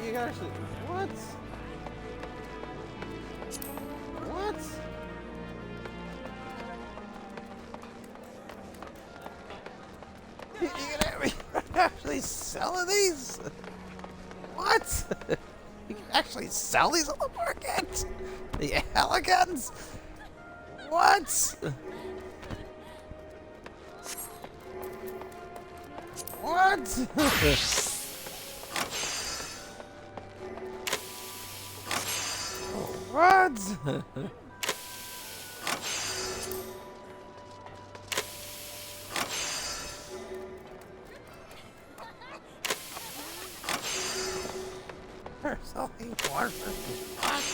You gotta actually. What? What? You gonna actually selling these? What? You can actually sell these on the market? The elegans? What? What? What? There's only one for what?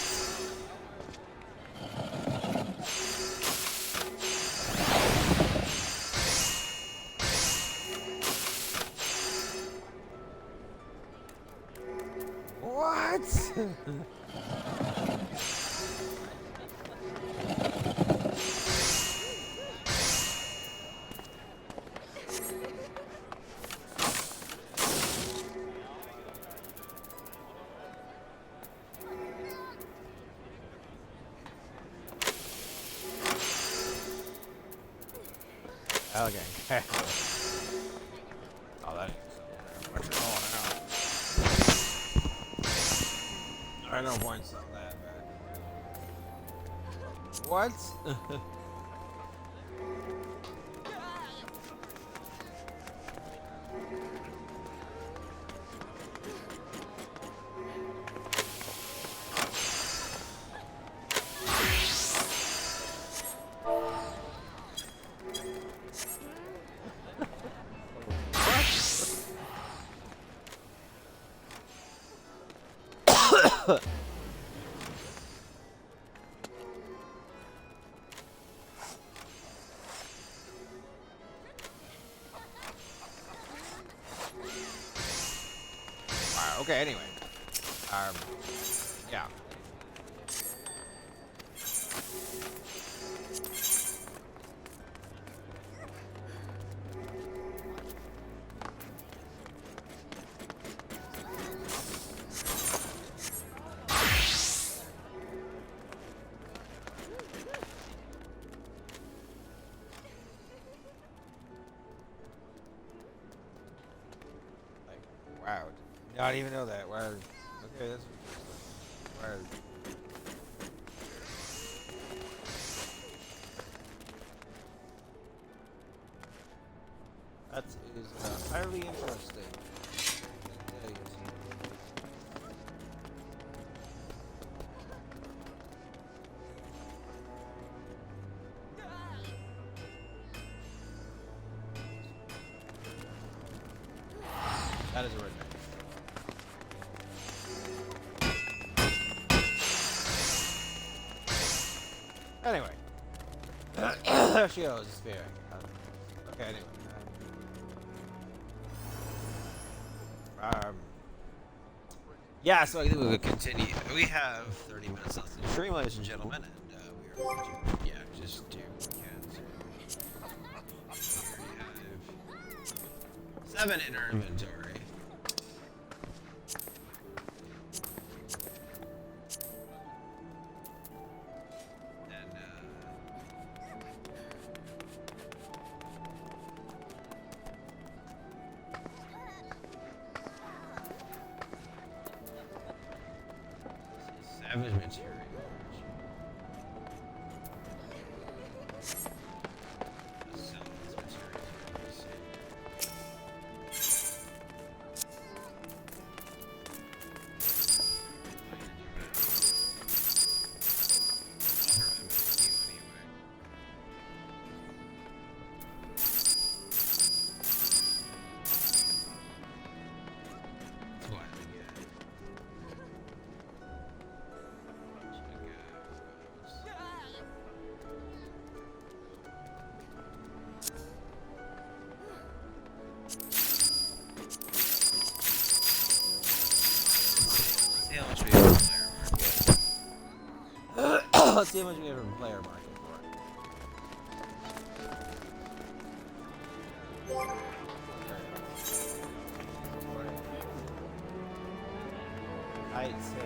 What? Okay. Oh, that is much now. I know points on that, but what? Okay, anyway. Yeah. Wow. I didn't even know that. Wow. Okay, that's wow. That is highly interesting. That is a red man. Anyway, there she goes, spearing. Okay, anyway. Yeah, so I think we would continue. We have 30 minutes left in the stream, ladies and gentlemen, and we are going to, just do what we can. So we have 7 in our inventory. Savage material. Let's see how much we have from player market for it. I'd say.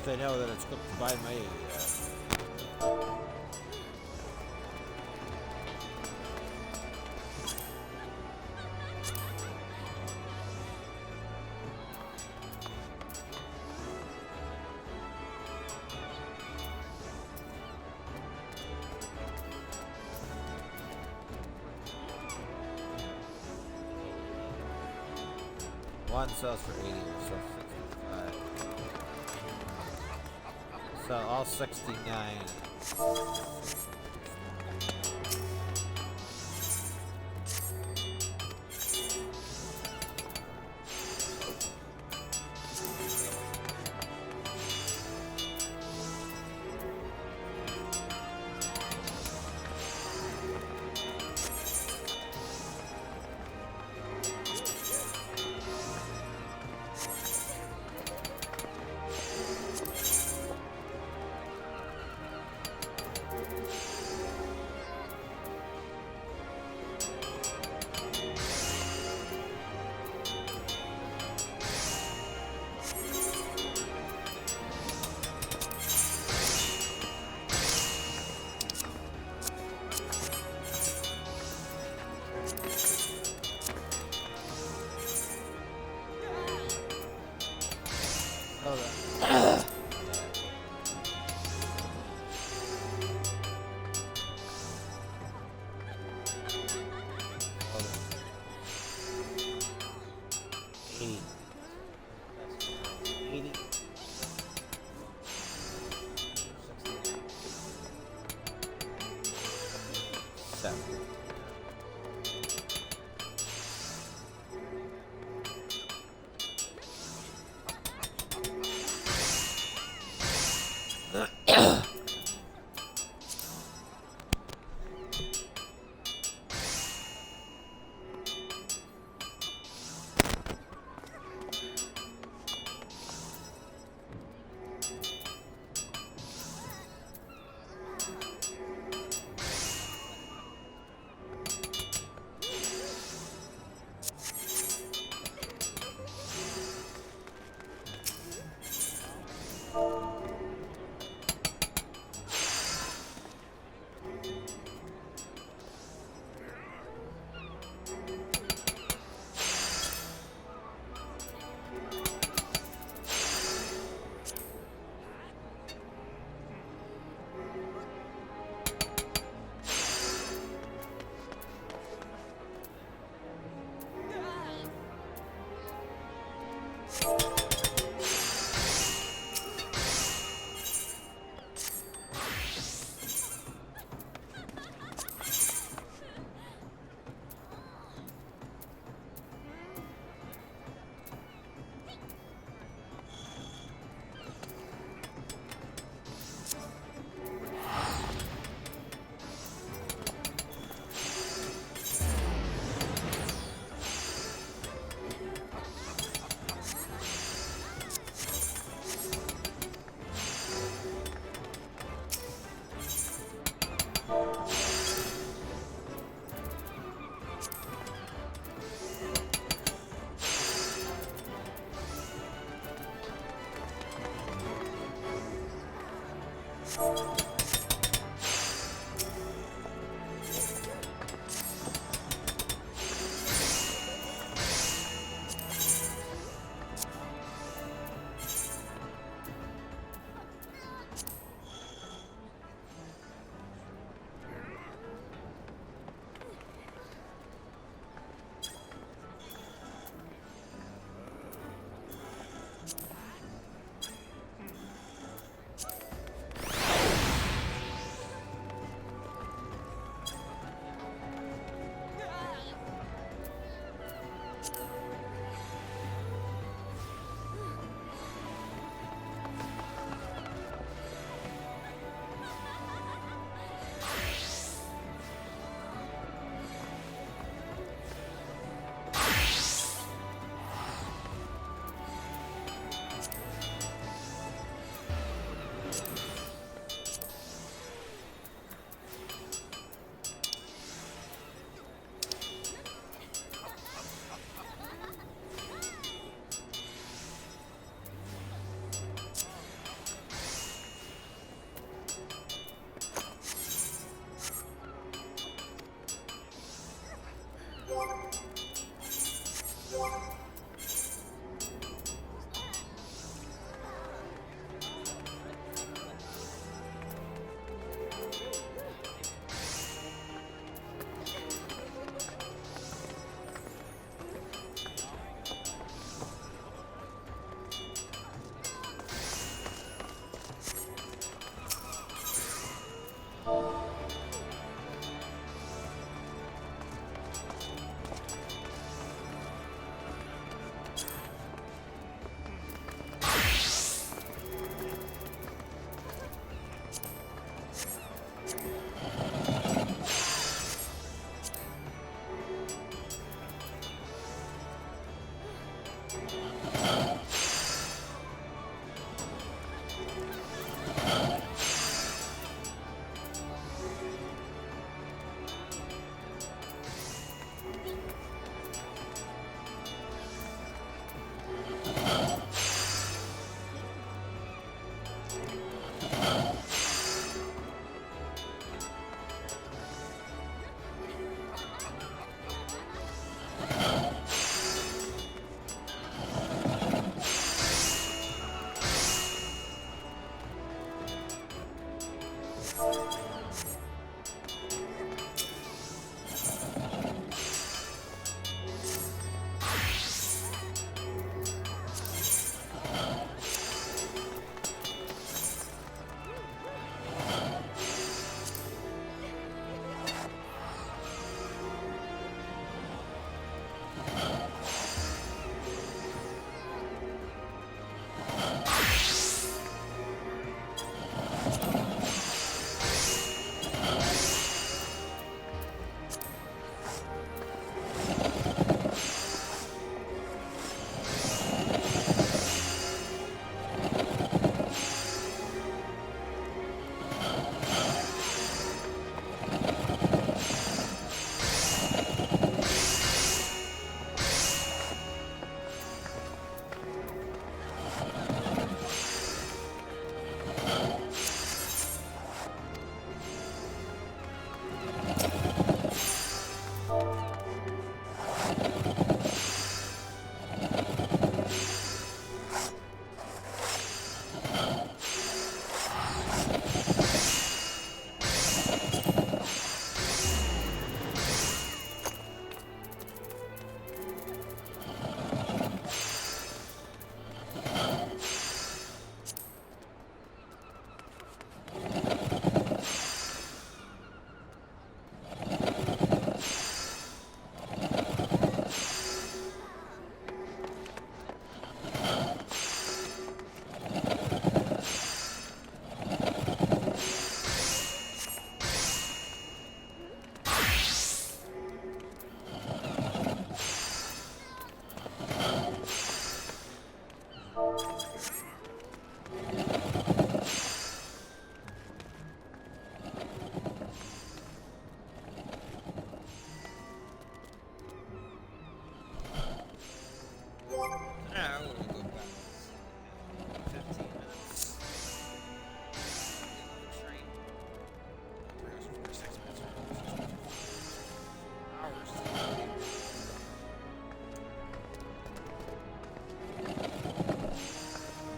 they know that it's cooked by me. One sells for 80, so 65. So all 69.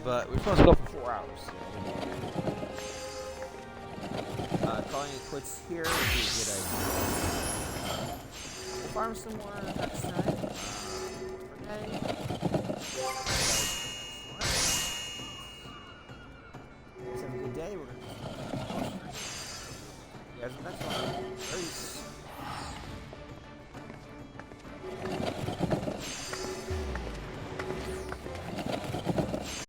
But we're supposed to go for 4 hours. Calling it quits here would be a good idea. We'll farm some more next time. Okay. Have a good day. We're gonna